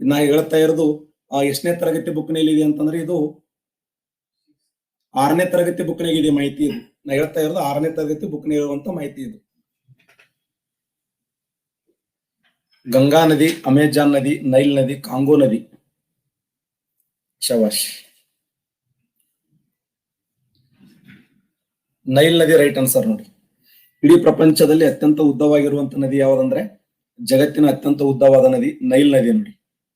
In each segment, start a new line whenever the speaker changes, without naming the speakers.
ನಾ ಹೇಳ್ತಾ ಇರೋದು ಎಷ್ಟನೇ ತರಗತಿ ಬುಕ್ನಲ್ಲಿ ಇದೆ ಅಂತಂದ್ರೆ ಇದು 6ನೇ ತರಗತಿ ಬುಕ್ನಾಗ ಇದೆ ಮಾಹಿತಿ. ಇದು ನಾ ಹೇಳ್ತಾ ಇರೋದು 6ನೇ ತರಗತಿ ಬುಕ್ನಾಗ ಇರುವಂತ ಮಾಹಿತಿ. ಇದು ಗಂಗಾ ನದಿ, ಅಮೆಜಾನ್ ನದಿ, ನೈಲ್ ನದಿ, ಕಾಂಗೋ ನದಿ. ಶವಾಶ್. ನೈಲ್ ನದಿ ರೈಟ್ ಆನ್ಸರ್ ನೋಡಿ. ಇಡೀ ಪ್ರಪಂಚದಲ್ಲಿ ಅತ್ಯಂತ ಉದ್ದವಾಗಿರುವಂತ ನದಿ ಯಾವುದಂದ್ರೆ, ಜಗತ್ತಿನ ಅತ್ಯಂತ ಉದ್ದವಾದ ನದಿ ನೈಲ್ ನದಿ ನೋಡಿ.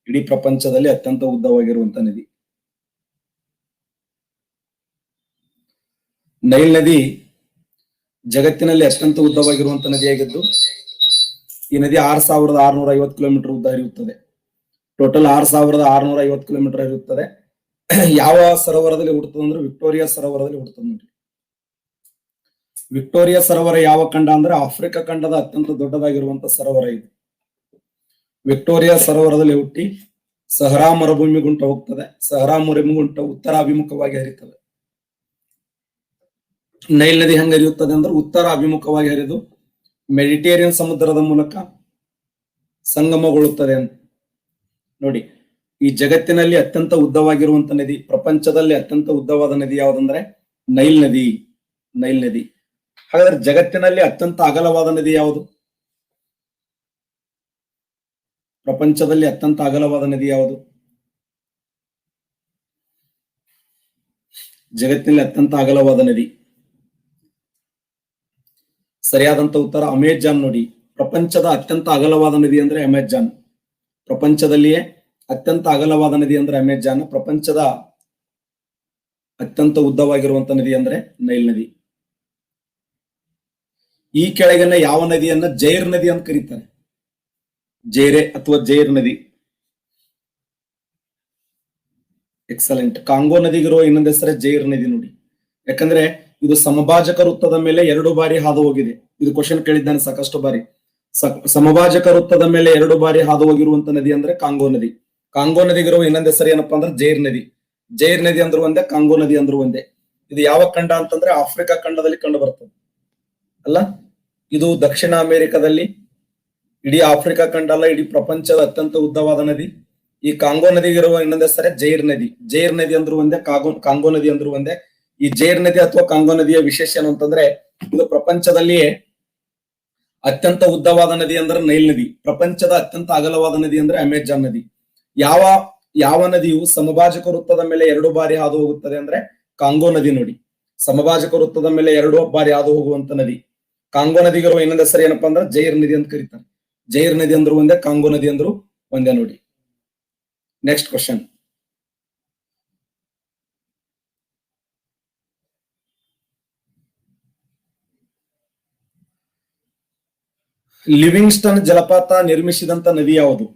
ಇಡೀ ಪ್ರಪಂಚದಲ್ಲಿ ಅತ್ಯಂತ ಉದ್ದವಾಗಿರುವಂತ ನದಿ ನೈಲ್ ನದಿ ಜಗತ್ತಿನಲ್ಲಿ ಅತ್ಯಂತ ಉದ್ದವಾಗಿರುವಂತ ನದಿಯಾಗಿದ್ದು, ಈ ನದಿ 6650 ಕಿಲೋಮೀಟರ್ ಉದ್ದ ಹರಿಯುತ್ತದೆ. ಟೋಟಲ್ 6650 ಕಿಲೋಮೀಟರ್ ಹರಿಯುತ್ತದೆ. ಯಾವ ಸರೋವರದಲ್ಲಿ ಹುಟ್ಟುತ್ತದೆ ಅಂದ್ರೆ ವಿಕ್ಟೋರಿಯಾ ಸರೋವರದಲ್ಲಿ ಹುಟ್ಟುತ್ತದೆ ನೋಡಿ. ವಿಕ್ಟೋರಿಯಾ ಸರೋವರ ಯಾವ ಖಂಡ ಅಂದ್ರೆ ಆಫ್ರಿಕಾ ಖಂಡದ ಅತ್ಯಂತ ದೊಡ್ಡದಾಗಿರುವಂತ ಸರೋವರ ಇದು. ವಿಕ್ಟೋರಿಯಾ ಸರೋವರದಲ್ಲಿ ಹುಟ್ಟಿ ಸಹರಾ ಮರುಭೂಮಿಗುಂಟ ಹೋಗ್ತದೆ. ಸಹರಾ ಮರುಭೂಮಿಗುಂಟ ಉತ್ತರ ಅಭಿಮುಖವಾಗಿ ಹರಿಯುತ್ತದೆ. ನೈಲ್ ನದಿ ಹೆಂಗ ಹರಿಯುತ್ತದೆ ಅಂದ್ರೆ ಉತ್ತರ ಅಭಿಮುಖವಾಗಿ ಹರಿದು ಮೆಡಿಟೇರಿಯನ್ ಸಮುದ್ರದ ಮೂಲಕ ಸಂಗಮಗೊಳ್ಳುತ್ತದೆ ಅಂತ ನೋಡಿ. ಈ ಜಗತ್ತಿನಲ್ಲಿ ಅತ್ಯಂತ ಉದ್ದವಾಗಿರುವಂತ ನದಿ, ಪ್ರಪಂಚದಲ್ಲಿ ಅತ್ಯಂತ ಉದ್ದವಾದ ನದಿ ಯಾವುದಂದ್ರೆ ನೈಲ್ ನದಿ. ನೈಲ್ ನದಿ. ಹಾಗಾದ್ರೆ ಜಗತ್ತಿನಲ್ಲಿ ಅತ್ಯಂತ ಅಗಲವಾದ ನದಿ ಯಾವುದು? ಪ್ರಪಂಚದಲ್ಲಿ ಅತ್ಯಂತ ಅಗಲವಾದ ನದಿ ಯಾವುದು? ಜಗತ್ತಿನಲ್ಲಿ ಅತ್ಯಂತ ಅಗಲವಾದ ನದಿ ಸರಿಯಾದಂತ ಉತ್ತರ ಅಮೆಜಾನ್ ನೋಡಿ. ಪ್ರಪಂಚದ ಅತ್ಯಂತ ಅಗಲವಾದ ನದಿ ಅಂದ್ರೆ ಅಮೆಜಾನ್. ಪ್ರಪಂಚದಲ್ಲಿಯೇ ಅತ್ಯಂತ ಅಗಲವಾದ ನದಿ ಅಂದ್ರೆ ಅಮೆಜಾನ್. ಪ್ರಪಂಚದ ಅತ್ಯಂತ ಉದ್ದವಾಗಿರುವಂತ ನದಿ ಅಂದ್ರೆ ನೈಲ್ ನದಿ. ಈ ಕೆಳಗಿನ ಯಾವ ನದಿಯನ್ನ ಜೈರ್ ನದಿ ಅಂತ ಕರೀತಾರೆ? ಜೈರೆ ಅಥವಾ ಜೈರ್ ನದಿ. ಎಕ್ಸಲೆಂಟ್. ಕಾಂಗೋ ನದಿಗಿರುವ ಇನ್ನೊಂದು ಹೆಸರೇ ಜೈರ್ ನದಿ ನೋಡಿ. ಯಾಕಂದ್ರೆ ಇದು ಸಮಭಾಜಕ ವೃತ್ತದ ಮೇಲೆ 2 ಬಾರಿ ಹಾದು ಹೋಗಿದೆ. ಇದು ಕ್ವಶನ್ ಕೇಳಿದ್ದಾನೆ ಸಾಕಷ್ಟು ಬಾರಿ. ಸಮಭಾಜಕ ವೃತ್ತದ ಮೇಲೆ 2 ಬಾರಿ ಹಾದು ಹೋಗಿರುವಂತ ನದಿ ಅಂದ್ರೆ ಕಾಂಗೋ ನದಿ. ಕಾಂಗೋ ನದಿಗಿರುವ ಇನ್ನೊಂದು ಹೆಸರು ಏನಪ್ಪಾ ಅಂದ್ರೆ ಜೈರ್ ನದಿ. ಜೈರ್ ನದಿ ಅಂದ್ರೂ ಒಂದೇ, ಕಾಂಗೋ ನದಿ ಅಂದ್ರೂ ಒಂದೇ. ಇದು ಯಾವ ಖಂಡ ಅಂತಂದ್ರೆ ಆಫ್ರಿಕಾ ಖಂಡದಲ್ಲಿ ಕಂಡು ಬರ್ತದೆ ಅಲ್ಲ. ಇದು ದಕ್ಷಿಣ ಅಮೆರಿಕದಲ್ಲಿ, ಇಡೀ ಆಫ್ರಿಕಾ ಖಂಡ ಅಲ್ಲ, ಇಡೀ ಪ್ರಪಂಚದ ಅತ್ಯಂತ ಉದ್ದವಾದ ನದಿ. ಈ ಕಾಂಗೋ ನದಿಗಿರುವ ಇನ್ನೊಂದು ಹೆಸರೇ ಜೈರ್ ನದಿ. ಜೈರ್ ನದಿ ಅಂದ್ರೂ ಒಂದೇ, ಕಾಂಗೋ ನದಿ ಅಂದ್ರೂ ಒಂದೇ. ಈ ಜೈರ್ ನದಿ ಅಥವಾ ಕಾಂಗೋ ನದಿಯ ವಿಶೇಷ ಏನು ಅಂತಂದ್ರೆ ಇದು ಪ್ರಪಂಚದಲ್ಲಿಯೇ ಅತ್ಯಂತ ಉದ್ದವಾದ ನದಿ ಅಂದ್ರೆ ನೈಲ್ ನದಿ. ಪ್ರಪಂಚದ ಅತ್ಯಂತ ಅಗಲವಾದ ನದಿ ಅಂದ್ರೆ ಅಮೆಜಾನ್ ನದಿ. ಯಾವ ನದಿಯು ಸಮಭಾಜಕ ವೃತ್ತದ ಮೇಲೆ 2 ಬಾರಿ ಹಾದು ಹೋಗುತ್ತದೆ ಅಂದ್ರೆ ಕಾಂಗೋ ನದಿ ನೋಡಿ. ಸಮಭಾಜಕ ವೃತ್ತದ ಮೇಲೆ 2 ಬಾರಿ ಹಾದು ಹೋಗುವಂತ ನದಿ. ಕಾಂಗೋ ನದಿಗಿರುವ ಇನ್ನೊಂದು ಹೆಸರು ಏನಪ್ಪಾ ಅಂದ್ರೆ ಜೈರ್ ನದಿ ಅಂತ ಕರೀತಾರೆ. ಜೈರ್ ನದಿ ಅಂದ್ರೂ ಒಂದೇ, ಕಾಂಗೋ ನದಿ ಅಂದ್ರೂ ಒಂದೇ ನೋಡಿ. Next question. ಲಿವಿಂಗ್ಸ್ಟನ್ ಜಲಪಾತ ನಿರ್ಮಿಸಿದಂತ ನದಿ ಯಾವುದು?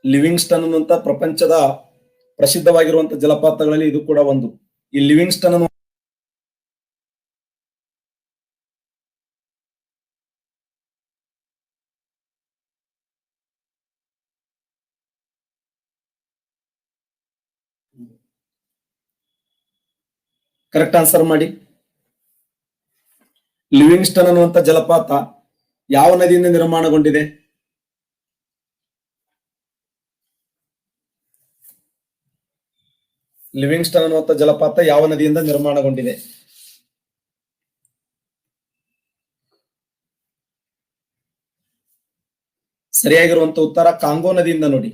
ಲಿವಿಂಗ್ಸ್ಟನ್ ಅನ್ನುವಂತ ಪ್ರಪಂಚದ ಪ್ರಸಿದ್ಧವಾಗಿರುವಂತ ಜಲಪಾತಗಳಲ್ಲಿ ಇದು ಕೂಡ ಒಂದು. ಈ ಲಿವಿಂಗ್ಸ್ಟನ್ ಅನ್ನು ಕರೆಕ್ಟ್ ಆನ್ಸರ್ ಮಾಡಿ. ಲಿವಿಂಗ್ಸ್ಟನ್ ಅನ್ನುವಂತ ಜಲಪಾತ ಯಾವ ನದಿಯಿಂದ ನಿರ್ಮಾಣಗೊಂಡಿದೆ? ಲಿವಿಂಗ್ಸ್ಟನ್ ಅನ್ನುವಂತ ಜಲಪಾತ ಯಾವ ನದಿಯಿಂದ ನಿರ್ಮಾಣಗೊಂಡಿದೆ? ಸರಿಯಾಗಿರುವಂತ ಉತ್ತರ ಕಾಂಗೋ ನದಿಯಿಂದ ನೋಡಿ.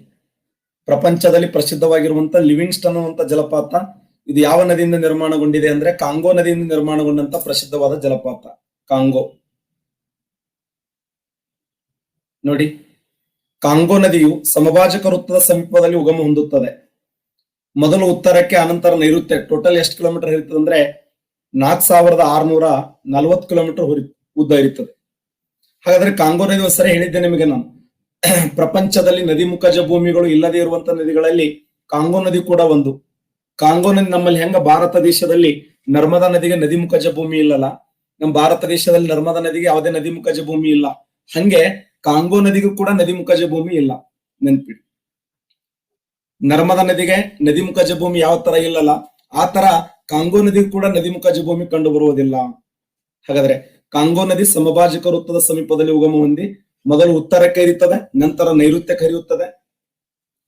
ಪ್ರಪಂಚದಲ್ಲಿ ಪ್ರಸಿದ್ಧವಾಗಿರುವಂತ ಲಿವಿಂಗ್ಸ್ಟನ್ ಅನ್ನುವಂತ ಜಲಪಾತ ಇದು ಯಾವ ನದಿಯಿಂದ ನಿರ್ಮಾಣಗೊಂಡಿದೆ ಅಂದ್ರೆ ಕಾಂಗೋ ನದಿಯಿಂದ ನಿರ್ಮಾಣಗೊಂಡಂತ ಪ್ರಸಿದ್ಧವಾದ ಜಲಪಾತ ಕಾಂಗೋ ನೋಡಿ. ಕಾಂಗೋ ನದಿಯು ಸಮಭಾಜಕ ವೃತ್ತದ ಸಮೀಪದಲ್ಲಿ ಉಗಮ ಹೊಂದುತ್ತದೆ. ಮೊದಲು ಉತ್ತರಕ್ಕೆ, ಅನಂತರ ನೈಋತ್ಯ. ಟೋಟಲ್ ಎಷ್ಟು ಕಿಲೋಮೀಟರ್ ಹರಿಯುತ್ತದೆ ಅಂದ್ರೆ 4640 ಕಿಲೋಮೀಟರ್ ಉದ್ದ ಇರುತ್ತದೆ. ಹಾಗಾದ್ರೆ ಕಾಂಗೋ ನದಿ ಸರಿ ಹೇಳಿದ್ದೆ ನಿಮಗೆ ನಾನು. ಪ್ರಪಂಚದಲ್ಲಿ ನದಿ ಮುಖಜ ಭೂಮಿಗಳು ಇಲ್ಲದೆ ಇರುವಂತ ನದಿಗಳಲ್ಲಿ ಕಾಂಗೋ ನದಿ ಕೂಡ ಒಂದು. ಕಾಂಗೋ ನದಿ ನಮ್ಮಲ್ಲಿ ಹೆಂಗ ಭಾರತ ದೇಶದಲ್ಲಿ ನರ್ಮದಾ ನದಿಗೆ ನದಿ ಮುಖಜ ಭೂಮಿ ಇಲ್ಲಲ್ಲ, ನಮ್ಮ ಭಾರತ ದೇಶದಲ್ಲಿ ನರ್ಮದಾ ನದಿಗೆ ಯಾವುದೇ ನದಿ ಮುಖಜ ಭೂಮಿ ಇಲ್ಲ. ಹಂಗೆ ಕಾಂಗೋ ನದಿಗೂ ಕೂಡ ನದಿ ಮುಖಜ ಭೂಮಿ ಇಲ್ಲ, ನೆನ್ಪಿಡಿ. ನರ್ಮದಾ ನದಿಗೆ ನದಿ ಮುಖಜ ಭೂಮಿ ಯಾವ ತರ ಇಲ್ಲಲ್ಲ, ಆ ತರ ಕಾಂಗೋ ನದಿಗೂ ಕೂಡ ನದಿ ಮುಖಜ ಭೂಮಿ ಕಂಡು ಬರುವುದಿಲ್ಲ. ಹಾಗಾದ್ರೆ ಕಾಂಗೋ ನದಿ ಸಮಭಾಜಕ ವೃತ್ತದ ಸಮೀಪದಲ್ಲಿ ಉಗಮ ಹೊಂದಿ ಮೊದಲು ಉತ್ತರಕ್ಕೆ ಹರಿಯುತ್ತದೆ, ನಂತರ ನೈಋತ್ಯಕ್ಕೆ ಹರಿಯುತ್ತದೆ.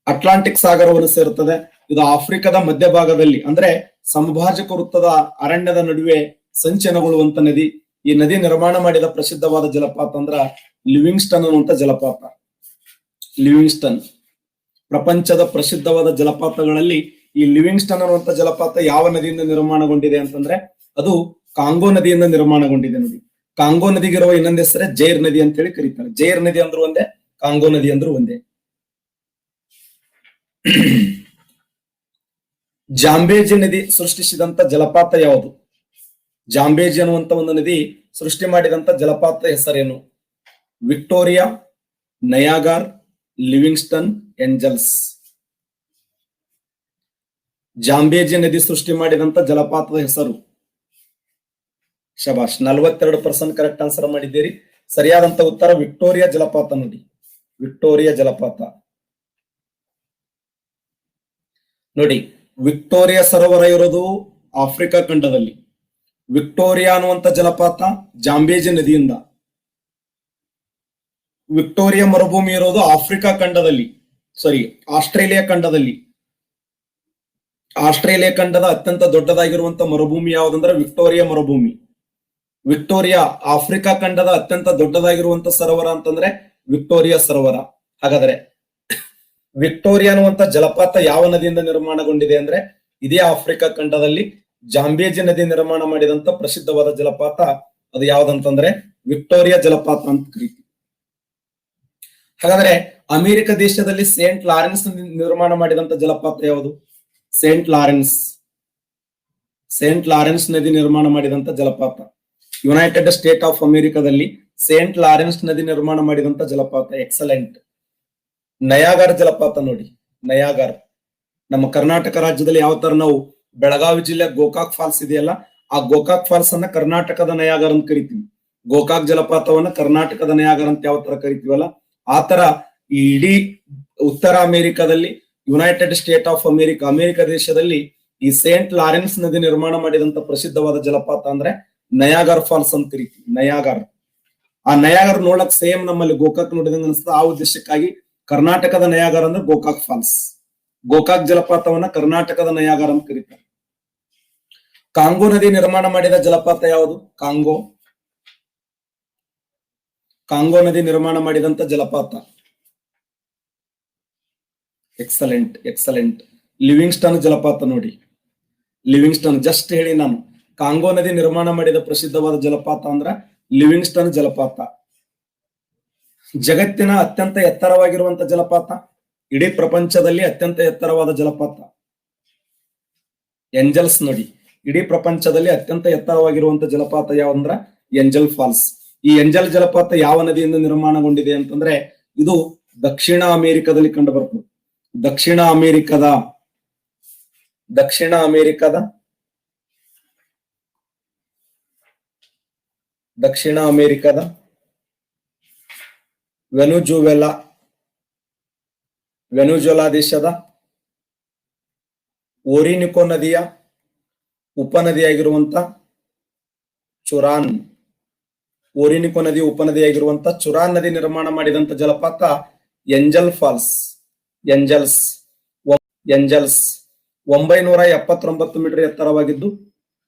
ಅಟ್ಲಾಂಟಿಕ್ ಸಾಗರವನ್ನು ಸೇರುತ್ತದೆ. ಇದು ಆಫ್ರಿಕಾದ ಮಧ್ಯಭಾಗದಲ್ಲಿ ಅಂದ್ರೆ ಸಮಭಾಜಕ ವೃತ್ತದ ಅರಣ್ಯದ ನಡುವೆ ಸಂಚಯನಗೊಳ್ಳುವಂತ ನದಿ. ಈ ನದಿ ನಿರ್ಮಾಣ ಮಾಡಿದ ಪ್ರಸಿದ್ಧವಾದ ಜಲಪಾತ ಅಂದ್ರ ಲಿವಿಂಗ್ಸ್ಟನ್ ಅನ್ನುವಂತ ಜಲಪಾತ. ಲಿವಿಂಗ್ಸ್ಟನ್ ಪ್ರಪಂಚದ ಪ್ರಸಿದ್ಧವಾದ ಜಲಪಾತಗಳಲ್ಲಿ ಈ ಲಿವಿಂಗ್ಸ್ಟನ್ ಅನ್ನುವಂತ ಜಲಪಾತ ಯಾವ ನದಿಯಿಂದ ನಿರ್ಮಾಣಗೊಂಡಿದೆ ಅಂತಂದ್ರೆ ಅದು ಕಾಂಗೋ ನದಿಯಿಂದ ನಿರ್ಮಾಣಗೊಂಡಿದೆ. ನೋಡಿ, ಕಾಂಗೋ ನದಿಗಿರುವ ಇನ್ನೊಂದು ಹೆಸರೇ ಜೈರ್ ನದಿ ಅಂತ ಹೇಳಿ ಕರೀತಾರೆ. ಜೈರ್ ನದಿ ಅಂದ್ರೂ ಒಂದೇ, ಕಾಂಗೋ ನದಿ ಅಂದ್ರೂ ಒಂದೇ. ಜಾಂಬೇಜಿ ನದಿ ಸೃಷ್ಟಿಸಿದಂತ ಜಲಪಾತ ಯಾವುದು? ಜಾಂಬೇಜಿ ಅನ್ನುವಂತ ಒಂದು ನದಿ ಸೃಷ್ಟಿ ಮಾಡಿದಂತ ಜಲಪಾತ ಹೆಸರೇನು? Victoria, Niagara, Livingstone, Angels. Zambezi ನದಿ ಸೃಷ್ಟಿ ಮಾಡಿದಂತ ಜಲಪಾತದ ಹೆಸರು. ಶಬಾಷ್, 42% ಕರೆಕ್ಟ್ ಆನ್ಸರ್ ಮಾಡಿದ್ದೀರಿ. ಸರಿಯಾದಂತ ಉತ್ತರ ವಿಕ್ಟೋರಿಯಾ ಜಲಪಾತ. ನೋಡಿ, ವಿಕ್ಟೋರಿಯಾ ಜಲಪಾತ. ನೋಡಿ, ವಿಕ್ಟೋರಿಯಾ ಸರೋವರ ಇರೋದು ಆಫ್ರಿಕಾ ಖಂಡದಲ್ಲಿ. ವಿಕ್ಟೋರಿಯಾ ಅನ್ನುವಂತ ಜಲಪಾತ ಜಾಂಬೇಜಿ ನದಿಯಿಂದ. ವಿಕ್ಟೋರಿಯಾ ಮರುಭೂಮಿ ಇರೋದು ಆಫ್ರಿಕಾ ಖಂಡದಲ್ಲಿ, ಆಸ್ಟ್ರೇಲಿಯಾ ಖಂಡದಲ್ಲಿ. ಆಸ್ಟ್ರೇಲಿಯಾ ಖಂಡದ ಅತ್ಯಂತ ದೊಡ್ಡದಾಗಿರುವಂತ ಮರುಭೂಮಿ ಯಾವುದಂದ್ರೆ ವಿಕ್ಟೋರಿಯಾ ಮರುಭೂಮಿ. ವಿಕ್ಟೋರಿಯಾ ಆಫ್ರಿಕಾ ಖಂಡದ ಅತ್ಯಂತ ದೊಡ್ಡದಾಗಿರುವಂತ ಸರೋವರ ಅಂತಂದ್ರೆ ವಿಕ್ಟೋರಿಯಾ ಸರೋವರ. ಹಾಗಾದ್ರೆ ವಿಕ್ಟೋರಿಯಾ ಅನ್ನುವಂತ ಜಲಪಾತ ಯಾವ ನದಿಯಿಂದ ನಿರ್ಮಾಣಗೊಂಡಿದೆ ಅಂದ್ರೆ ಇದೇ ಆಫ್ರಿಕಾ ಖಂಡದಲ್ಲಿ ಜಾಂಬೇಜಿ ನದಿ ನಿರ್ಮಾಣ ಮಾಡಿದಂತ ಪ್ರಸಿದ್ಧವಾದ ಜಲಪಾತ ಅದು ಯಾವ್ದಂತಂದ್ರೆ ವಿಕ್ಟೋರಿಯಾ ಜಲಪಾತ ಅಂತ ಕರೀತೀವಿ. ಹಾಗಾದ್ರೆ ಅಮೆರಿಕ ದೇಶದಲ್ಲಿ ಸೇಂಟ್ ಲಾರೆನ್ಸ್ ನಿರ್ಮಾಣ ಮಾಡಿದಂತ ಜಲಪಾತ ಯಾವುದು? Saint Lawrence. ಸೇಂಟ್ ಲಾರೆನ್ಸ್ ನದಿ ನಿರ್ಮಾಣ ಮಾಡಿದಂತ ಜಲಪಾತ. ಯುನೈಟೆಡ್ ಸ್ಟೇಟ್ ಆಫ್ ಅಮೆರಿಕದಲ್ಲಿ ಸೇಂಟ್ ಲಾರೆನ್ಸ್ ನದಿ ನಿರ್ಮಾಣ ಮಾಡಿದಂತ ಜಲಪಾತ. ಎಕ್ಸಲೆಂಟ್. ನಯಾಗರ್ ಜಲಪಾತ. ನೋಡಿ, ನಯಾಗರ್ ನಮ್ಮ ಕರ್ನಾಟಕ ರಾಜ್ಯದಲ್ಲಿ ಯಾವ ತರ ನಾವು ಬೆಳಗಾವಿ ಜಿಲ್ಲೆ ಗೋಕಾಕ್ ಫಾಲ್ಸ್ ಇದೆಯಲ್ಲ, ಆ ಗೋಕಾಕ್ ಫಾಲ್ಸ್ ಅನ್ನ ಕರ್ನಾಟಕದ ನಯಾಗರ್ ಅಂತ ಕರಿತೀವಿ. ಗೋಕಾಕ್ ಜಲಪಾತವನ್ನ ಕರ್ನಾಟಕದ ನಯಾಗರ್ ಅಂತ ಯಾವ ತರ ಕರಿತೀವಲ್ಲ, ಆ ತರ ಈ ಇಡೀ ಉತ್ತರ ಅಮೆರಿಕದಲ್ಲಿ ಯುನೈಟೆಡ್ ಸ್ಟೇಟ್ ಆಫ್ ಅಮೆರಿಕ ದೇಶದಲ್ಲಿ ಈ ಸೇಂಟ್ ಲಾರೆನ್ಸ್ ನದಿ ನಿರ್ಮಾಣ ಮಾಡಿದಂತ ಪ್ರಸಿದ್ಧವಾದ ಜಲಪಾತ ಅಂದ್ರೆ ನಯಾಗರ್ ಫಾಲ್ಸ್ ಅಂತ ಕರಿತೀವಿ. ನಯಾಗರ್. ಆ ನಯಾಗರ್ ನೋಡಕ್ ಸೇಮ್ ನಮ್ಮಲ್ಲಿ ಗೋಕಾಕ್ ನೋಡಿದಂಗ ಅನಿಸ್ತದೆ. ಆ ಉದ್ದೇಶಕ್ಕಾಗಿ ಕರ್ನಾಟಕದ ನಯಾಗರ್ ಅಂದ್ರೆ ಗೋಕಾಕ್ ಫಾಲ್ಸ್. ಗೋಕಾಕ್ ಜಲಪಾತವನ್ನ ಕರ್ನಾಟಕದ ನಯಾಗರ್ ಅಂತ ಕರೀತಾರೆ. ಕಾಂಗೋ ನದಿ ನಿರ್ಮಾಣ ಮಾಡಿದ ಜಲಪಾತ ಯಾವುದು? ಕಾಂಗೋ. ಕಾಂಗೋ ನದಿ ನಿರ್ಮಾಣ ಮಾಡಿದಂತ ಜಲಪಾತ. Excellent, excellent. ಲಿವಿಂಗ್ಸ್ಟನ್ ಜಲಪಾತ. ನೋಡಿ, ಲಿವಿಂಗ್ಸ್ಟನ್ ಜಸ್ಟ್ ಹೇಳಿ ನಾನು. ಕಾಂಗೋ ನದಿ ನಿರ್ಮಾಣ ಮಾಡಿದ ಪ್ರಸಿದ್ಧವಾದ ಜಲಪಾತ ಅಂದ್ರ ಲಿವಿಂಗ್ಸ್ಟನ್ ಜಲಪಾತ. ಜಗತ್ತಿನ ಅತ್ಯಂತ ಎತ್ತರವಾಗಿರುವಂತ ಜಲಪಾತ, ಇಡೀ ಪ್ರಪಂಚದಲ್ಲಿ ಅತ್ಯಂತ ಎತ್ತರವಾದ ಜಲಪಾತ ಏಂಜಲ್ಸ್. ನೋಡಿ, ಇಡೀ ಪ್ರಪಂಚದಲ್ಲಿ ಅತ್ಯಂತ ಎತ್ತರವಾಗಿರುವಂತ ಜಲಪಾತ ಯಾವಂದ್ರ ಏಂಜಲ್ ಫಾಲ್ಸ್. ಈ ಏಂಜಲ್ ಜಲಪಾತ ಯಾವ ನದಿಯಿಂದ ನಿರ್ಮಾಣಗೊಂಡಿದೆ ಅಂತಂದ್ರೆ ಇದು ದಕ್ಷಿಣ ಅಮೆರಿಕದಲ್ಲಿ ಕಂಡು ಬರ್ತದೆ. ದಕ್ಷಿಣ ಅಮೆರಿಕದ ವೆನುಜುವೆಲಾ ದೇಶದ ಓರಿನಿಕೋ ನದಿಯ ಉಪನದಿಯಾಗಿರುವಂತ ಚುರಾನ್. ಓರಿನಿಕೋ ನದಿ ಉಪನದಿಯಾಗಿರುವಂತ ಚುರಾನ್ ನದಿ ನಿರ್ಮಾಣ ಮಾಡಿದಂತ ಜಲಪಾತ ಏಂಜಲ್ ಫಾಲ್ಸ್. ಏಂಜಲ್ಸ್ 979 ಮೀಟರ್ ಎತ್ತರವಾಗಿದ್ದು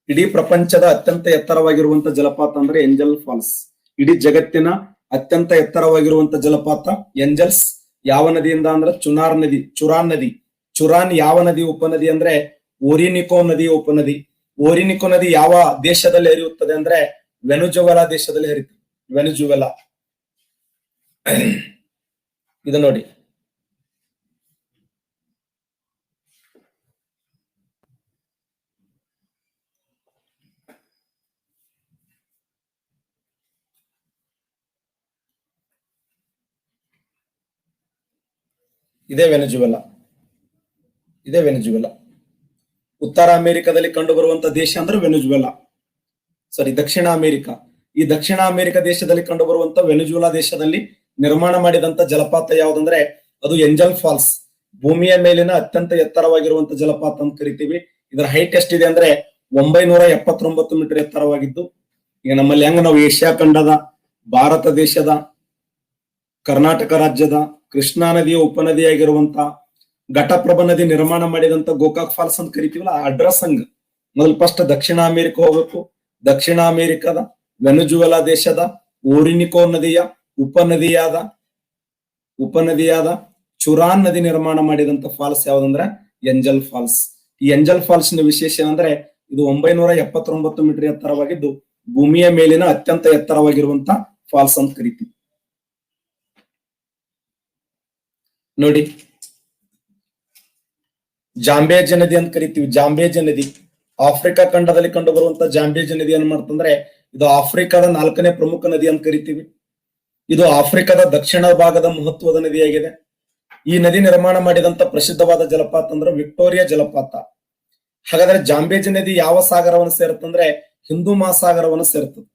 ಇಡೀ ಪ್ರಪಂಚದ ಅತ್ಯಂತ ಎತ್ತರವಾಗಿರುವಂತ ಜಲಪಾತ ಅಂದ್ರೆ ಏಂಜಲ್ ಫಾಲ್ಸ್. ಇಡೀ ಜಗತ್ತಿನ ಅತ್ಯಂತ ಎತ್ತರವಾಗಿರುವಂತ ಜಲಪಾತ ಏಂಜಲ್ಸ್. ಯಾವ ನದಿಯಿಂದ ಅಂದ್ರೆ ಚುರಾನ್ ನದಿ. ಚುರಾನ್ ಯಾವ ನದಿ ಉಪನದಿ ಅಂದ್ರೆ ಓರಿನಿಕೋ ನದಿಯ ಉಪನದಿ. ಓರಿನಿಕೋ ನದಿ ಯಾವ ದೇಶದಲ್ಲಿ ಹರಿಯುತ್ತದೆ ಅಂದ್ರೆ ವೆನುಜುವೆಲಾ ದೇಶದಲ್ಲಿ ಹರಿಯುತ್ತದೆ. ವೆನುಜುವೆಲಾ. ಇದು ನೋಡಿ, ಇದೇ ವೆನೆಜುವೆಲಾ. ಉತ್ತರ ಅಮೆರಿಕದಲ್ಲಿ ಕಂಡು ಬರುವಂತ ದೇಶ ಅಂದ್ರೆ ವೆನೆಜುವೆಲಾ. ದಕ್ಷಿಣ ಅಮೆರಿಕ. ಈ ದಕ್ಷಿಣ ಅಮೆರಿಕ ದೇಶದಲ್ಲಿ ಕಂಡು ಬರುವಂತ ವೆನೆಜುವೆಲಾ ದೇಶದಲ್ಲಿ ನಿರ್ಮಾಣ ಮಾಡಿದಂತ ಜಲಪಾತ ಯಾವ್ದಂದ್ರೆ ಅದು ಏಂಜಲ್ ಫಾಲ್ಸ್. ಭೂಮಿಯ ಮೇಲಿನ ಅತ್ಯಂತ ಎತ್ತರವಾಗಿರುವಂತ ಜಲಪಾತ ಅಂತ ಕರಿತೀವಿ. ಇದರ ಹೈಟ್ ಎಷ್ಟಿದೆ ಅಂದ್ರೆ 979 ಮೀಟರ್ ಎತ್ತರವಾಗಿದ್ದು, ಈಗ ನಮ್ಮಲ್ಲಿ ಹೆಂಗ ನಾವು ಏಷ್ಯಾ ಖಂಡದ, ಭಾರತ ದೇಶದ, ಕರ್ನಾಟಕ ರಾಜ್ಯದ ಕೃಷ್ಣಾ ನದಿಯ ಉಪನದಿಯಾಗಿರುವಂತ ಘಟಪ್ರಭಾ ನದಿ ನಿರ್ಮಾಣ ಮಾಡಿದಂತ ಗೋಕಾಕ್ ಫಾಲ್ಸ್ ಅಂತ ಕರಿತೀವಲ್ಲ, ಆ ಅಡ್ರೆಸ್ ಹಂಗ. ಮೊದಲು ಫಸ್ಟ್ ದಕ್ಷಿಣ ಅಮೆರಿಕ ಹೋಗ್ಬೇಕು. ದಕ್ಷಿಣ ಅಮೆರಿಕದ ವೆನೆಜುವೆಲಾ ದೇಶದ ಓರಿನಿಕೋ ನದಿಯ ಉಪನದಿಯಾದ ಚುರಾನ್ ನದಿ ನಿರ್ಮಾಣ ಮಾಡಿದಂತ ಫಾಲ್ಸ್ ಯಾವ್ದಂದ್ರ ಎಂಜಲ್ ಫಾಲ್ಸ್. ಈ ಎಂಜಲ್ ಫಾಲ್ಸ್ ನ ವಿಶೇಷ ಏನಂದ್ರೆ ಇದು 979 ಮೀಟರ್ ಎತ್ತರವಾಗಿದ್ದು ಭೂಮಿಯ ಮೇಲಿನ ಅತ್ಯಂತ ಎತ್ತರವಾಗಿರುವಂತ ಫಾಲ್ಸ್ ಅಂತ ಕರಿತೀವಿ. ನೋಡಿ, ಜಾಂಬೇಜ ನದಿ ಅಂತ ಕರಿತೀವಿ. ಜಾಂಬೇಜ ನದಿ ಆಫ್ರಿಕಾ ಖಂಡದಲ್ಲಿ ಕಂಡು ಬರುವಂತ ಜಾಂಬೇಜ ನದಿ ಏನ್ ಮಾಡ್ತಂದ್ರೆ ಇದು ಆಫ್ರಿಕಾದ 4ನೇ ಪ್ರಮುಖ ನದಿ ಅಂತ ಕರಿತೀವಿ. ಇದು ಆಫ್ರಿಕಾದ ದಕ್ಷಿಣ ಭಾಗದ ಮಹತ್ವದ ನದಿಯಾಗಿದೆ. ಈ ನದಿ ನಿರ್ಮಾಣ ಮಾಡಿದಂತ ಪ್ರಸಿದ್ಧವಾದ ಜಲಪಾತ ಅಂದ್ರೆ ವಿಕ್ಟೋರಿಯಾ ಜಲಪಾತ. ಹಾಗಾದ್ರೆ ಜಾಂಬೇಜ ನದಿ ಯಾವ ಸಾಗರವನ್ನು ಸೇರುತ್ತಂದ್ರೆ ಹಿಂದೂ ಮಹಾಸಾಗರವನ್ನು ಸೇರುತ್ತದೆ.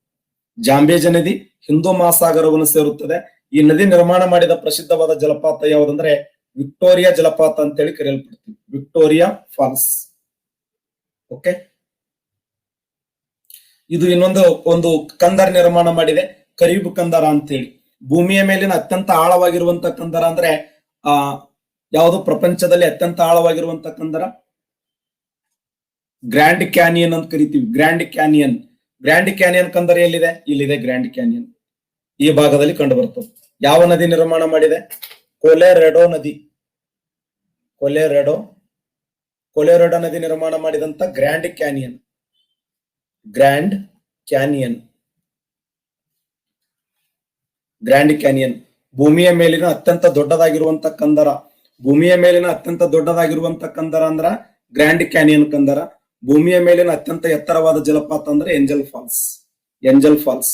ಜಾಂಬೇಜ ನದಿ ಹಿಂದೂ ಮಹಾಸಾಗರವನ್ನು ಸೇರುತ್ತದೆ. ಈ ನದಿ ನಿರ್ಮಾಣ ಮಾಡಿದ ಪ್ರಸಿದ್ಧವಾದ ಜಲಪಾತ ಯಾವುದಂದ್ರೆ ವಿಕ್ಟೋರಿಯಾ ಜಲಪಾತ ಅಂತೇಳಿ ಕರೆಯಲ್ಪಡ್ತೀವಿ, ವಿಕ್ಟೋರಿಯಾ ಫಾಲ್ಸ್. ಓಕೆ, ಇದು ಒಂದು ಕಂದರ ನಿರ್ಮಾಣ ಮಾಡಿದೆ, ಕರೀಬ್ ಕಂದರ ಅಂತೇಳಿ. ಭೂಮಿಯ ಮೇಲಿನ ಅತ್ಯಂತ ಆಳವಾಗಿರುವಂತ ಕಂದರ ಅಂದ್ರೆ ಯಾವುದು ಪ್ರಪಂಚದಲ್ಲಿ ಅತ್ಯಂತ ಆಳವಾಗಿರುವಂತ ಕಂದರ ಗ್ರ್ಯಾಂಡ್ ಕ್ಯಾನಿಯನ್ ಅಂತ ಕರಿತೀವಿ. ಗ್ರ್ಯಾಂಡ್ ಕ್ಯಾನಿಯನ್ ಕಂದರ ಎಲ್ಲಿದೆ? ಇಲ್ಲಿದೆ ಗ್ರ್ಯಾಂಡ್ ಕ್ಯಾನಿಯನ್. ಈ ಭಾಗದಲ್ಲಿ ಕಂಡು ಬರ್ತದೆ. ಯಾವ ನದಿ ನಿರ್ಮಾಣ ಮಾಡಿದೆ? ಕೊಲೆರೆಡೋ ನದಿ. ಕೊಲೆರೆಡೋ ನದಿ ನಿರ್ಮಾಣ ಮಾಡಿದಂತ ಗ್ರ್ಯಾಂಡ್ ಕ್ಯಾನಿಯನ್ ಭೂಮಿಯ ಮೇಲಿನ ಅತ್ಯಂತ ದೊಡ್ಡದಾಗಿರುವಂತ ಕಂದರ. ಅಂದ್ರ ಗ್ರ್ಯಾಂಡ್ ಕ್ಯಾನಿಯನ್ ಕಂದರ. ಭೂಮಿಯ ಮೇಲಿನ ಅತ್ಯಂತ ಎತ್ತರವಾದ ಜಲಪಾತ ಅಂದ್ರೆ ಎಂಜಲ್ ಫಾಲ್ಸ್.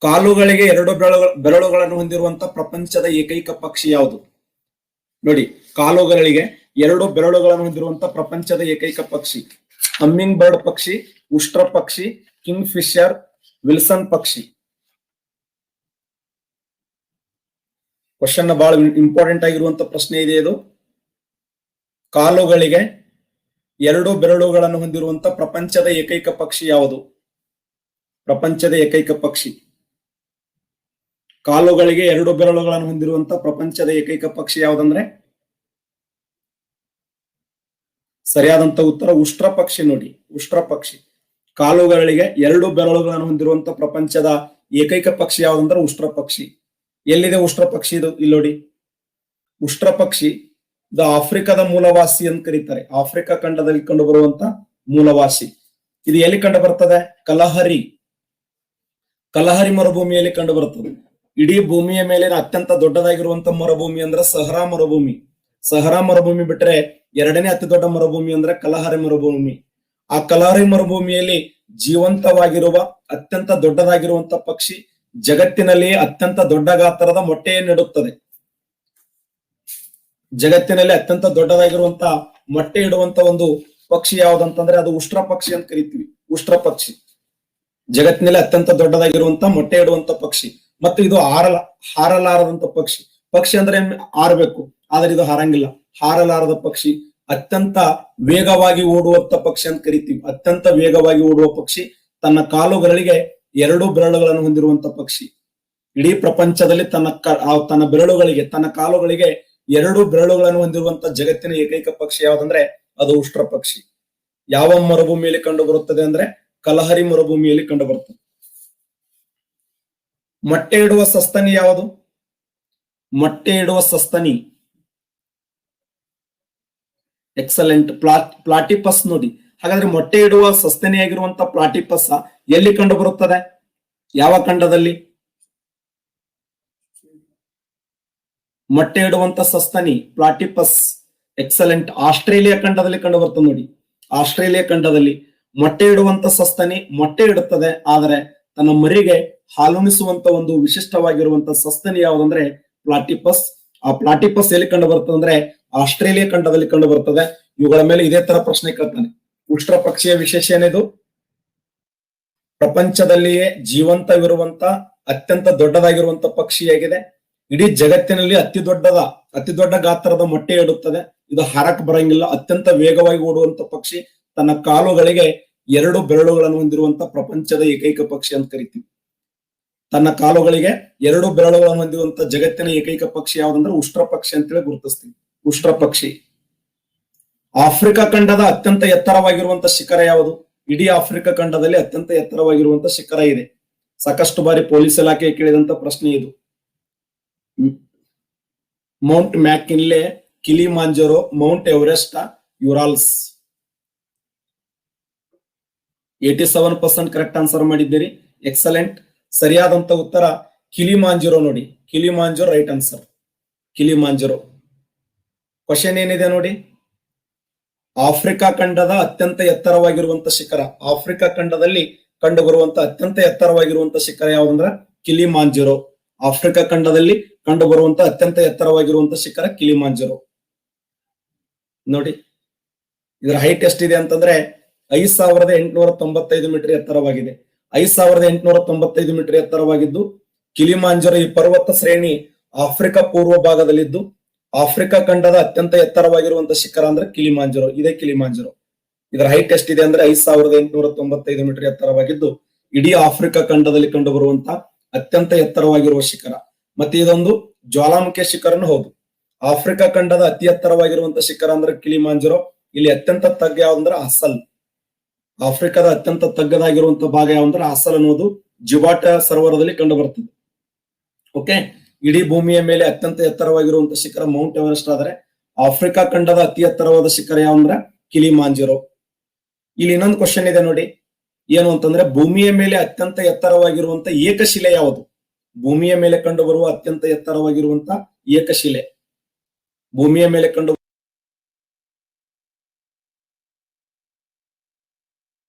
ಕಾಲುಗಳಿಗೆ 2 ಬೆರಳುಗಳನ್ನು ಹೊಂದಿರುವಂತ ಪ್ರಪಂಚದ ಏಕೈಕ ಪಕ್ಷಿ ಯಾವುದು? ನೋಡಿ, ಕಾಲುಗಳಿಗೆ 2 ಬೆರಳುಗಳನ್ನು ಹೊಂದಿರುವಂತ ಪ್ರಪಂಚದ ಏಕೈಕ ಪಕ್ಷಿ ಹಮ್ಮಿಂಗ್ ಬರ್ಡ್ ಪಕ್ಷಿ, ಉಷ್ಟ್ರ ಪಕ್ಷಿ, ಕಿಂಗ್ ಫಿಶರ್, ವಿಲ್ಸನ್ ಪಕ್ಷಿ. ಕ್ವಶನ್ ಬಹಳ ಇಂಪಾರ್ಟೆಂಟ್ ಆಗಿರುವಂತ ಪ್ರಶ್ನೆ ಇದೆ ಇದು. ಕಾಲುಗಳಿಗೆ 2 ಬೆರಳುಗಳನ್ನು ಹೊಂದಿರುವಂತ ಪ್ರಪಂಚದ ಏಕೈಕ ಪಕ್ಷಿ ಯಾವುದು? ಕಾಲುಗಳಿಗೆ 2 ಬೆರಳುಗಳನ್ನು ಹೊಂದಿರುವಂತ ಪ್ರಪಂಚದ ಏಕೈಕ ಪಕ್ಷಿ ಯಾವುದಂದ್ರೆ ಸರಿಯಾದಂತ ಉತ್ತರ ಉಷ್ಟ್ರ ಪಕ್ಷಿ. ನೋಡಿ, ಉಷ್ಟ್ರ ಪಕ್ಷಿ. ಕಾಲುಗಳಿಗೆ 2 ಬೆರಳುಗಳನ್ನು ಹೊಂದಿರುವಂತ ಪ್ರಪಂಚದ ಏಕೈಕ ಪಕ್ಷಿ ಯಾವುದಂದ್ರೆ ಉಷ್ಟ್ರ ಪಕ್ಷಿ. ಎಲ್ಲಿದೆ ಉಷ್ಟ್ರ ಪಕ್ಷಿ? ಇದು ಇಲ್ಲಿ ನೋಡಿ. ಉಷ್ಟ್ರ ಪಕ್ಷಿ ಇದು ಆಫ್ರಿಕಾದ ಮೂಲವಾಸಿ ಅಂತ ಕರೀತಾರೆ. ಆಫ್ರಿಕಾ ಖಂಡದಲ್ಲಿ ಕಂಡು ಬರುವಂತ ಮೂಲವಾಸಿ. ಇದು ಎಲ್ಲಿ ಕಂಡು ಬರ್ತದೆ? ಕಲಹರಿ ಮರುಭೂಮಿಯಲ್ಲಿ ಕಂಡು ಬರುತ್ತದೆ. ಇಡೀ ಭೂಮಿಯ ಮೇಲಿನ ಅತ್ಯಂತ ದೊಡ್ಡದಾಗಿರುವಂತ ಮರುಭೂಮಿ ಅಂದ್ರೆ ಸಹರಾ ಮರುಭೂಮಿ ಬಿಟ್ರೆ 2ನೇ ಅತಿ ದೊಡ್ಡ ಮರುಭೂಮಿ ಅಂದ್ರೆ ಕಲಹರಿ ಮರುಭೂಮಿ. ಆ ಕಲಹರಿ ಮರುಭೂಮಿಯಲ್ಲಿ ಜೀವಂತವಾಗಿರುವ ಅತ್ಯಂತ ದೊಡ್ಡದಾಗಿರುವಂತ ಪಕ್ಷಿ, ಜಗತ್ತಿನಲ್ಲಿ ಅತ್ಯಂತ ದೊಡ್ಡ ಗಾತ್ರದ ಮೊಟ್ಟೆಯನ್ನಿಡುತ್ತದೆ. ಜಗತ್ತಿನಲ್ಲಿ ಅತ್ಯಂತ ದೊಡ್ಡದಾಗಿರುವಂತ ಮೊಟ್ಟೆ ಇಡುವಂತ ಒಂದು ಪಕ್ಷಿ ಯಾವ್ದಂತಂದ್ರೆ ಅದು ಉಷ್ಟ್ರ ಪಕ್ಷಿ ಅಂತ ಕರಿತೀವಿ. ಉಷ್ಟ್ರ ಪಕ್ಷಿ ಜಗತ್ತಿನಲ್ಲಿ ಅತ್ಯಂತ ದೊಡ್ಡದಾಗಿರುವಂತ ಮೊಟ್ಟೆ ಇಡುವಂತ ಪಕ್ಷಿ. ಮತ್ತು ಇದು ಹಾರಲಾರದಂತ ಪಕ್ಷಿ ಅಂದ್ರೆ ಹಾರಬೇಕು, ಆದ್ರೆ ಇದು ಹಾರಂಗಿಲ್ಲ. ಹಾರಲಾರದ ಪಕ್ಷಿ, ಅತ್ಯಂತ ವೇಗವಾಗಿ ಓಡುವಂತ ಪಕ್ಷಿ ಅಂತ ಕರಿತೀವಿ. ಅತ್ಯಂತ ವೇಗವಾಗಿ ಓಡುವ ಪಕ್ಷಿ, ತನ್ನ ಕಾಲುಗಳಿಗೆ 2 ಬೆರಳುಗಳನ್ನು ಹೊಂದಿರುವಂತ ಪಕ್ಷಿ. ಇಡೀ ಪ್ರಪಂಚದಲ್ಲಿ ತನ್ನ ಬೆರಳುಗಳಿಗೆ, ತನ್ನ ಕಾಲುಗಳಿಗೆ 2 ಬೆರಳುಗಳನ್ನು ಹೊಂದಿರುವಂತ ಜಗತ್ತಿನ ಏಕೈಕ ಪಕ್ಷಿ ಯಾವ್ದಂದ್ರೆ ಅದು ಉಷ್ಟ್ರ ಪಕ್ಷಿ. ಯಾವ ಮರುಭೂಮಿಯಲ್ಲಿ ಕಂಡು ಬರುತ್ತದೆ ಅಂದ್ರೆ ಕಲಹರಿ ಮರುಭೂಮಿಯಲ್ಲಿ ಕಂಡು ಬರುತ್ತದೆ. ಮೊಟ್ಟೆ ಇಡುವ ಸಸ್ತನಿ ಯಾವುದು? Excellent, platypus. ನೋಡಿ, ಹಾಗಾದ್ರೆ ಮೊಟ್ಟೆ ಇಡುವ ಸಸ್ತನಿಯಾಗಿರುವಂತ ಪ್ಲಾಟಿಪಸ್ ಎಲ್ಲಿ ಕಂಡು ಬರುತ್ತದೆ? ಯಾವ ಖಂಡದಲ್ಲಿ? ಮೊಟ್ಟೆ ಇಡುವಂತ ಸಸ್ತನಿ ಪ್ಲಾಟಿಪಸ್, ಎಕ್ಸಲೆಂಟ್, ಆಸ್ಟ್ರೇಲಿಯಾ ಖಂಡದಲ್ಲಿ ಕಂಡು ಬರ್ತದೆ. ನೋಡಿ, ಆಸ್ಟ್ರೇಲಿಯಾ ಖಂಡದಲ್ಲಿ ಮೊಟ್ಟೆ ಇಡುವಂತ ಸಸ್ತನಿ ಮೊಟ್ಟೆ ಇಡುತ್ತದೆ, ಆದರೆ ತನ್ನ ಮರಿಗೆ ಹಾಲುಣಿಸುವಂತ ಒಂದು ವಿಶಿಷ್ಟವಾಗಿರುವಂತ ಸಸ್ತನಿ ಯಾವುದಂದ್ರೆ ಪ್ಲಾಟಿಪಸ್. ಆ ಪ್ಲಾಟಿಪಸ್ ಎಲ್ಲಿ ಕಂಡು ಬರ್ತದೆ ಅಂದ್ರೆ ಆಸ್ಟ್ರೇಲಿಯಾ ಖಂಡದಲ್ಲಿ ಕಂಡು ಬರ್ತದೆ. ಇವುಗಳ ಮೇಲೆ ಇದೇ ತರ ಪ್ರಶ್ನೆ ಕೇಳ್ತಾನೆ. ಉಷ್ಟ್ರ ಪಕ್ಷಿಯ ವಿಶೇಷ ಏನಿದು? ಪ್ರಪಂಚದಲ್ಲಿಯೇ ಜೀವಂತವಿರುವಂತ ಅತ್ಯಂತ ದೊಡ್ಡದಾಗಿರುವಂತ ಪಕ್ಷಿಯಾಗಿದೆ. ಇಡೀ ಜಗತ್ತಿನಲ್ಲಿ ಅತಿ ದೊಡ್ಡ ಗಾತ್ರದ ಮೊಟ್ಟೆ ಇಡುತ್ತದೆ. ಇದು ಹಾರಕ್ ಬರಂಗಿಲ್ಲ. ಅತ್ಯಂತ ವೇಗವಾಗಿ ಓಡುವಂತ ಪಕ್ಷಿ. ತನ್ನ ಕಾಲುಗಳಿಗೆ 2 ಬೆರಳುಗಳನ್ನು ಹೊಂದಿರುವಂತ ಪ್ರಪಂಚದ ಏಕೈಕ ಪಕ್ಷಿ ಅಂತ ಕರಿತೀವಿ. ತನ್ನ ಕಾಲುಗಳಿಗೆ 2 ಬೆರಳುಗಳನ್ನು ಹೊಂದಿರುವಂತ ಜಗತ್ತಿನ ಏಕೈಕ ಪಕ್ಷಿ ಯಾವ್ದಂದ್ರೆ ಉಷ್ಟ್ರ ಪಕ್ಷಿ ಅಂತೇಳಿ ಗುರುತಿಸ್ತೀವಿ. ಉಷ್ಟ್ರ ಪಕ್ಷಿ. ಆಫ್ರಿಕಾ ಖಂಡದ ಅತ್ಯಂತ ಎತ್ತರವಾಗಿರುವಂತ ಶಿಖರ ಯಾವುದು? ಇಡೀ ಆಫ್ರಿಕಾ ಖಂಡದಲ್ಲಿ ಅತ್ಯಂತ ಎತ್ತರವಾಗಿರುವಂತ ಶಿಖರ ಇದೆ. ಸಾಕಷ್ಟು ಬಾರಿ ಪೊಲೀಸ್ ಇಲಾಖೆ ಕೇಳಿದಂತ ಪ್ರಶ್ನೆ ಇದು. Mount McKinley, Kilimanjaro, Mount Everest, Urals. 87% correct answer ಮಾಡಿದ್ದೀರಿ. ಎಕ್ಸಲೆಂಟ್. ಸರಿಯಾದಂತ ಉತ್ತರ ಕಿಲಿಮಾಂಜರೋ ನೋಡಿ. Kilimanjaro right answer. Kilimanjaro. Question ಏನಿದೆ ನೋಡಿ. ಆಫ್ರಿಕಾ ಖಂಡದ ಅತ್ಯಂತ ಎತ್ತರವಾಗಿರುವಂತ ಶಿಖರ. ಆಫ್ರಿಕಾ ಖಂಡದಲ್ಲಿ ಕಂಡು ಬರುವಂತ ಅತ್ಯಂತ ಎತ್ತರವಾಗಿರುವಂತ ಶಿಖರ ಯಾವ್ದಂದ್ರ ಕಿಲಿಮಾಂಜರೋ. ಆಫ್ರಿಕಾ ಖಂಡದಲ್ಲಿ ಕಂಡು ಬರುವಂತ ಅತ್ಯಂತ ಎತ್ತರವಾಗಿರುವಂತ ಶಿಖರ ಕಿಲಿಮಾಂಜರೋ ನೋಡಿ. ಇದರ ಹೈಟ್ ಎಷ್ಟಿದೆ ಅಂತಂದ್ರೆ 5895 ಮೀಟರ್ ಎತ್ತರವಾಗಿದೆ. 5895 ಮೀಟರ್ ಎತ್ತರವಾಗಿದ್ದು ಕಿಲಿಮಾಂಜರೋ ಈ ಪರ್ವತ ಶ್ರೇಣಿ ಆಫ್ರಿಕಾ ಪೂರ್ವ ಭಾಗದಲ್ಲಿದ್ದು ಆಫ್ರಿಕಾ ಖಂಡದ ಅತ್ಯಂತ ಎತ್ತರವಾಗಿರುವಂತ ಶಿಖರ ಅಂದ್ರೆ ಕಿಲಿಮಾಂಜರೋ. ಇದೇ ಕಿಲಿಮಾಂಜರೋ. ಇದರ ಹೈಟ್ ಎಷ್ಟಿದೆ ಅಂದ್ರೆ 5895 ಮೀಟರ್ ಎತ್ತರವಾಗಿದ್ದು ಇಡೀ ಆಫ್ರಿಕಾ ಖಂಡದಲ್ಲಿ ಕಂಡು ಬರುವಂತ ಅತ್ಯಂತ ಎತ್ತರವಾಗಿರುವ ಶಿಖರ. ಮತ್ತೆ ಇದೊಂದು ಜ್ವಾಲಾಮುಖಿ ಶಿಖರನು ಹೌದು. ಆಫ್ರಿಕಾ ಖಂಡದ ಅತಿ ಎತ್ತರವಾಗಿರುವಂತ ಶಿಖರ ಅಂದ್ರೆ ಕಿಲಿಮಾಂಜರೋ. ಇಲ್ಲಿ ಅತ್ಯಂತ ತಗ್ಗ ಯಾವ್ದಂದ್ರೆ ಅಸಲ್. ಆಫ್ರಿಕಾದ ಅತ್ಯಂತ ತಗ್ಗದಾಗಿರುವಂತ ಭಾಗ ಯಾವಂದ್ರೆ ಅಸಲ್ ಅನ್ನೋದು ಜಿಬಾಟ ಸರೋವರದಲ್ಲಿ ಕಂಡು ಬರ್ತದೆ. ಓಕೆ. ಇಡೀ ಭೂಮಿಯ ಮೇಲೆ ಅತ್ಯಂತ ಎತ್ತರವಾಗಿರುವಂತ ಶಿಖರ ಮೌಂಟ್ ಎವರೆಸ್ಟ್ ಆದ್ರೆ ಆಫ್ರಿಕಾ ಖಂಡದ ಅತಿ ಎತ್ತರವಾದ ಶಿಖರ ಯಾವಂದ್ರ ಕಿಲಿಮಾಂಜರೋ. ಇಲ್ಲಿ ಇನ್ನೊಂದು ಕ್ವಶನ್ ಇದೆ ನೋಡಿ. ಏನು ಅಂತಂದ್ರೆ ಭೂಮಿಯ ಮೇಲೆ ಅತ್ಯಂತ ಎತ್ತರವಾಗಿರುವಂತ ಏಕಶಿಲೆ ಯಾವುದು? ಭೂಮಿಯ ಮೇಲೆ ಕಂಡು ಬರುವ ಅತ್ಯಂತ ಎತ್ತರವಾಗಿರುವಂತ ಏಕಶಿಲೆ. ಭೂಮಿಯ ಮೇಲೆ ಕಂಡು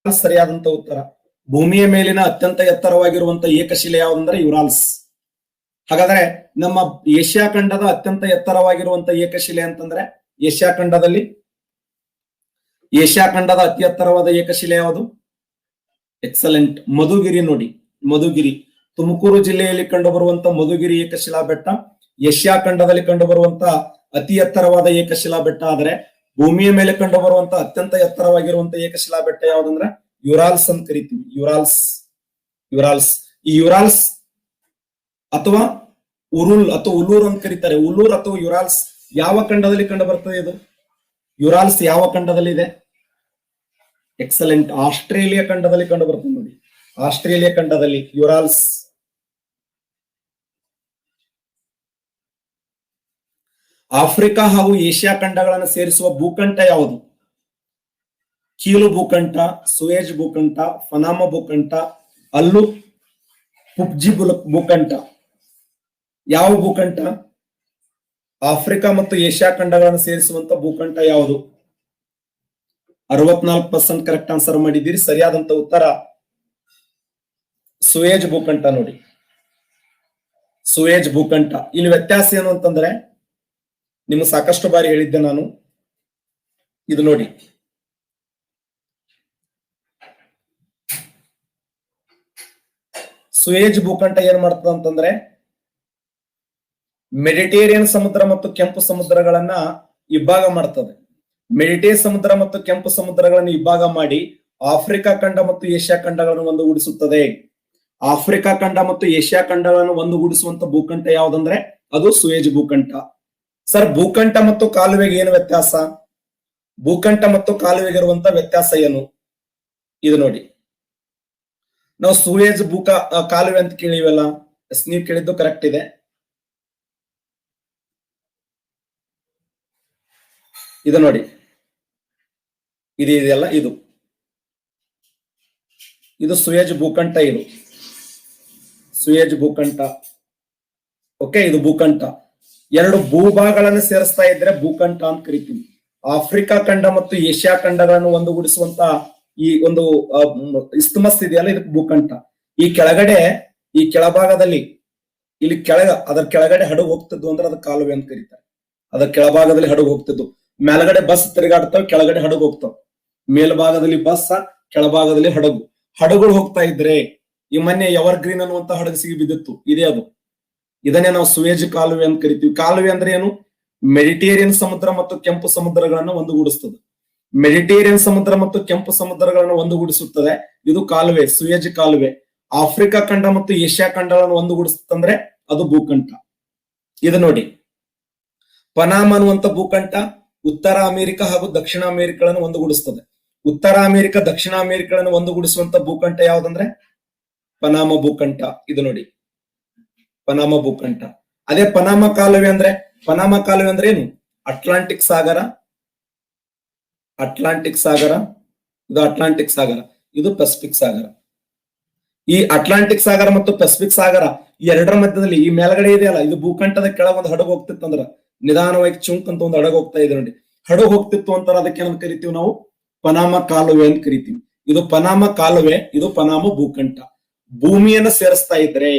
ಸರಿಯಾದಂತ ಉತ್ತರ. ಭೂಮಿಯ ಮೇಲಿನ ಅತ್ಯಂತ ಎತ್ತರವಾಗಿರುವಂತ ಏಕಶಿಲೆ ಯಾವಂದ್ರೆ ಯುರಾಲ್ಸ್. ಹಾಗಾದ್ರೆ ನಮ್ಮ ಏಷ್ಯಾ ಖಂಡದ ಅತ್ಯಂತ ಎತ್ತರವಾಗಿರುವಂತ ಏಕಶಿಲೆ ಅಂತಂದ್ರೆ ಏಷ್ಯಾ ಖಂಡದ ಅತಿ ಎತ್ತರವಾದ ಏಕಶಿಲೆ ಯಾವುದು? ಎಕ್ಸಲೆಂಟ್. ಮಧುಗಿರಿ ನೋಡಿ. ಮಧುಗಿರಿ ತುಮಕೂರು ಜಿಲ್ಲೆಯಲ್ಲಿ ಕಂಡು ಬರುವಂತ ಮಧುಗಿರಿ ಏಕಶಿಲಾ ಬೆಟ್ಟ ಏಷ್ಯಾ ಖಂಡದಲ್ಲಿ ಕಂಡು ಬರುವಂತ ಅತಿ ಎತ್ತರವಾದ ಏಕಶಿಲಾ ಬೆಟ್ಟ ಆದ್ರೆ ಭೂಮಿಯ ಮೇಲೆ ಕಂಡು ಬರುವಂತ ಅತ್ಯಂತ ಎತ್ತರವಾಗಿರುವಂತ ಏಕಶಿಲಾ ಬೆಟ್ಟ ಯಾವ್ದಂದ್ರೆ ಯುರಾಲ್ಸ್ ಅಂತ ಕರಿತೀವಿ. ಯುರಾಲ್ಸ್. ಯುರಾಲ್ಸ್. ಈ ಯುರಾಲ್ಸ್ ಅಥವಾ ಉರುಲ್ ಅಥವಾ ಉಲೂರ್ ಅಂತ ಕರೀತಾರೆ. ಉಲೂರ್ ಅಥವಾ ಯುರಾಲ್ಸ್ ಯಾವ ಖಂಡದಲ್ಲಿ ಕಂಡು ಬರ್ತದೆ? ಇದು ಯುರಾಲ್ಸ್ ಯಾವ ಖಂಡದಲ್ಲಿ ಇದೆ? ಎಕ್ಸಲೆಂಟ್. ಆಸ್ಟ್ರೇಲಿಯಾ ಖಂಡದಲ್ಲಿ ಕಂಡು ಬರ್ತದೆ ನೋಡಿ. ಆಸ್ಟ್ರೇಲಿಯಾ ಖಂಡದಲ್ಲಿ ಯುರಾಲ್ಸ್. ಆಫ್ರಿಕಾ ಹಾಗೂ ಏಷ್ಯಾ ಖಂಡಗಳನ್ನು ಸೇರಿಸುವ ಭೂಖಂಡ ಯಾವುದು? ಕೀಲು ಭೂಖಂಡ, ಸುಯೇಜ್ ಭೂಖಂಡ, ಪನಾಮ ಭೂಖಂಡ, ಅಲ್ಲು ಪುಬ್ಜಿ ಭೂಖಂಡ. ಯಾವ ಭೂಖಂಡ? ಆಫ್ರಿಕಾ ಮತ್ತು ಏಷ್ಯಾ ಖಂಡಗಳನ್ನು ಸೇರಿಸುವಂತ ಭೂಖಂಡ ಯಾವುದು? 64% ಕರೆಕ್ಟ್ ಆನ್ಸರ್ ಮಾಡಿದ್ದೀರಿ. ಸರಿಯಾದಂತ ಉತ್ತರ ಸುಯೇಜ್ ಭೂಖಂಡ ನೋಡಿ. ಸುಯೇಜ್ ಭೂಖಂಡ. ಇಲ್ಲಿ ವ್ಯತ್ಯಾಸ ಏನು ಅಂತಂದ್ರೆ ನಿಮ್ಗೆ ಸಾಕಷ್ಟು ಬಾರಿ ಹೇಳಿದ್ದೆ ನಾನು. ಇದು ನೋಡಿ. ಸುಯೇಜ್ ಭೂಖಂಡ ಏನ್ ಮಾಡ್ತದ ಅಂತಂದ್ರೆ ಮೆಡಿಟೇರಿಯನ್ ಸಮುದ್ರ ಮತ್ತು ಕೆಂಪು ಸಮುದ್ರಗಳನ್ನ ಇಬ್ಬಾಗ ಮಾಡ್ತದೆ. ಮೆಡಿಟೇರಿಯನ್ ಸಮುದ್ರ ಮತ್ತು ಕೆಂಪು ಸಮುದ್ರಗಳನ್ನು ಇಬ್ಬಾಗ ಮಾಡಿ ಆಫ್ರಿಕಾ ಖಂಡ ಮತ್ತು ಏಷ್ಯಾ ಖಂಡಗಳನ್ನು ಒಂದುಗೂಡಿಸುತ್ತದೆ. ಆಫ್ರಿಕಾ ಖಂಡ ಮತ್ತು ಏಷ್ಯಾ ಖಂಡಗಳನ್ನು ಒಂದುಗೂಡಿಸುವಂತ ಭೂಖಂಡ ಯಾವ್ದಂದ್ರೆ ಅದು ಸುಯೇಜ್ ಭೂಖಂಡ. ಸರ್, ಭೂಖಂಡ ಮತ್ತು ಕಾಲುವೆಗೆ ಏನು ವ್ಯತ್ಯಾಸ? ಭೂಖಂಡ ಮತ್ತು ಕಾಲುವೆಗೆ ಇರುವಂತ ವ್ಯತ್ಯಾಸ ಏನು? ಇದು ನೋಡಿ. ನಾವು ಸುಯೇಜ್ ಕಾಲುವೆ ಅಂತ ಕೇಳಿವಲ್ಲ. ನೀವು ಕೇಳಿದ್ದು ಕರೆಕ್ಟ್ ಇದೆ. ಇದು ನೋಡಿ. ಇದೆಯಲ್ಲ, ಇದು ಸುಯೇಜ್ ಭೂಖಂಡ. ಇದು ಸುಯೇಜ್ ಭೂಖಂಡ. ಓಕೆ. ಇದು ಭೂಖಂಡ. ಎರಡು ಭೂಭಾಗಗಳನ್ನು ಸೇರಿಸ್ತಾ ಇದ್ರೆ ಭೂಖಂಡ ಅಂತ ಕರಿತೀವಿ. ಆಫ್ರಿಕಾ ಖಂಡ ಮತ್ತು ಏಷ್ಯಾ ಖಂಡಗಳನ್ನು ಒಂದುಗೂಡಿಸುವಂತ ಈ ಒಂದು ಇಸ್ತಮಸ್ ಇದೆಯಲ್ಲ, ಇದಕ್ಕೆ ಭೂಖಂಡ. ಈ ಕೆಳಭಾಗದಲ್ಲಿ ಇಲ್ಲಿ ಅದರ ಕೆಳಗಡೆ ಹಡಗು ಹೋಗ್ತಿದ್ದು ಅಂದ್ರೆ ಅದು ಕಾಲುವೆ ಅಂತ ಕರೀತಾರೆ. ಅದರ ಕೆಳಭಾಗದಲ್ಲಿ ಹಡಗು ಹೋಗ್ತಿದ್ದು. ಮೇಲ್ಗಡೆ ಬಸ್ ತಿರುಗಾಡ್ತಾವ, ಕೆಳಗಡೆ ಹಡಗು ಹೋಗ್ತಾವ. ಮೇಲ್ಭಾಗದಲ್ಲಿ ಬಸ್, ಕೆಳಭಾಗದಲ್ಲಿ ಹಡಗು. ಹಡಗುಗಳು ಹೋಗ್ತಾ ಇದ್ರೆ ಈ ಮೊನ್ನೆ ಎವರ್ ಗ್ರೀನ್ ಅನ್ನುವಂತ ಹಡಗು ಸಿಗಿ ಬಿದ್ದಿತ್ತು. ಇದೇ ಅದು. ಇದನ್ನೇ ನಾವು ಸುಯೇಜ್ ಕಾಲುವೆ ಅಂತ ಕರಿತೀವಿ. ಕಾಲುವೆ ಅಂದ್ರೆ ಏನು? ಮೆಡಿಟೇರಿಯನ್ ಸಮುದ್ರ ಮತ್ತು ಕೆಂಪು ಸಮುದ್ರಗಳನ್ನು ಒಂದುಗೂಡಿಸ್ತದೆ. ಮೆಡಿಟೇರಿಯನ್ ಸಮುದ್ರ ಮತ್ತು ಕೆಂಪು ಸಮುದ್ರಗಳನ್ನು ಒಂದುಗೂಡಿಸುತ್ತದೆ, ಇದು ಕಾಲುವೆ, ಸುಯೆಜ್ ಕಾಲುವೆ. ಆಫ್ರಿಕಾ ಖಂಡ ಮತ್ತು ಏಷ್ಯಾ ಖಂಡಗಳನ್ನು ಒಂದುಗೂಡಿಸುತ್ತಂದ್ರೆ ಅದು ಭೂಖಂಡ. ಇದು ನೋಡಿ, ಪನಾಮ ಅನ್ನುವಂತ ಭೂಖಂಡ ಉತ್ತರ ಅಮೆರಿಕ ಹಾಗೂ ದಕ್ಷಿಣ ಅಮೆರಿಕಗಳನ್ನು ಒಂದುಗೂಡಿಸ್ತದೆ. ಉತ್ತರ ಅಮೆರಿಕ ದಕ್ಷಿಣ ಅಮೆರಿಕಗಳನ್ನು ಒಂದುಗೂಡಿಸುವಂತ ಭೂಖಂಡ ಯಾವ್ದಂದ್ರೆ ಪನಾಮ ಭೂಖಂಡ. ಇದು ನೋಡಿ, ಪನಾಮ ಭೂಖಂಡ. ಅದೇ ಪನಾಮ ಕಾಲುವೆ ಅಂದ್ರೆ ಏನು? ಅಟ್ಲಾಂಟಿಕ್ ಸಾಗರ, ಅಟ್ಲಾಂಟಿಕ್ ಸಾಗರ, ಇದು ಅಟ್ಲಾಂಟಿಕ್ ಸಾಗರ, ಇದು ಪೆಸಿಫಿಕ್ ಸಾಗರ. ಈ ಅಟ್ಲಾಂಟಿಕ್ ಸಾಗರ ಮತ್ತು ಪೆಸಿಫಿಕ್ ಸಾಗರ ಈ ಎರಡರ ಮಧ್ಯದಲ್ಲಿ ಈ ಮೇಲ್ಗಡೆ ಇದೆಯಲ್ಲ, ಇದು ಭೂಖಂಡದ ಕೆಳಗೆ ಒಂದು ಹಡಗು ಹೋಗ್ತಿತ್ತು ಅಂದ್ರ ನಿಧಾನವಾಗಿ ಚುಂಕ್ ಅಂತ ಒಂದು ಹಡಗು ಹೋಗ್ತಾ ಇದೆ ನೋಡಿ, ಹಡಗು ಹೋಗ್ತಿತ್ತು ಅಂತಾರ, ಅದಕ್ಕೆ ಏನಂತ ಕರಿತೀವಿ ನಾವು? ಪನಾಮ ಕಾಲುವೆ ಅಂತ ಕರಿತೀವಿ. ಇದು ಪನಾಮ ಕಾಲುವೆ, ಇದು ಪನಾಮ ಭೂಖಂಡ. ಭೂಮಿಯನ್ನ ಸೇರಿಸ್ತಾ ಇದ್ರೆ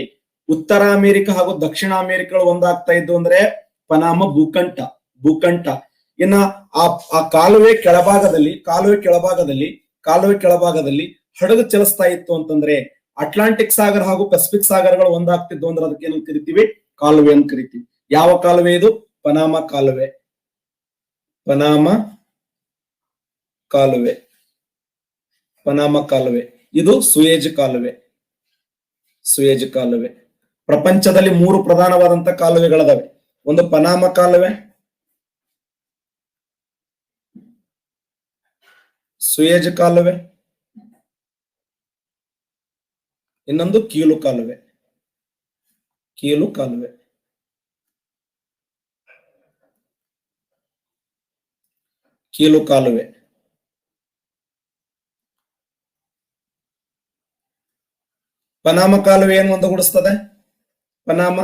ಉತ್ತರ ಅಮೆರಿಕ ಹಾಗೂ ದಕ್ಷಿಣ ಅಮೆರಿಕಗಳು ಒಂದಾಗ್ತಾ ಇದ್ದು ಅಂದ್ರೆ ಪನಾಮ ಭೂಖಂಡ. ಇನ್ನ ಆ ಕಾಲುವೆ ಕೆಳಭಾಗದಲ್ಲಿ ಹಡಗು ಚಲಿಸ್ತಾ ಇತ್ತು ಅಂತಂದ್ರೆ ಅಟ್ಲಾಂಟಿಕ್ ಸಾಗರ ಹಾಗೂ ಪೆಸಿಫಿಕ್ ಸಾಗರಗಳು ಒಂದಾಗ್ತಿದ್ವು ಅಂದ್ರೆ ಅದಕ್ಕೆ ಏನಂತ ಕರಿತೀವಿ? ಕಾಲುವೆ ಅಂತ ಕರಿತೀವಿ. ಯಾವ ಕಾಲುವೆ ಇದು? ಪನಾಮ ಕಾಲುವೆ. ಪನಾಮ ಕಾಲುವೆ. ಇದು ಸುಯೆಜ್ ಕಾಲುವೆ. ಪ್ರಪಂಚದಲ್ಲಿ 3 ಪ್ರಧಾನವಾದಂತ ಕಾಲುವೆಗಳಿದಾವೆ. ಒಂದು ಪನಾಮ ಕಾಲುವೆ, ಸುಯೆಜ್ ಕಾಲುವೆ, ಇನ್ನೊಂದು ಕೀಲು ಕಾಲುವೆ. ಪನಾಮ ಕಾಲುವೆ ಏನು ಒಂದುಗೂಡಿಸ್ತದೆ? ಪನಾಮ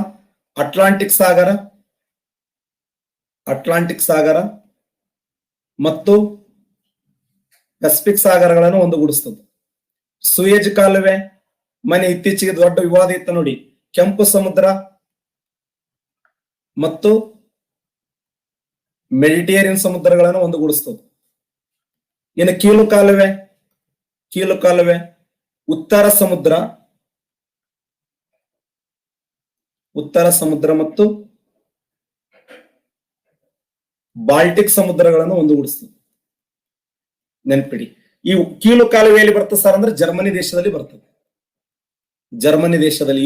ಅಟ್ಲಾಂಟಿಕ್ ಸಾಗರ ಮತ್ತು ಪೆಸಿಫಿಕ್ ಸಾಗರಗಳನ್ನು ಒಂದುಗೂಡಿಸ್ತದೆ. ಸುಯೆಜ್ ಕಾಲುವೆ ಇತ್ತೀಚೆಗೆ ದೊಡ್ಡ ವಿವಾದ ಇತ್ತು ನೋಡಿ, ಕೆಂಪು ಸಮುದ್ರ ಮತ್ತು ಮೆಡಿಟೇರಿಯನ್ ಸಮುದ್ರಗಳನ್ನು ಒಂದುಗೂಡಿಸ್ತದೆ. ಇನ್ನು ಕೀಲು ಕಾಲುವೆ ಉತ್ತರ ಸಮುದ್ರ ಮತ್ತು ಬಾಲ್ಟಿಕ್ ಸಮುದ್ರಗಳನ್ನು ಒಂದುಗೂಡಿಸ್ತದೆ. ನೆನ್ಪಿಡಿ, ಈ ಕೀಲು ಕಾಲುವೆಯಲ್ಲಿ ಬರ್ತದೆ ಸರ್ ಅಂದ್ರೆ ಜರ್ಮನಿ ದೇಶದಲ್ಲಿ ಬರ್ತದೆ.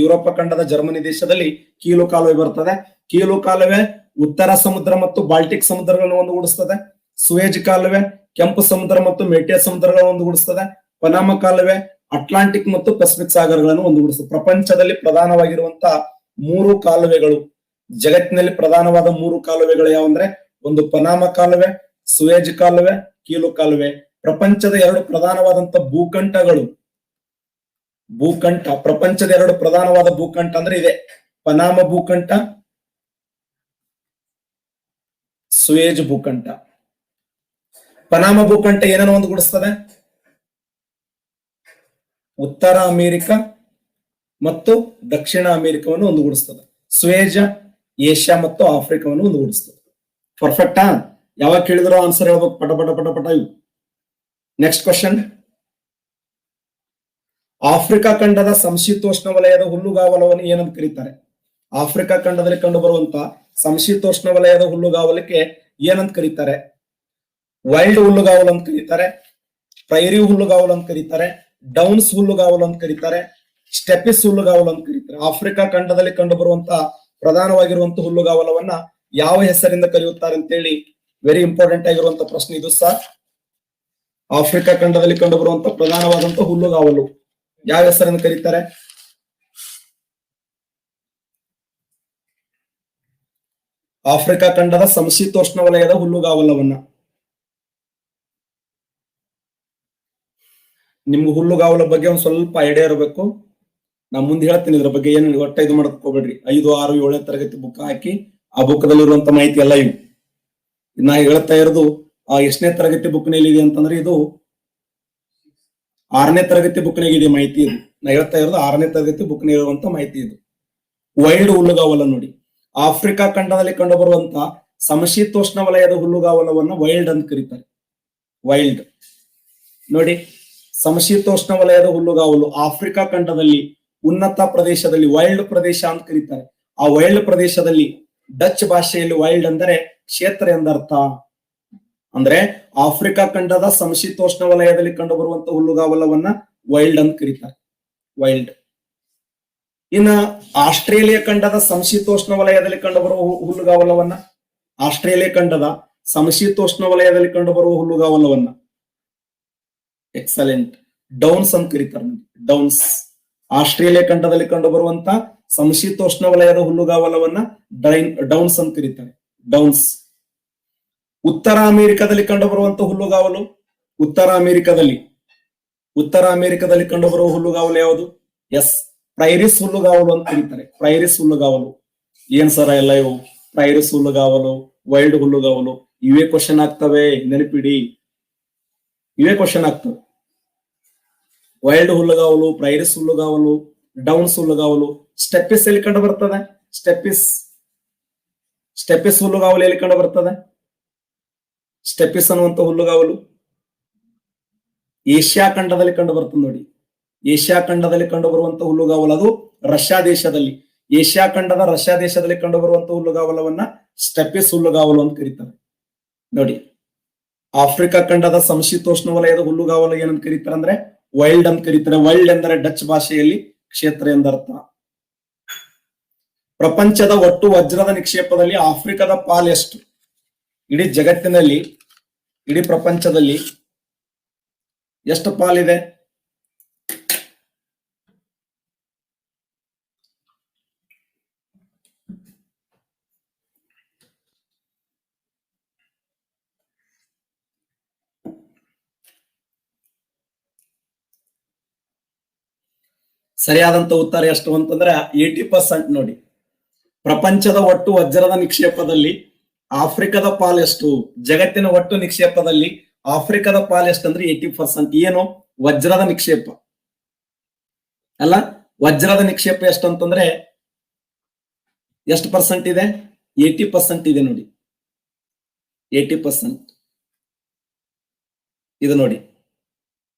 ಯುರೋಪ ಖಂಡದ ಜರ್ಮನಿ ದೇಶದಲ್ಲಿ ಕೀಲು ಕಾಲುವೆ ಬರ್ತದೆ. ಕೀಲು ಕಾಲುವೆ ಉತ್ತರ ಸಮುದ್ರ ಮತ್ತು ಬಾಲ್ಟಿಕ್ ಸಮುದ್ರಗಳನ್ನು ಒಂದುಗೂಡಿಸ್ತದೆ. ಸುಯೆಜ್ ಕಾಲುವೆ ಕೆಂಪು ಸಮುದ್ರ ಮತ್ತು ಮೆಡಿಟೇರಿಯನ್ ಸಮುದ್ರಗಳನ್ನು ಒಂದುಗೂಡಿಸ್ತದೆ. ಪನಾಮ ಕಾಲುವೆ ಅಟ್ಲಾಂಟಿಕ್ ಮತ್ತು ಪೆಸಿಫಿಕ್ ಸಾಗರಗಳನ್ನು ಒಂದುಗೂಡಿಸ್ತದೆ. ಪ್ರಪಂಚದಲ್ಲಿ ಪ್ರಧಾನವಾಗಿರುವಂತಹ 3 ಕಾಲುವೆಗಳು, ಜಗತ್ತಿನಲ್ಲಿ ಪ್ರಧಾನವಾದ 3 ಕಾಲುವೆಗಳು ಯಾವಂದ್ರೆ ಒಂದು ಪನಾಮ ಕಾಲುವೆ, ಸುಯೆಜ್ ಕಾಲುವೆ, ಕೀಲು ಕಾಲುವೆ. ಪ್ರಪಂಚದ 2 ಪ್ರಧಾನವಾದಂತ ಪ್ರಪಂಚದ 2 ಪ್ರಧಾನವಾದ ಭೂಖಂಡ ಅಂದ್ರೆ ಇದೆ, ಪನಾಮ ಭೂಖಂಡ, ಸುಯೆಜ್ ಭೂಖಂಡ. ಪನಾಮ ಭೂಖಂಡ ಏನನ್ನು ಒಂದುಗೂಡಿಸ್ತದೆ? ಉತ್ತರ ಅಮೆರಿಕ ಮತ್ತು ದಕ್ಷಿಣ ಅಮೆರಿಕವನ್ನು ಒಂದುಗೂಡಿಸ್ತದೆ. ಸುಯೆಜ್ ಏಷ್ಯಾ ಮತ್ತು ಆಫ್ರಿಕಾವನ್ನು ಒಂದುಗೂಡಿಸ್ತದೆ. ಪರ್ಫೆಕ್ಟಾ? ಯಾವಾಗ ಕೇಳಿದ್ರು ಆನ್ಸರ್ ಹೇಳ್ಬೇಕು, ಪಟ ಇವು. ನೆಕ್ಸ್ಟ್ ಕ್ವಶನ್, ಆಫ್ರಿಕಾ ಖಂಡದ ಸಮಶೀತೋಷ್ಣ ವಲಯದ ಹುಲ್ಲುಗಾವಲವನ್ನು ಏನಂತ ಕರೀತಾರೆ? ಆಫ್ರಿಕಾ ಖಂಡದಲ್ಲಿ ಕಂಡು ಬರುವಂತ ಸಮಶೀತೋಷ್ಣ ವಲಯದ ಹುಲ್ಲುಗಾವಲಕ್ಕೆ ಏನಂತ ಕರೀತಾರೆ? ವೈಲ್ಡ್ ಹುಲ್ಲುಗಾವಲು ಅಂತ ಕರೀತಾರೆ, ಪ್ರೈರಿ ಹುಲ್ಲುಗಾವಲು ಅಂತ ಕರೀತಾರೆ, ಡೌನ್ಸ್ ಹುಲ್ಲುಗಾವಲು ಅಂತ ಕರೀತಾರೆ, ಸ್ಟೆಪಿಸ್ ಹುಲ್ಲುಗಾವಲು ಅಂತ ಕರೀತಾರೆ. ಆಫ್ರಿಕಾ ಖಂಡದಲ್ಲಿ ಕಂಡು ಬರುವಂತಹ ಪ್ರಧಾನವಾಗಿರುವಂತಹ ಹುಲ್ಲುಗಾವಲವನ್ನ ಯಾವ ಹೆಸರಿಂದ ಕರೆಯುತ್ತಾರೆ ಅಂತೇಳಿ ವೆರಿ ಇಂಪಾರ್ಟೆಂಟ್ ಆಗಿರುವಂತ ಪ್ರಶ್ನೆ ಇದು ಸರ್. ಆಫ್ರಿಕಾ ಖಂಡದಲ್ಲಿ ಕಂಡು ಬರುವಂತಹ ಪ್ರಧಾನವಾದಂತಹ ಹುಲ್ಲುಗಾವಲು ಯಾವ ಹೆಸರನ್ನು ಕರೀತಾರೆ? ಆಫ್ರಿಕಾ ಖಂಡದ ಸಮಶೀತೋಷ್ಣ ವಲಯದ ಹುಲ್ಲುಗಾವಲವನ್ನ. ನಿಮ್ಗೆ ಹುಲ್ಲುಗಾವಲ ಬಗ್ಗೆ ಒಂದ್ ಸ್ವಲ್ಪ ಐಡಿಯಾ ಇರಬೇಕು. ನಾ ಮುಂದೆ ಹೇಳ್ತೀನಿ ಇದ್ರ ಬಗ್ಗೆ, ಏನು ಒಟ್ಟ ಇದು ಮಾಡಕ್ ಹೋಗ್ಬೇಡ್ರಿ. 5, 6, 7ನೇ ತರಗತಿ ಬುಕ್ ಹಾಕಿ ಆ ಬುಕ್ದಲ್ಲಿರುವಂತ ಮಾಹಿತಿ ಎಲ್ಲ ಇವು. ನಾ ಹೇಳ್ತಾ ಇರೋದು ಆ ಎಷ್ಟನೇ ತರಗತಿ ಬುಕ್ನಲ್ಲಿ ಇದೆ ಅಂತಂದ್ರೆ ಇದು 6ನೇ ತರಗತಿ ಬುಕ್ನಾಗಿದೆ ಮಾಹಿತಿ. ಇದು ನಾ ಹೇಳ್ತಾ ಇರೋದು 6ನೇ ತರಗತಿ ಬುಕ್ನ ಇರುವಂತ ಮಾಹಿತಿ. ಇದು ವೈಲ್ಡ್ ಹುಲ್ಲುಗಾವಲ ನೋಡಿ. ಆಫ್ರಿಕಾ ಖಂಡದಲ್ಲಿ ಕಂಡು ಬರುವಂತ ಸಮಶೀತೋಷ್ಣ ವಲಯದ ಹುಲ್ಲುಗಾವಲವನ್ನ ವೈಲ್ಡ್ ಅಂತ ಕರೀತಾರೆ. ವೈಲ್ಡ್ ನೋಡಿ, ಸಮಶೀತೋಷ್ಣ ವಲಯದ ಹುಲ್ಲುಗಾವಲು ಆಫ್ರಿಕಾ ಖಂಡದಲ್ಲಿ ಉನ್ನತ ಪ್ರದೇಶದಲ್ಲಿ ವೈಲ್ಡ್ ಪ್ರದೇಶ ಅಂತ ಕರೀತಾರೆ. ಆ ವೈಲ್ಡ್ ಪ್ರದೇಶದಲ್ಲಿ ಡಚ್ ಭಾಷೆಯಲ್ಲಿ ವೈಲ್ಡ್ ಅಂದರೆ ಕ್ಷೇತ್ರ ಎಂದರ್ಥ. ಅಂದ್ರೆ ಆಫ್ರಿಕಾ ಖಂಡದ ಸಮಶೀತೋಷ್ಣ ವಲಯದಲ್ಲಿ ಕಂಡುಬರುವಂತ ಹುಲ್ಲುಗಾವಲವನ್ನ ವೈಲ್ಡ್ ಅಂತ ಕರೀತಾರೆ, ವೈಲ್ಡ್. ಇನ್ನ ಆಸ್ಟ್ರೇಲಿಯಾ ಖಂಡದ ಸಮಶೀತೋಷ್ಣ ವಲಯದಲ್ಲಿ ಕಂಡುಬರುವ ಹುಲ್ಲುಗಾವಲವನ್ನ, ಆಸ್ಟ್ರೇಲಿಯಾ ಖಂಡದ ಸಮಶೀತೋಷ್ಣ ವಲಯದಲ್ಲಿ ಕಂಡುಬರುವ ಹುಲ್ಲುಗಾವಲವನ್ನ ಎಕ್ಸಲೆಂಟ್ ಡೌನ್ಸ್ ಅಂತ ಕರೀತಾರೆ. ಡೌನ್ಸ್. ಆಸ್ಟ್ರೇಲಿಯಾ ಖಂಡದಲ್ಲಿ ಕಂಡುಬರುವಂತ ಸಮಶೀತೋಷ್ಣ ವಲಯದ ಹುಲ್ಲುಗಾವಲವನ್ನ ಡೌನ್ಸ್ ಅಂತ ಕರೀತಾರೆ, ಡೌನ್ಸ್. ಉತ್ತರ ಅಮೆರಿಕದಲ್ಲಿ ಕಂಡುಬರುವಂತ ಹುಲ್ಲುಗಾವಲು, ಉತ್ತರ ಅಮೆರಿಕದಲ್ಲಿ ಕಂಡುಬರುವ ಹುಲ್ಲುಗಾವಲು ಯಾವುದು? ಎಸ್, ಪ್ರೈರಿಸ್ ಹುಲ್ಲುಗಾವಲು ಅಂತ ಕರೀತಾರೆ, ಪ್ರೈರಿಸ್ ಹುಲ್ಲುಗಾವಲು. ಏನ್ ಸರ ಎಲ್ಲ ಇವು? ಪ್ರೈರಿಸ್ ಹುಲ್ಲುಗಾವಲು, ವೈಲ್ಡ್ ಹುಲ್ಲುಗಾವಲು, ಇವೇ ಕ್ವಶನ್ ಆಗ್ತವೆ, ನೆನಪಿಡಿ, ಇವೇ ಕ್ವಶನ್ ಆಗ್ತವೆ. ವೈಲ್ಡ್ ಹುಲ್ಲುಗಾವಲು, ಪ್ರೈರಿಸ್ ಹುಲ್ಲುಗಾವಲು, ಡೌನ್ಸ್ ಹುಲ್ಲುಗಾವಲು. ಸ್ಟೆಪಿಸ್ ಎಲ್ಲಿ ಕಂಡು ಬರ್ತದೆ? ಸ್ಟೆಪಿಸ್ ಹುಲ್ಲುಗಾವಲು ಎಲ್ಲಿ ಕಂಡು ಬರ್ತದೆ? ಸ್ಟೆಪಿಸ್ ಅನ್ನುವಂತ ಹುಲ್ಲುಗಾವಲು ಏಷ್ಯಾ ಖಂಡದಲ್ಲಿ ಕಂಡು ಬರ್ತದೆ ನೋಡಿ. ಏಷ್ಯಾ ಖಂಡದಲ್ಲಿ ಕಂಡು ಬರುವಂತ ಹುಲ್ಲುಗಾವಲು ಅದು ರಷ್ಯಾ ದೇಶದಲ್ಲಿ, ಏಷ್ಯಾ ಖಂಡದ ರಷ್ಯಾ ದೇಶದಲ್ಲಿ ಕಂಡು ಬರುವಂತ ಹುಲ್ಲುಗಾವಲವನ್ನ ಸ್ಟೆಪಿಸ್ ಹುಲ್ಲುಗಾವಲು ಅಂತ ಕರೀತಾರೆ ನೋಡಿ. ಆಫ್ರಿಕಾ ಖಂಡದ ಸಮಶೀತೋಷ್ಣ ವಲಯದ ಹುಲ್ಲುಗಾವಲು ಏನಂತ ಕರೀತಾರೆ ಅಂದ್ರೆ ವೈಲ್ಡ್ ಅಂತ ಕರೀತಾರೆ. ವೈಲ್ಡ್ ಎಂದರೆ ಡಚ್ ಭಾಷೆಯಲ್ಲಿ ಕ್ಷೇತ್ರ ಎಂದರ್ಥ. ಪ್ರಪಂಚದ ಒಟ್ಟು ವಜ್ರದ ನಿಕ್ಷೇಪದಲ್ಲಿ ಆಫ್ರಿಕಾದ ಪಾಲು ಎಷ್ಟು? ಇಡೀ ಜಗತ್ತಿನಲ್ಲಿ, ಇಡೀ ಪ್ರಪಂಚದಲ್ಲಿ ಎಷ್ಟು ಪಾಲಿದೆ? ಸರಿಯಾದಂತ ಉತ್ತರ ಎಷ್ಟು ಅಂತಂದ್ರೆ 80% ನೋಡಿ. ಪ್ರಪಂಚದ ಒಟ್ಟು ವಜ್ರದ ನಿಕ್ಷೇಪದಲ್ಲಿ ಆಫ್ರಿಕಾದ ಪಾಲು ಎಷ್ಟು? ಜಗತ್ತಿನ ಒಟ್ಟು ನಿಕ್ಷೇಪದಲ್ಲಿ ಆಫ್ರಿಕಾದ ಪಾಲು ಎಷ್ಟು ಅಂದ್ರೆ 80%. ಏನು? ವಜ್ರದ ನಿಕ್ಷೇಪ ಅಲ್ಲ, ವಜ್ರದ ನಿಕ್ಷೇಪ ಎಷ್ಟು ಅಂತಂದ್ರೆ ಎಷ್ಟು ಪರ್ಸೆಂಟ್ ಇದೆ? 80% ಇದೆ ನೋಡಿ, 80%. ಇದು ನೋಡಿ,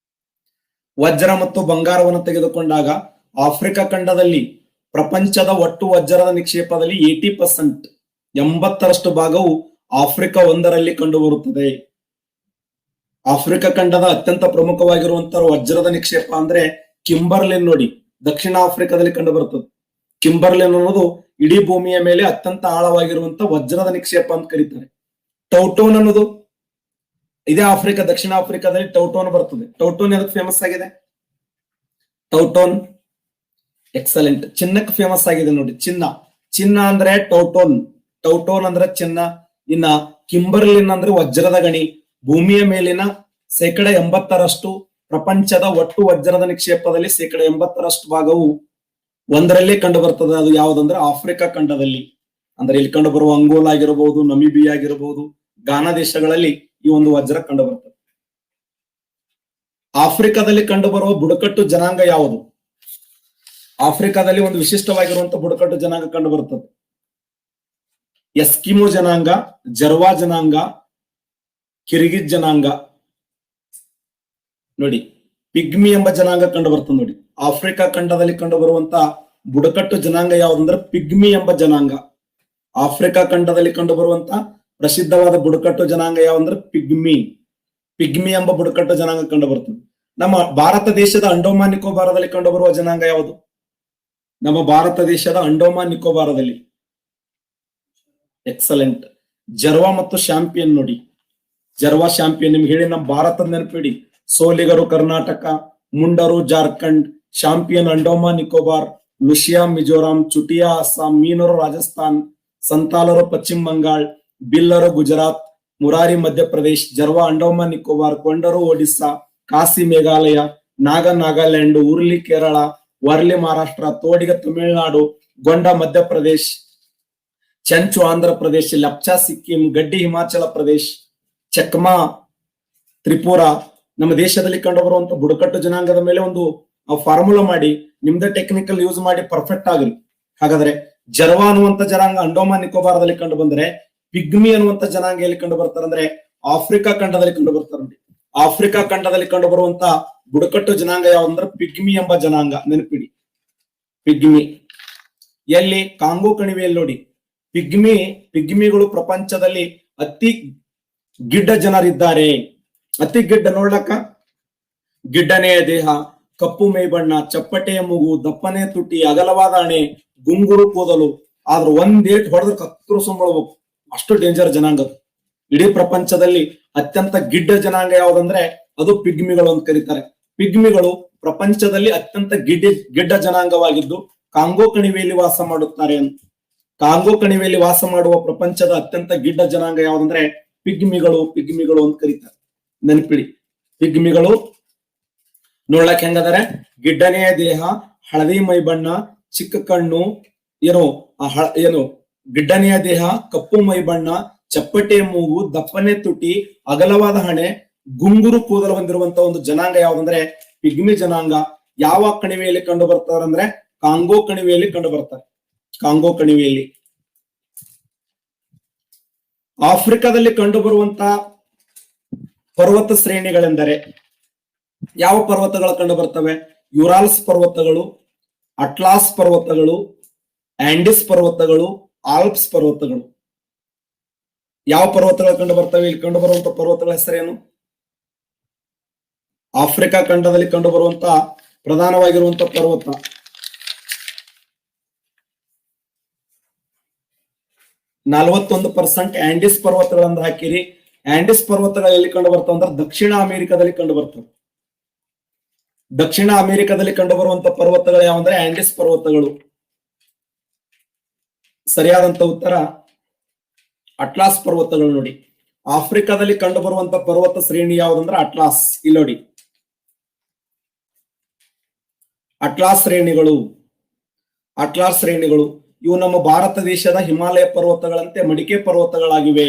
ವಜ್ರ ಮತ್ತು ಬಂಗಾರವನ್ನು ತೆಗೆದುಕೊಂಡಾಗ ಆಫ್ರಿಕಾ ಖಂಡದಲ್ಲಿ ಪ್ರಪಂಚದ ಒಟ್ಟು ವಜ್ರದ ನಿಕ್ಷೇಪದಲ್ಲಿ 80%, 80% ಭಾಗವು ಆಫ್ರಿಕಾ ಒಂದರಲ್ಲಿ ಕಂಡುಬರುತ್ತದೆ. ಆಫ್ರಿಕಾ ಖಂಡದ ಅತ್ಯಂತ ಪ್ರಮುಖವಾಗಿರುವಂತಹ ವಜ್ರದ ನಿಕ್ಷೇಪ ಅಂದ್ರೆ ಕಿಂಬರ್ಲಿನ್ ನೋಡಿ, ದಕ್ಷಿಣ ಆಫ್ರಿಕಾದಲ್ಲಿ ಕಂಡು ಬರುತ್ತದೆ. ಕಿಂಬರ್ಲಿನ್ ಅನ್ನೋದು ಇಡೀ ಭೂಮಿಯ ಮೇಲೆ ಅತ್ಯಂತ ಆಳವಾಗಿರುವಂತಹ ವಜ್ರದ ನಿಕ್ಷೇಪ ಅಂತ ಕರೀತಾರೆ. ಟೌಟೋನ್ ಅನ್ನೋದು ಇದೇ ಆಫ್ರಿಕಾ, ದಕ್ಷಿಣ ಆಫ್ರಿಕಾದಲ್ಲಿ ಟೌಟೋನ್ ಬರ್ತದೆ. ಟೌಟೋನ್ ಎದಕ್ಕೆ ಫೇಮಸ್ ಆಗಿದೆ? ಟೌಟೋನ್ ಎಕ್ಸಲೆಂಟ್, ಚಿನ್ನಕ್ಕೆ ಫೇಮಸ್ ಆಗಿದೆ ನೋಡಿ. ಚಿನ್ನ ಅಂದ್ರೆ ಟೌಟೋನ್, ಟೌಟೋನ್ ಅಂದ್ರೆ ಚಿನ್ನ. ಇನ್ನ ಕಿಂಬರ್ಲಿನ್ ಅಂದ್ರೆ ವಜ್ರದ ಗಣಿ. ಭೂಮಿಯ ಮೇಲಿನ 80% ಪ್ರಪಂಚದ ಒಟ್ಟು ವಜ್ರದ ನಿಕ್ಷೇಪದಲ್ಲಿ 80% ಭಾಗವು ಒಂದರಲ್ಲೇ ಕಂಡು ಬರ್ತದೆ. ಅದು ಯಾವುದಂದ್ರೆ ಆಫ್ರಿಕಾ ಖಂಡದಲ್ಲಿ. ಅಂದ್ರೆ ಇಲ್ಲಿ ಕಂಡು ಬರುವ ಅಂಗೋಲಾ ಆಗಿರಬಹುದು, ನಮಿಬಿಯಾ ಆಗಿರಬಹುದು, ಗಾನಾ ದೇಶಗಳಲ್ಲಿ ಈ ಒಂದು ವಜ್ರ ಕಂಡು ಬರ್ತದೆ. ಆಫ್ರಿಕಾದಲ್ಲಿ ಕಂಡು ಬರುವ ಬುಡಕಟ್ಟು ಜನಾಂಗ ಯಾವುದು? ಆಫ್ರಿಕಾದಲ್ಲಿ ಒಂದು ವಿಶಿಷ್ಟವಾಗಿರುವಂತಹ ಬುಡಕಟ್ಟು ಜನಾಂಗ ಕಂಡು ಬರುತ್ತದೆ. ಎಸ್ಕಿಮೋ ಜನಾಂಗ, ಜರ್ವಾ ಜನಾಂಗ, ಕಿರ್ಗಿಜ್ ಜನಾಂಗ ನೋಡಿ. ಪಿಗ್ಮಿ ಎಂಬ ಜನಾಂಗ ಕಂಡು ಬರ್ತದೆ ನೋಡಿ. ಆಫ್ರಿಕಾ ಖಂಡದಲ್ಲಿ ಕಂಡು ಬರುವಂತಹ ಬುಡಕಟ್ಟು ಜನಾಂಗ ಯಾವುದಂದ್ರೆ ಪಿಗ್ಮಿ ಎಂಬ ಜನಾಂಗ. ಆಫ್ರಿಕಾ ಖಂಡದಲ್ಲಿ ಕಂಡು ಬರುವಂತಹ ಪ್ರಸಿದ್ಧವಾದ ಬುಡಕಟ್ಟು ಜನಾಂಗ ಯಾವಂದ್ರೆ ಪಿಗ್ಮಿ ಎಂಬ ಬುಡಕಟ್ಟು ಜನಾಂಗ ಕಂಡು ಬರ್ತದೆ. ನಮ್ಮ ಭಾರತ ದೇಶದ ಅಂಡೋಮಾನ್ ನಿಕೋಬಾರದಲ್ಲಿ ಕಂಡು ಬರುವ ಜನಾಂಗ ಯಾವುದು? ನಮ್ಮ ಭಾರತ ದೇಶದ ಅಂಡೋಮಾನ್ ನಿಕೋಬಾರದಲ್ಲಿ ಎಕ್ಸಲೆಂಟ್ ಜರ್ವಾ ಮತ್ತು ಚಾಂಪಿಯನ್ ನೋಡಿ. ಜರ್ವಾ ಚಾಂಪಿಯನ್ ನಿಮ್ಗೆ ಹೇಳಿ, ನಮ್ಮ ಭಾರತದ ನೆನಪಿಡಿ. ಸೋಲಿಗರು ಕರ್ನಾಟಕ, ಮುಂಡರು ಜಾರ್ಖಂಡ್, ಚಾಂಪಿಯನ್ ಅಂಡೋಮಾನ್ ನಿಕೋಬಾರ್, ಲುಷಿಯಾ ಮಿಜೋರಾಂ, ಚುಟಿಯಾ ಅಸ್ಸಾಂ, ಮೀನರು ರಾಜಸ್ಥಾನ್, ಸಂತಾಲರು ಪಶ್ಚಿಮ ಬಂಗಾಳ, ಬಿಲ್ಲರು ಗುಜರಾತ್, ಮುರಾರಿ ಮಧ್ಯಪ್ರದೇಶ್, ಜರ್ವಾ ಅಂಡೋಮಾನ್ ನಿಕೋಬಾರ್, ಕೊಂಡರು ಒಡಿಸ್ಸಾ, ಕಾಸಿ ಮೇಘಾಲಯ, ನಾಗಾಲ್ಯಾಂಡ್, ಉರ್ಲಿ ಕೇರಳ, ವರ್ಲಿ ಮಹಾರಾಷ್ಟ್ರ, ತೋಡಿಗ ತಮಿಳುನಾಡು, ಗೊಂಡ ಮಧ್ಯಪ್ರದೇಶ್, ಚೆಂಚು ಆಂಧ್ರ ಪ್ರದೇಶ್, ಲಪ್ಚಾ ಸಿಕ್ಕಿಂ, ಗಡ್ಡಿ ಹಿಮಾಚಲ ಪ್ರದೇಶ್, ಚಕ್ಮಾ ತ್ರಿಪುರಾ. ನಮ್ಮ ದೇಶದಲ್ಲಿ ಕಂಡು ಬರುವಂತ ಬುಡಕಟ್ಟು ಜನಾಂಗದ ಮೇಲೆ ಒಂದು ಫಾರ್ಮುಲಾ ಮಾಡಿ ನಿಮ್ದೇ ಟೆಕ್ನಿಕಲ್ ಯೂಸ್ ಮಾಡಿ ಪರ್ಫೆಕ್ಟ್ ಆಗ್ರಿ. ಹಾಗಾದ್ರೆ ಜರ್ವಾ ಅನ್ನುವಂತ ಜನಾಂಗ ಅಂಡೋಮಾನ್ ನಿಕೋಬಾರದಲ್ಲಿ ಕಂಡು ಬಂದ್ರೆ, ಪಿಗ್ಮಿ ಅನ್ನುವಂತ ಜನಾಂಗ ಎಲ್ಲಿ ಕಂಡು ಬರ್ತಾರೆ ಅಂದ್ರೆ ಆಫ್ರಿಕಾ ಖಂಡದಲ್ಲಿ ಕಂಡು ಬರ್ತಾರೆ. ಆಫ್ರಿಕಾ ಖಂಡದಲ್ಲಿ ಕಂಡು ಬರುವಂತ ಬುಡಕಟ್ಟು ಜನಾಂಗ ಯಾವಂದ್ರೆ ಪಿಗ್ಮಿ ಎಂಬ ಜನಾಂಗ, ನೆನಪಿಡಿ. ಪಿಗ್ಮಿ ಎಲ್ಲಿ? ಕಾಂಗೋ ಕಣಿವೆಯಲ್ಲಿ ನೋಡಿ. ಪಿಗ್ಮಿಗಳು ಪ್ರಪಂಚದಲ್ಲಿ ಅತಿ ಗಿಡ್ಡ ಜನರಿದ್ದಾರೆ. ಅತಿ ಗಿಡ್ಡ ನೋಡ್ಲಕ್ಕ, ಗಿಡ್ಡನೆಯ ದೇಹ, ಕಪ್ಪು ಮೈಬಣ್ಣ, ಚಪ್ಪಟೆಯ ಮೂಗು, ದಪ್ಪನೆ ತುಟಿ, ಅಗಲವಾದ ಹಣೆ, ಗುಂಗುರು ಕೂದಲು. ಆದ್ರೂ ಒಂದೇಟ್ ಹೊಡೆದ್ರೆ ಕತ್ತರು ಸುಂಬಳ್ಬೇಕು, ಅಷ್ಟು ಡೇಂಜರ್ ಜನಾಂಗ. ಇಡೀ ಪ್ರಪಂಚದಲ್ಲಿ ಅತ್ಯಂತ ಗಿಡ್ಡ ಜನಾಂಗ ಯಾವ್ದಂದ್ರೆ ಅದು ಪಿಗ್ಮಿಗಳು ಅಂತ ಕರೀತಾರೆ. ಪಿಗ್ಮಿಗಳು ಪ್ರಪಂಚದಲ್ಲಿ ಅತ್ಯಂತ ಗಿಡ್ಡ ಜನಾಂಗವಾಗಿದ್ದು ಕಾಂಗೋ ಕಣಿವೆಯಲ್ಲಿ ವಾಸ ಮಾಡುತ್ತಾರೆ ಅಂತ. ಕಾಂಗೋ ಕಣಿವೆಯಲ್ಲಿ ವಾಸ ಮಾಡುವ ಪ್ರಪಂಚದ ಅತ್ಯಂತ ಗಿಡ್ಡ ಜನಾಂಗ ಯಾವ್ದಂದ್ರೆ ಪಿಗ್ಮಿಗಳು ಅಂತ ಕರೀತಾರೆ. ನೆನಪಿಡಿ, ಪಿಗ್ಮಿಗಳು ನೋಡ್ಲಕ್ ಹೆಂಗದಾರೆ, ಗಿಡ್ಡನೆಯ ದೇಹ, ಹಳದಿ ಮೈ ಬಣ್ಣ, ಚಿಕ್ಕ ಕಣ್ಣು, ಏನು ಗಿಡ್ಡನೆಯ ದೇಹ, ಕಪ್ಪು ಮೈ ಬಣ್ಣ, ಚಪ್ಪಟೆ ಮೂಗು, ದಪ್ಪನೆ ತುಟಿ, ಅಗಲವಾದ ಹಣೆ, ಗುಂಗುರು ಕೂದಲು ಹೊಂದಿರುವಂತಹ ಒಂದು ಜನಾಂಗ ಯಾವ್ದಂದ್ರೆ ಪಿಗ್ಮಿ ಜನಾಂಗ. ಯಾವ ಕಣಿವೆಯಲ್ಲಿ ಕಂಡು ಬರ್ತಾರೆ ಅಂದ್ರೆ ಕಾಂಗೋ ಕಣಿವೆಯಲ್ಲಿ ಕಂಡು ಬರ್ತಾರೆ. ಕಾಂಗೋ ಕಣಿವೆಯಲ್ಲಿ. ಆಫ್ರಿಕಾದಲ್ಲಿ ಕಂಡು ಬರುವಂತಹ ಪರ್ವತ ಶ್ರೇಣಿಗಳೆಂದರೆ ಯಾವ ಪರ್ವತಗಳು ಕಂಡು ಬರ್ತವೆ? ಯುರಾಲ್ಸ್ ಪರ್ವತಗಳು, ಅಟ್ಲಾಸ್ ಪರ್ವತಗಳು, ಆಂಡಿಸ್ ಪರ್ವತಗಳು, ಆಲ್ಪ್ಸ್ ಪರ್ವತಗಳು. ಯಾವ ಪರ್ವತಗಳು ಕಂಡು ಬರ್ತವೆ? ಇಲ್ಲಿ ಕಂಡು ಬರುವಂತಹ ಪರ್ವತಗಳ ಹೆಸರೇನು? ಆಫ್ರಿಕಾ ಖಂಡದಲ್ಲಿ ಕಂಡು ಬರುವಂತಹ ಪ್ರಧಾನವಾಗಿರುವಂತಹ ಪರ್ವತ 41% ಆಂಡಿಸ್ ಪರ್ವತಗಳಂತ ಹಾಕಿರಿ. ಆಂಡಿಸ್ ಪರ್ವತಗಳು ಎಲ್ಲಿ ಕಂಡು ಬರ್ತಾವ ಅಂದ್ರೆ ದಕ್ಷಿಣ ಅಮೆರಿಕದಲ್ಲಿ ಕಂಡು ಬರ್ತವೆ. ದಕ್ಷಿಣ ಅಮೆರಿಕದಲ್ಲಿ ಕಂಡು ಬರುವಂತಹ ಪರ್ವತಗಳು ಯಾವಂದ್ರೆ ಆಂಡಿಸ್ ಪರ್ವತಗಳು. ಸರಿಯಾದಂತ ಉತ್ತರ ಅಟ್ಲಾಸ್ ಪರ್ವತಗಳು. ನೋಡಿ, ಆಫ್ರಿಕಾದಲ್ಲಿ ಕಂಡು ಬರುವಂತಹ ಪರ್ವತ ಶ್ರೇಣಿ ಯಾವ್ದಂದ್ರೆ ಅಟ್ಲಾಸ್. ಇಲ್ಲಿ ನೋಡಿ, ಅಟ್ಲಾಸ್ ಶ್ರೇಣಿಗಳು ಇವು ನಮ್ಮ ಭಾರತ ದೇಶದ ಹಿಮಾಲಯ ಪರ್ವತಗಳಂತೆ ಮಡಿಕೆ ಪರ್ವತಗಳಾಗಿವೆ.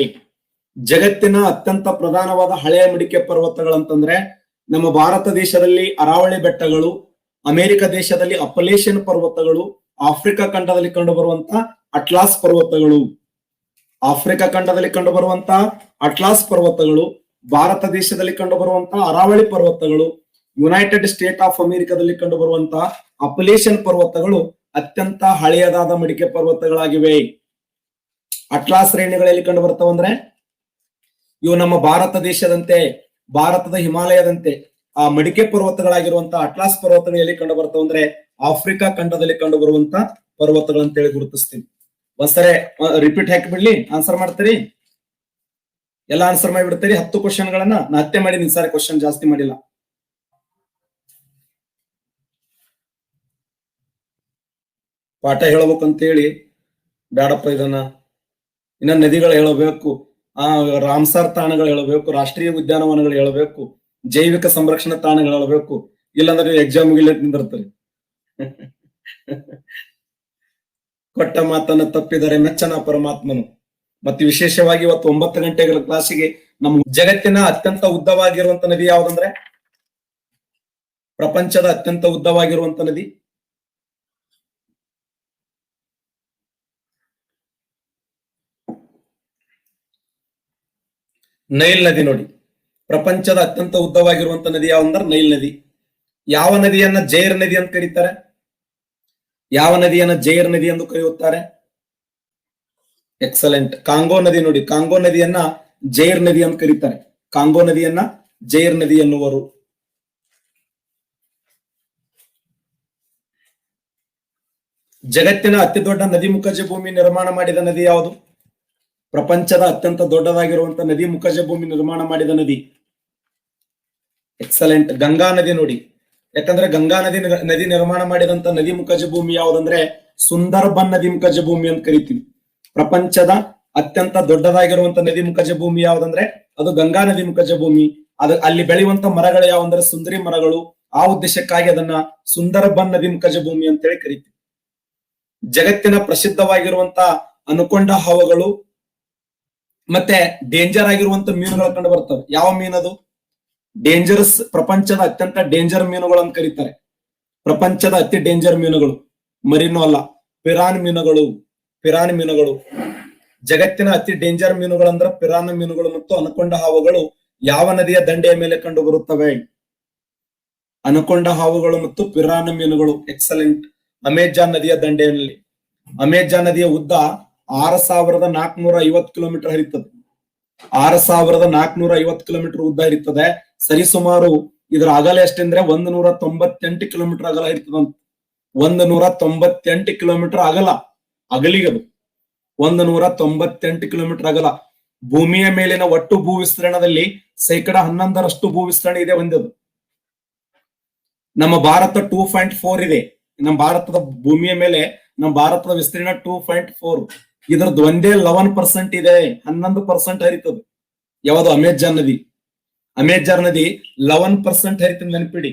ಜಗತ್ತಿನ ಅತ್ಯಂತ ಪ್ರಧಾನವಾದ ಹಳೆಯ ಮಡಿಕೆ ಪರ್ವತಗಳಂತಂದ್ರೆ ನಮ್ಮ ಭಾರತ ದೇಶದಲ್ಲಿ ಅರಾವಳಿ ಬೆಟ್ಟಗಳು, ಅಮೆರಿಕ ದೇಶದಲ್ಲಿ ಅಪಲೇಷನ್ ಪರ್ವತಗಳು, ಆಫ್ರಿಕಾ ಖಂಡದಲ್ಲಿ ಕಂಡು ಬರುವಂತಹ ಅಟ್ಲಾಸ್ ಪರ್ವತಗಳು. ಆಫ್ರಿಕಾ ಖಂಡದಲ್ಲಿ ಕಂಡು ಬರುವಂತಹ ಅಟ್ಲಾಸ್ ಪರ್ವತಗಳು, ಭಾರತ ದೇಶದಲ್ಲಿ ಕಂಡು ಬರುವಂತಹ ಅರಾವಳಿ ಪರ್ವತಗಳು, ಯುನೈಟೆಡ್ ಸ್ಟೇಟ್ ಆಫ್ ಅಮೆರಿಕದಲ್ಲಿ ಕಂಡು ಬರುವಂತಹ ಅಪಲೇಷನ್ ಪರ್ವತಗಳು ಅತ್ಯಂತ ಹಳೆಯದಾದ ಮಡಿಕೆ ಪರ್ವತಗಳಾಗಿವೆ. ಅಟ್ಲಾಸ್ ಶ್ರೇಣಿಗಳಲ್ಲಿ ಕಂಡು ಬರ್ತಾವಂದ್ರೆ ಇವು ನಮ್ಮ ಭಾರತ ದೇಶದಂತೆ, ಭಾರತದ ಹಿಮಾಲಯದಂತೆ ಆ ಮಡಿಕೆ ಪರ್ವತಗಳಾಗಿರುವಂತಹ ಅಟ್ಲಾಸ್ ಪರ್ವತಗಳು ಎಲ್ಲಿ ಕಂಡು ಬರ್ತಾವಂದ್ರೆ ಆಫ್ರಿಕಾ ಖಂಡದಲ್ಲಿ ಕಂಡು ಬರುವಂತಹ ಪರ್ವತಗಳು ಅಂತ ಹೇಳಿ ಗುರುತಿಸ್ತೀವಿ. ಒಂದ್ಸರಿ ರಿಪೀಟ್ ಹಾಕಿಬಿಡ್ಲಿ, ಆನ್ಸರ್ ಮಾಡ್ತೀರಿ? ಎಲ್ಲ ಆನ್ಸರ್ ಮಾಡಿಬಿಡ್ತೀರಿ? 10 ಕ್ವಶನ್ಗಳನ್ನ ನಾ ಹತ್ತೆ ಮಾಡಿ, ನಿನ್ ಸಾರಿ ಕ್ವಶನ್ ಜಾಸ್ತಿ ಮಾಡಿಲ್ಲ. ಪಾಠ ಹೇಳ್ಬೇಕಂತ ಹೇಳಿ ಬೇಡಪ್ಪ ಇದನ್ನ. ಇನ್ನ ನದಿಗಳು ಹೇಳಬೇಕು, ರಾಮ್ಸಾರ್ ತಾಣಗಳು ಹೇಳಬೇಕು, ರಾಷ್ಟ್ರೀಯ ಉದ್ಯಾನವನಗಳು ಹೇಳಬೇಕು, ಜೈವಿಕ ಸಂರಕ್ಷಣಾ ತಾಣಗಳು ಹೇಳಬೇಕು. ಇಲ್ಲಾಂದ್ರೆ ಎಕ್ಸಾಮ್ ಮುಗಿಲ ನಿಂದಿರ್ತಾರೆ. ಕೊಟ್ಟ ಮಾತನ್ನ ತಪ್ಪಿದರೆ ಮೆಚ್ಚನ ಪರಮಾತ್ಮನು. ಮತ್ತೆ ವಿಶೇಷವಾಗಿ ಇವತ್ತು 9 ಗಂಟೆಗಳ ಕ್ಲಾಸಿಗೆ ನಮ್ಮ ಜಗತ್ತಿನ ಅತ್ಯಂತ ಉದ್ದವಾಗಿರುವಂತ ನದಿ ಯಾವ್ದಂದ್ರೆ, ಪ್ರಪಂಚದ ಅತ್ಯಂತ ಉದ್ದವಾಗಿರುವಂತ ನದಿ ನೈಲ್ ನದಿ. ನೋಡಿ, ಪ್ರಪಂಚದ ಅತ್ಯಂತ ಉದ್ದವಾಗಿರುವಂತ ನದಿ ಯಾವಂದ್ರೆ ನೈಲ್ ನದಿ. ಯಾವ ನದಿಯನ್ನ ಜೈರ್ ನದಿ ಅಂತ ಕರೀತಾರೆ? ಯಾವ ನದಿಯನ್ನ ಜೈರ್ ನದಿ ಎಂದು ಕರೆಯುತ್ತಾರೆ? ಎಕ್ಸಲೆಂಟ್, ಕಾಂಗೋ ನದಿ. ನೋಡಿ, ಕಾಂಗೋ ನದಿಯನ್ನ ಜೈರ್ ನದಿ ಅಂತ ಕರೀತಾರೆ. ಕಾಂಗೋ ನದಿಯನ್ನ ಜೈರ್ ನದಿ ಎನ್ನುವರು. ಜಗತ್ತಿನ ಅತಿ ದೊಡ್ಡ ನದಿ ಮುಖಜ ಭೂಮಿ ನಿರ್ಮಾಣ ಮಾಡಿದ ನದಿ ಯಾವುದು? ಪ್ರಪಂಚದ ಅತ್ಯಂತ ದೊಡ್ಡದಾಗಿರುವಂತಹ ನದಿ ಮುಖಜ ಭೂಮಿ ನಿರ್ಮಾಣ ಮಾಡಿದ ನದಿ ಎಕ್ಸಲೆಂಟ್, ಗಂಗಾ ನದಿ. ನೋಡಿ, ಯಾಕಂದ್ರೆ ಗಂಗಾ ನದಿ ನಿರ್ಮಾಣ ಮಾಡಿದಂತ ನದಿ ಮುಖಜ ಭೂಮಿ ಯಾವ್ದಂದ್ರೆ ಸುಂದರ್ಬನ್ ನದಿ ಮುಖಜ ಭೂಮಿ ಅಂತ ಕರಿತೀವಿ. ಪ್ರಪಂಚದ ಅತ್ಯಂತ ದೊಡ್ಡದಾಗಿರುವಂತ ನದಿ ಮುಖಜ ಭೂಮಿ ಯಾವ್ದಂದ್ರೆ ಅದು ಗಂಗಾ ನದಿ ಮುಖಜ ಭೂಮಿ. ಅಲ್ಲಿ ಬೆಳೆಯುವಂತ ಮರಗಳು ಯಾವಂದ್ರೆ ಸುಂದರಿ ಮರಗಳು. ಆ ಉದ್ದೇಶಕ್ಕಾಗಿ ಅದನ್ನ ಸುಂದರ್ಬನ್ ನದಿ ಮುಖಜ ಭೂಮಿ ಅಂತ ಹೇಳಿ ಕರಿತೀವಿ. ಜಗತ್ತಿನ ಪ್ರಸಿದ್ಧವಾಗಿರುವಂತ ಅನುಕೊಂಡ ಹಾವುಗಳು ಮತ್ತೆ ಡೇಂಜರ್ ಆಗಿರುವಂತ ಮೀನುಗಳು ಕಂಡು ಬರ್ತವೆ. ಯಾವ ಮೀನದು? ಡೇಂಜರಸ್, ಪ್ರಪಂಚದ ಅತ್ಯಂತ ಡೇಂಜರ್ ಮೀನುಗಳು ಅಂತ ಕರೀತಾರೆ. ಪ್ರಪಂಚದ ಅತಿ ಡೇಂಜರ್ ಮೀನುಗಳು ಮರಿನೋ ಅಲ್ಲ, ಪಿರಾನ್ ಮೀನುಗಳು. ಜಗತ್ತಿನ ಅತಿ ಡೇಂಜರ್ ಮೀನುಗಳು ಅಂದ್ರೆ ಪಿರಾನ್ ಮೀನುಗಳು ಮತ್ತು ಅನಕೊಂಡ ಹಾವುಗಳು ಯಾವ ನದಿಯ ದಂಡೆಯ ಮೇಲೆ ಕಂಡು ಬರುತ್ತವೆ? ಅನಕೊಂಡ ಹಾವುಗಳು ಮತ್ತು ಪಿರಾನ್ ಮೀನುಗಳು. ಎಕ್ಸಲೆಂಟ್, ಅಮೆಜಾನ್ ನದಿಯ ದಂಡೆಯಲ್ಲಿ. ಅಮೆಜಾನ್ ನದಿಯ ಉದ್ದ 6450 ಕಿಲೋಮೀಟರ್ ಹರಿತದೆ. 6,450 ಕಿಲೋಮೀಟರ್ ಉದ್ದ ಇರ್ತದೆ. ಸರಿಸುಮಾರು ಇದರ ಅಗಲ ಎಷ್ಟೆಂದ್ರೆ 198 ಕಿಲೋಮೀಟರ್ ಅಗಲ ಇರ್ತದಂತ. 198 ಕಿಲೋಮೀಟರ್ ಅಗಲ, ಅಗಲಿಗದು 198 ಕಿಲೋಮೀಟರ್ ಅಗಲ. ಭೂಮಿಯ ಮೇಲಿನ ಒಟ್ಟು ಭೂ ವಿಸ್ತೀರ್ಣದಲ್ಲಿ 11% ಭೂ ವಿಸ್ತೀರ್ಣ ಇದೆ ಹೊಂದದು. ನಮ್ಮ ಭಾರತ 2.4 ಇದೆ. ನಮ್ಮ ಭಾರತದ ಭೂಮಿಯ ಮೇಲೆ ನಮ್ಮ ಭಾರತದ ವಿಸ್ತೀರ್ಣ 2.4. ಇದ್ರದ್ದು ಒಂದೇ 11% ಇದೆ, 11% ಹರಿತದೆ. ಯಾವುದು? ಅಮೆಜಾನ್ ನದಿ. ಅಮೆಜಾನ್ ನದಿ 11% ಹರಿತದೆ, ನೆನಪಿಡಿ.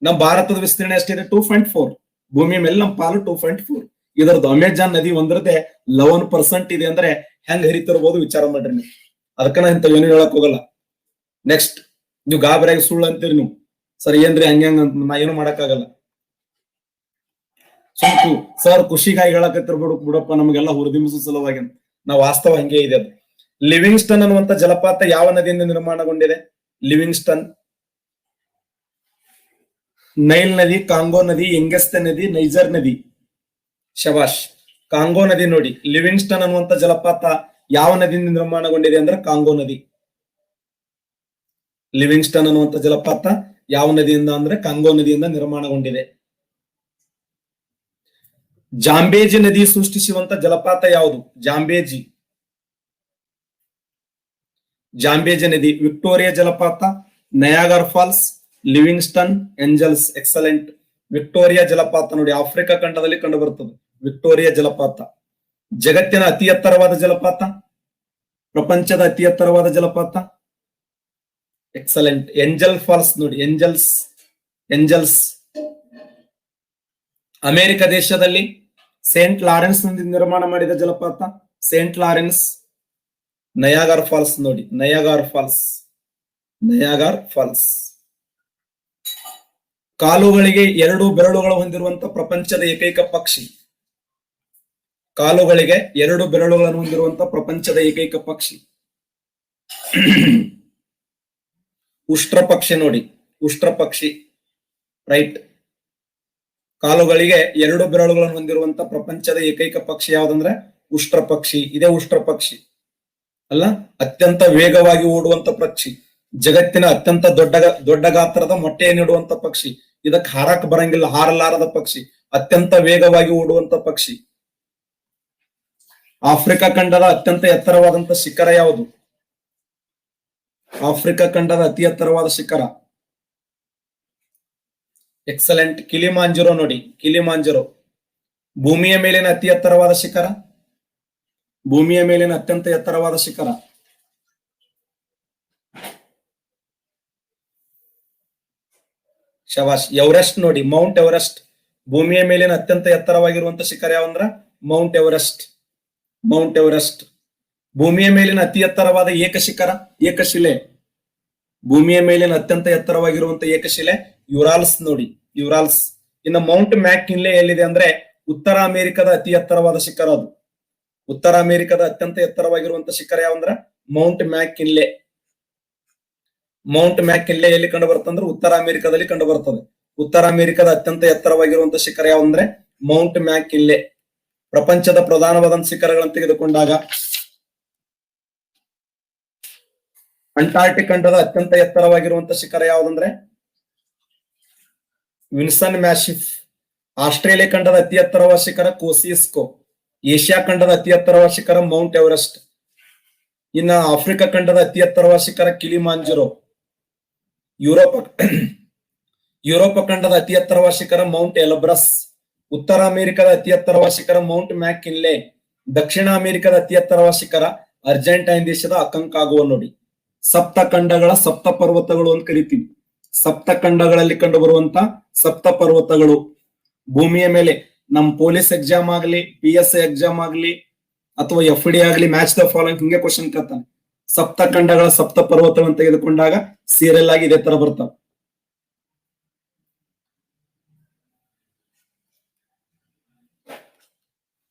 ನಮ್ಮ ಭಾರತದ ವಿಸ್ತೀರ್ಣ ಎಷ್ಟಿದೆ? 2.4. ಭೂಮಿಯ ಮೇಲೆ ನಮ್ಮ ಪಾಲು 2.4. ಇದರದ್ದು ಅಮೆಜಾನ್ ನದಿ ಒಂದ್ರದ್ದೇ 11% ಇದೆ ಅಂದ್ರೆ ಹೆಂಗ್ ಹರಿತಿರ್ಬೋದು ವಿಚಾರ ಮಾಡ್ರಿ ನೀವು. ಅದಕ್ಕ ನಾ ಇಂಥ ಏನು ಹೇಳಕ್ ಹೋಗಲ್ಲ. ನೆಕ್ಸ್ಟ್, ನೀವು ಗಾಬರಿಯಾಗಿ ಸುಳ್ಳು ಅಂತೀರಿ ನೀವು. ಸರ್ ಏನ್ರಿ ಹಂಗ್ಯಾಂಗ ಅಂತ ನಾ ಏನು ಮಾಡಕ್ಕಾಗಲ್ಲ. ಸುಮ್ಕು ಸರ್ ಖುಷಿಗಾಗಿ ಹೇಳಕತ್ತಿರ್ಬಿಡು ಬಿಡಪ್ಪ, ನಮಗೆಲ್ಲ ಹುರಿದಿಂಬಿಸೋ ಸಲುವಾಗಿ. ನಾವು ವಾಸ್ತವ ಹಂಗೆ ಇದೆ ಅದು. ಲಿವಿಂಗ್ಸ್ಟನ್ ಅನ್ನುವಂತ ಜಲಪಾತ ಯಾವ ನದಿಯಿಂದ ನಿರ್ಮಾಣಗೊಂಡಿದೆ? ಲಿವಿಂಗ್ಸ್ಟನ್. ನೈಲ್ ನದಿ, ಕಾಂಗೋ ನದಿ, ಎಂಗೆಸ್ತೆ ನದಿ, ನೈಜರ್ ನದಿ. ಶಬಾಷ್, ಕಾಂಗೋ ನದಿ ನೋಡಿ. ಲಿವಿಂಗ್ಸ್ಟನ್ ಅನ್ನುವಂತ ಜಲಪಾತ ಯಾವ ನದಿಯಿಂದ ನಿರ್ಮಾಣಗೊಂಡಿದೆ ಅಂದ್ರೆ ಕಾಂಗೋ ನದಿ. ಲಿವಿಂಗ್ಸ್ಟನ್ ಅನ್ನುವಂತ ಜಲಪಾತ ಯಾವ ನದಿಯಿಂದ ಅಂದ್ರೆ ಕಾಂಗೋ ನದಿಯಿಂದ ನಿರ್ಮಾಣಗೊಂಡಿದೆ. ಜಾಂಬೇಜಿ ನದಿ ಸೃಷ್ಟಿಸುವಂತ ಜಲಪಾತ ಯಾವುದು? ಜಾಂಬೇಜಿ. ಜಾಂಬೇಜಿ ನದಿ. ವಿಕ್ಟೋರಿಯಾ ಜಲಪಾತ, Niagara falls, Livingstone, Angels. Excellent. Victoria ಜಲಪಾತ ನೋಡಿ, ಆಫ್ರಿಕಾ ಖಂಡದಲ್ಲಿ ಕಂಡು ಬರುತ್ತದೆ ವಿಕ್ಟೋರಿಯಾ ಜಲಪಾತ. ಜಗತ್ತಿನ ಅತಿ ಎತ್ತರವಾದ ಜಲಪಾತ, ಪ್ರಪಂಚದ ಅತಿ ಎತ್ತರವಾದ ಜಲಪಾತ. ಎಕ್ಸಲೆಂಟ್. ಏಂಜಲ್ ಫಾಲ್ಸ್ ನೋಡಿ, ಏಂಜಲ್ಸ್. ಅಮೆರಿಕ ದೇಶದಲ್ಲಿ ಸೇಂಟ್ ಲಾರೆನ್ಸ್ ನದಿ ನಿರ್ಮಾಣ ಮಾಡಿದ ಜಲಪಾತ ಸೇಂಟ್ ಲಾರೆನ್ಸ್. ನಯಾಗರ್ ಫಾಲ್ಸ್ ನೋಡಿ, ನಯಾಗರ್ ಫಾಲ್ಸ್. ಕಾಲುಗಳಿಗೆ 2 ಬೆರಳುಗಳು ಹೊಂದಿರುವಂತ ಪ್ರಪಂಚದ ಏಕೈಕ ಪಕ್ಷಿ. ಕಾಲುಗಳಿಗೆ 2 ಬೆರಳುಗಳನ್ನು ಹೊಂದಿರುವಂತ ಪ್ರಪಂಚದ ಏಕೈಕ ಪಕ್ಷಿ ಉಷ್ಟ್ರ ಪಕ್ಷಿ ನೋಡಿ, ಉಷ್ಟ್ರ ಪಕ್ಷಿ. ರೈಟ್. ಕಾಲುಗಳಿಗೆ 2 ಬೆರಳುಗಳನ್ನು ಹೊಂದಿರುವಂತ ಪ್ರಪಂಚದ ಏಕೈಕ ಪಕ್ಷಿ ಯಾವ್ದಂದ್ರೆ ಉಷ್ಟ್ರ ಪಕ್ಷಿ. ಇದೇ ಉಷ್ಟ್ರ ಪಕ್ಷಿ ಅಲ್ಲ, ಅತ್ಯಂತ ವೇಗವಾಗಿ ಓಡುವಂತ ಪಕ್ಷಿ, ಜಗತ್ತಿನ ಅತ್ಯಂತ ದೊಡ್ಡ ಗಾತ್ರದ ಮೊಟ್ಟೆಯನ್ನಿಡುವಂತ ಪಕ್ಷಿ. ಇದಕ್ಕೆ ಹಾರಕ್ ಬರಂಗಿಲ್ಲ, ಹಾರಲಾರದ ಪಕ್ಷಿ, ಅತ್ಯಂತ ವೇಗವಾಗಿ ಓಡುವಂತ ಪಕ್ಷಿ. ಆಫ್ರಿಕಾ ಖಂಡದ ಅತ್ಯಂತ ಎತ್ತರವಾದಂತ ಶಿಖರ ಯಾವುದು? ಆಫ್ರಿಕಾ ಖಂಡದ ಅತಿ ಎತ್ತರವಾದ ಶಿಖರ ಎಕ್ಸಲೆಂಟ್, ಕಿಲಿಮಾಂಜರೋ ನೋಡಿ, ಕಿಲಿಮಾಂಜರೋ. ಭೂಮಿಯ ಮೇಲಿನ ಅತಿ ಎತ್ತರವಾದ ಶಿಖರ, ಭೂಮಿಯ ಮೇಲಿನ ಅತ್ಯಂತ ಎತ್ತರವಾದ ಶಿಖರ. ಶವಾಶ್. ಎವರೆಸ್ಟ್ ನೋಡಿ, ಮೌಂಟ್ ಎವರೆಸ್ಟ್. ಭೂಮಿಯ ಮೇಲಿನ ಅತ್ಯಂತ ಎತ್ತರವಾಗಿರುವಂತ ಶಿಖರ ಯಾವಂದ್ರ ಮೌಂಟ್ ಎವರೆಸ್ಟ್. Mount Everest. ಭೂಮಿಯ ಮೇಲಿನ ಅತಿ ಎತ್ತರವಾದ ಏಕಶಿಖರ, ಏಕಶಿಲೆ. ಭೂಮಿಯ ಮೇಲಿನ ಅತ್ಯಂತ ಎತ್ತರವಾಗಿರುವಂತ ಏಕಶಿಲೆ ಯುರಾಲ್ಸ್ ನೋಡಿ, ಯುರಾಲ್ಸ್. ಇನ್ನು ಮೌಂಟ್ ಮ್ಯಾಕ್ಕಿನ್ಲೆ ಎಲ್ಲಿದೆ ಅಂದ್ರೆ ಉತ್ತರ ಅಮೆರಿಕದ ಅತಿ ಎತ್ತರವಾದ ಶಿಖರ ಅದು. ಉತ್ತರ ಅಮೆರಿಕದ ಅತ್ಯಂತ ಎತ್ತರವಾಗಿರುವಂತ ಶಿಖರ ಯಾವಂದ್ರ ಮೌಂಟ್ ಮ್ಯಾಕ್ಕಿನ್ಲೆ. ಮೌಂಟ್ ಮ್ಯಾಕ್ಕಿನ್ಲೆ ಎಲ್ಲಿ ಕಂಡು ಬರ್ತಂದ್ರೆ ಉತ್ತರ ಅಮೆರಿಕದಲ್ಲಿ ಕಂಡು ಬರ್ತದೆ. ಉತ್ತರ ಅಮೆರಿಕದ ಅತ್ಯಂತ ಎತ್ತರವಾಗಿರುವಂತ ಶಿಖರ ಯಾವಂದ್ರೆ ಮೌಂಟ್ ಮ್ಯಾಕ್ಕಿನ್ಲೆ. ಪ್ರಪಂಚದ ಪ್ರಧಾನವಾದಂತ ಶಿಖರಗಳನ್ನು ತೆಗೆದುಕೊಂಡಾಗ ಅಂಟಾರ್ಟಿಕ್ ಖಂಡದ ಅತ್ಯಂತ ಎತ್ತರವಾಗಿರುವಂತ ಶಿಖರ ಯಾವ್ದಂದ್ರೆ ವಿನ್ಸನ್ ಮ್ಯಾಸಿಫ್. ಆಸ್ಟ್ರೇಲಿಯಾ ಖಂಡದ ಅತಿ ಎತ್ತರವಾದ ಶಿಖರ ಕೋಸಿಸ್ಕೋ. ಏಷ್ಯಾ ಖಂಡದ ಅತಿ ಎತ್ತರವಾದ ಶಿಖರ ಮೌಂಟ್ ಎವರೆಸ್ಟ್. ಇನ್ನ ಆಫ್ರಿಕಾ ಖಂಡದ ಅತಿ ಎತ್ತರವಾದ ಶಿಖರ ಕಿಲಿಮಾಂಜರೋ. ಯುರೋಪ ಖಂಡದ ಅತಿ ಎತ್ತರವಾದ ಶಿಖರ ಮೌಂಟ್ ಎಲ್ಬ್ರಸ್. ಉತ್ತರ ಅಮೆರಿಕದ ಅತಿ ಎತ್ತರವಾದ ಶಿಖರ ಮೌಂಟ್ ಮ್ಯಾಕ್ಕಿನ್ಲೆ. ದಕ್ಷಿಣ ಅಮೆರಿಕದ ಅತಿ ಎತ್ತರವಾದ ಶಿಖರ ಅರ್ಜೆಂಟೈನ್ ದೇಶದ ಅಕಂಕಾಗುವ ನೋಡಿ. ಸಪ್ತ ಖಂಡಗಳ ಸಪ್ತ ಪರ್ವತಗಳು ಅಂತ ಕರಿತೀವಿ. ಸಪ್ತ ಖಂಡಗಳಲ್ಲಿ ಕಂಡು ಬರುವಂತ ಸಪ್ತ ಪರ್ವತಗಳು. ಭೂಮಿಯ ಮೇಲೆ ನಮ್ ಪೊಲೀಸ್ ಎಕ್ಸಾಮ್ ಆಗ್ಲಿ, PSI ಎಕ್ಸಾಮ್ ಆಗ್ಲಿ, ಅಥವಾ FD ಆಗ್ಲಿ, ಮ್ಯಾಚ್ ದ ಫಾಲೋಯಿಂಗ್ ಹಿಂಗೆ ಕ್ವಶನ್ ಕೇಳ್ತಾನೆ. ಸಪ್ತ ಖಂಡಗಳ ಸಪ್ತ ಪರ್ವತಗಳನ್ನು ತೆಗೆದುಕೊಂಡಾಗ ಸೀರಿಯಲ್ ಆಗಿ ಇದೇ ತರ ಬರ್ತಾವ.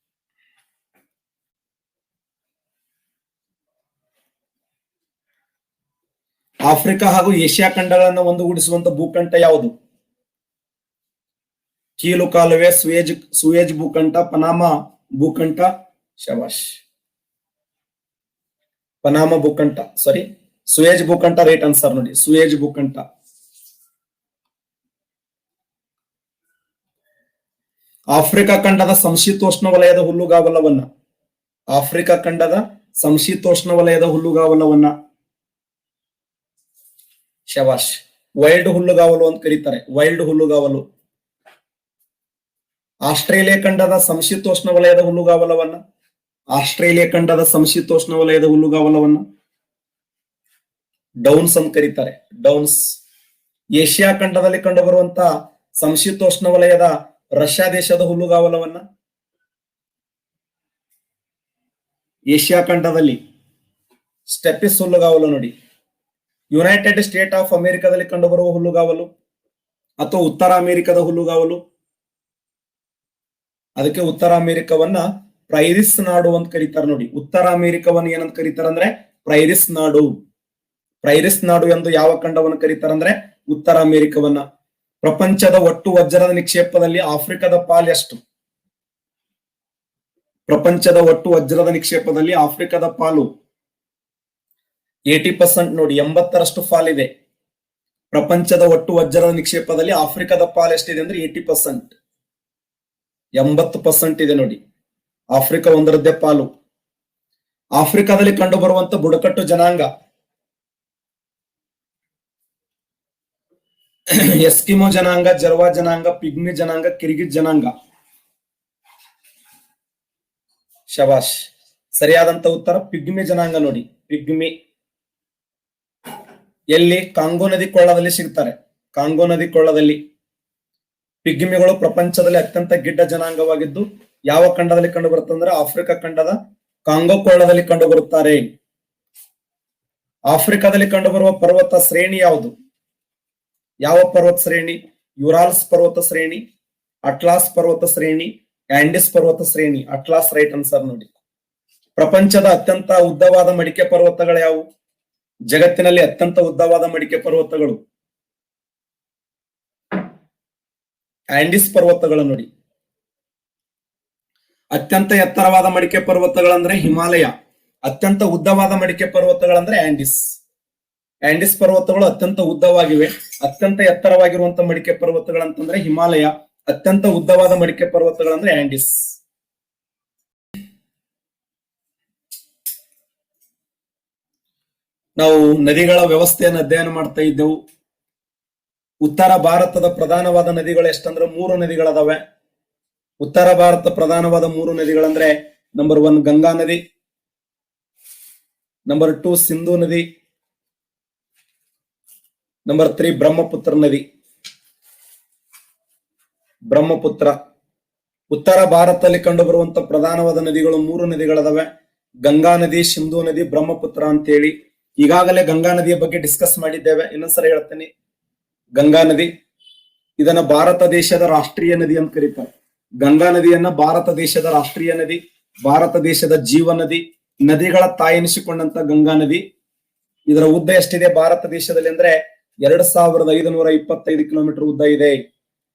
ಆಫ್ರಿಕಾ ಹಾಗೂ ಏಷ್ಯಾ ಖಂಡಗಳನ್ನು ಒಂದುಗೂಡಿಸುವಂತ ಭೂಖಂಡ ಯಾವುದು? ಕೀಲು ಕಾಲುವೆ, ಸುಯೇಜ್ ಭೂಖಂಡ, ಪನಾಮಾ ಭೂಖಂಡ. ಶಬಾಷ್. ಪನಾಮ ಭೂಕಂಟ, ಸಾರಿ ಸುಯೇಜ್ ಭೂಕಂಟ ರೈಟ್ ಆನ್ಸರ್ ನೋಡಿ, ಸುಯೇಜ್ ಭೂಕಂಟ. ಆಫ್ರಿಕಾ ಖಂಡದ ಸಮಶೀತೋಷ್ಣ ವಲಯದ ಹುಲ್ಲುಗಾವಲವನ್ನ, ಆಫ್ರಿಕಾ ಖಂಡದ ಸಮಶೀತೋಷ್ಣ ವಲಯದ ಹುಲ್ಲುಗಾವಲವನ್ನ ಶವಾಶ್ ವೈಲ್ಡ್ ಹುಲ್ಲುಗಾವಲು ಅಂತ ಕರೀತಾರೆ, ವೈಲ್ಡ್ ಹುಲ್ಲುಗಾವಲು. ಆಸ್ಟ್ರೇಲಿಯಾ ಖಂಡದ ಸಮಶೀತೋಷ್ಣ ವಲಯದ ಹುಲ್ಲುಗಾವಲವನ್ನ, ಆಸ್ಟ್ರೇಲಿಯಾ ಖಂಡದ ಸಮಶೀತೋಷ್ಣ ವಲಯದ ಹುಲ್ಲುಗಾವಲವನ್ನ ಡೌನ್ಸ್ ಅಂತ ಕರೀತಾರೆ, ಡೌನ್ಸ್. ಏಷ್ಯಾ ಖಂಡದಲ್ಲಿ ಕಂಡುಬರುವಂತ ಸಮಶೀತೋಷ್ಣ ವಲಯದ ರಷ್ಯಾ ದೇಶದ ಹುಲ್ಲುಗಾವಲವನ್ನ, ಏಷ್ಯಾ ಖಂಡದಲ್ಲಿ ಸ್ಟೆಪಿಸ್ ಹುಲ್ಲುಗಾವಲು ನೋಡಿ. ಯುನೈಟೆಡ್ ಸ್ಟೇಟ್ ಆಫ್ ಅಮೆರಿಕಾದಲ್ಲಿ ಕಂಡುಬರುವ ಹುಲ್ಲುಗಾವಲು ಅಥವಾ ಉತ್ತರ ಅಮೆರಿಕದ ಹುಲ್ಲುಗಾವಲು, ಅದಕ್ಕೆ ಉತ್ತರ ಅಮೆರಿಕವನ್ನ ಪ್ರೈರಿಸ್ ನಾಡು ಅಂತ ಕರೀತಾರೆ ನೋಡಿ. ಉತ್ತರ ಅಮೆರಿಕವನ್ನ ಏನಂತ ಕರೀತಾರೆ ಅಂದ್ರೆ ಪ್ರೈರಿಸ್ ನಾಡು. ಪ್ರೈರಿಸ್ ನಾಡು ಎಂದು ಯಾವ ಖಂಡವನ್ನು ಕರೀತಾರೆ ಅಂದ್ರೆ ಉತ್ತರ ಅಮೆರಿಕವನ್ನ. ಪ್ರಪಂಚದ ಒಟ್ಟು ವಜ್ರದ ನಿಕ್ಷೇಪದಲ್ಲಿ ಆಫ್ರಿಕಾದ ಪಾಲ್ ಎಷ್ಟು? ಪ್ರಪಂಚದ ಒಟ್ಟು ವಜ್ರದ ನಿಕ್ಷೇಪದಲ್ಲಿ ಆಫ್ರಿಕಾದ ಪಾಲು 80% ನೋಡಿ, 80% ಪಾಲಿದೆ. ಪ್ರಪಂಚದ ಒಟ್ಟು ವಜ್ರದ ನಿಕ್ಷೇಪದಲ್ಲಿ ಆಫ್ರಿಕಾದ ಪಾಲ್ ಎಷ್ಟಿದೆ ಅಂದ್ರೆ 80%, 80% ಇದೆ ನೋಡಿ. ಆಫ್ರಿಕಾ ಒಂದರದ್ದೇ ಪಾಲು. ಆಫ್ರಿಕಾದಲ್ಲಿ ಕಂಡು ಬರುವಂತ ಬುಡಕಟ್ಟು ಜನಾಂಗ ಎಸ್ಕಿಮೋ ಜನಾಂಗ, ಜರ್ವಾ ಜನಾಂಗ, ಪಿಗ್ಮಿ ಜನಾಂಗ, ಕಿರ್ಗಿಜ್ ಜನಾಂಗ. ಶಬಾಷ್, ಸರಿಯಾದಂತ ಉತ್ತರ ಪಿಗ್ಮಿ ಜನಾಂಗ ನೋಡಿ, ಪಿಗ್ಮಿ. ಎಲ್ಲಿ? ಕಾಂಗೋ ನದಿ ಕೊಳ್ಳದಲ್ಲಿ ಸಿಗ್ತಾರೆ, ಕಾಂಗೋ ನದಿ ಕೊಳ್ಳದಲ್ಲಿ. ಪಿಗ್ಮಿಗಳು ಪ್ರಪಂಚದಲ್ಲಿ ಅತ್ಯಂತ ಗಿಡ್ಡ ಜನಾಂಗವಾಗಿದ್ದು ಯಾವ ಖಂಡದಲ್ಲಿ ಕಂಡು ಬರುತ್ತಂದ್ರೆ ಆಫ್ರಿಕಾ ಖಂಡದ ಕಾಂಗೋ ಕೊಳ್ಳದಲ್ಲಿ ಕಂಡು ಬರುತ್ತಾರೆ. ಆಫ್ರಿಕಾದಲ್ಲಿ ಕಂಡುಬರುವ ಪರ್ವತ ಶ್ರೇಣಿ ಯಾವುದು? ಯಾವ ಪರ್ವತ ಶ್ರೇಣಿ? ಯುರಾಲ್ಸ್ ಪರ್ವತ ಶ್ರೇಣಿ, ಅಟ್ಲಾಸ್ ಪರ್ವತ ಶ್ರೇಣಿ, ಆಂಡಿಸ್ ಪರ್ವತ ಶ್ರೇಣಿ. ಅಟ್ಲಾಸ್ ರೈಟ್ ಆನ್ಸರ್ ನೋಡಿ. ಪ್ರಪಂಚದ ಅತ್ಯಂತ ಉದ್ದವಾದ ಮಡಿಕೆ ಪರ್ವತಗಳು ಯಾವುವು? ಜಗತ್ತಿನಲ್ಲಿ ಅತ್ಯಂತ ಉದ್ದವಾದ ಮಡಿಕೆ ಪರ್ವತಗಳು ಆಂಡಿಸ್ ಪರ್ವತಗಳು ನೋಡಿ. ಅತ್ಯಂತ ಎತ್ತರವಾದ ಮಡಿಕೆ ಪರ್ವತಗಳಂದ್ರೆ ಹಿಮಾಲಯ, ಅತ್ಯಂತ ಉದ್ದವಾದ ಮಡಿಕೆ ಪರ್ವತಗಳಂದ್ರೆ ಆಂಡಿಸ್. ಆಂಡಿಸ್ ಪರ್ವತಗಳು ಅತ್ಯಂತ ಉದ್ದವಾಗಿವೆ. ಅತ್ಯಂತ ಎತ್ತರವಾಗಿರುವಂತಹ ಮಡಿಕೆ ಪರ್ವತಗಳಂತಂದ್ರೆ ಹಿಮಾಲಯ, ಅತ್ಯಂತ ಉದ್ದವಾದ ಮಡಿಕೆ ಪರ್ವತಗಳಂದ್ರೆ ಆಂಡಿಸ್. ನಾವು ನದಿಗಳ ವ್ಯವಸ್ಥೆಯನ್ನು ಅಧ್ಯಯನ ಮಾಡ್ತಾ ಇದ್ದೆವು. ಉತ್ತರ ಭಾರತದ ಪ್ರಧಾನವಾದ ನದಿಗಳು ಎಷ್ಟಂದ್ರೆ 3 ನದಿಗಳದಾವೆ. ಉತ್ತರ ಭಾರತ ಪ್ರಧಾನವಾದ 3 ನದಿಗಳಂದ್ರೆ ನಂಬರ್ 1 ಗಂಗಾ ನದಿ, ನಂಬರ್ 2 ಸಿಂಧೂ ನದಿ, ನಂಬರ್ 3 ಬ್ರಹ್ಮಪುತ್ರ ನದಿ. ಬ್ರಹ್ಮಪುತ್ರ. ಉತ್ತರ ಭಾರತದಲ್ಲಿ ಕಂಡು ಬರುವಂತ ಪ್ರಧಾನವಾದ ನದಿಗಳು 3 ನದಿಗಳದಾವೆ, ಗಂಗಾ ನದಿ, ಸಿಂಧೂ ನದಿ, ಬ್ರಹ್ಮಪುತ್ರ ಅಂತೇಳಿ. ಈಗಾಗಲೇ ಗಂಗಾ ನದಿಯ ಬಗ್ಗೆ ಡಿಸ್ಕಸ್ ಮಾಡಿದ್ದೇವೆ, ಇನ್ನೊಂದ್ಸರಿ ಹೇಳ್ತೇನೆ. ಗಂಗಾ ನದಿ, ಇದನ್ನ ಭಾರತ ದೇಶದ ರಾಷ್ಟ್ರೀಯ ನದಿ ಅಂತ ಕರೀತಾರೆ. ಗಂಗಾ ನದಿಯನ್ನ ಭಾರತ ದೇಶದ ರಾಷ್ಟ್ರೀಯ ನದಿ, ಭಾರತ ದೇಶದ ಜೀವ ನದಿ, ನದಿಗಳ ತಾಯಿ ಎನಿಸಿಕೊಂಡಂತ ಗಂಗಾ ನದಿ. ಇದರ ಉದ್ದ ಎಷ್ಟಿದೆ ಭಾರತ ದೇಶದಲ್ಲಿ ಅಂದ್ರೆ 2525 ಕಿಲೋಮೀಟರ್ ಉದ್ದ ಇದೆ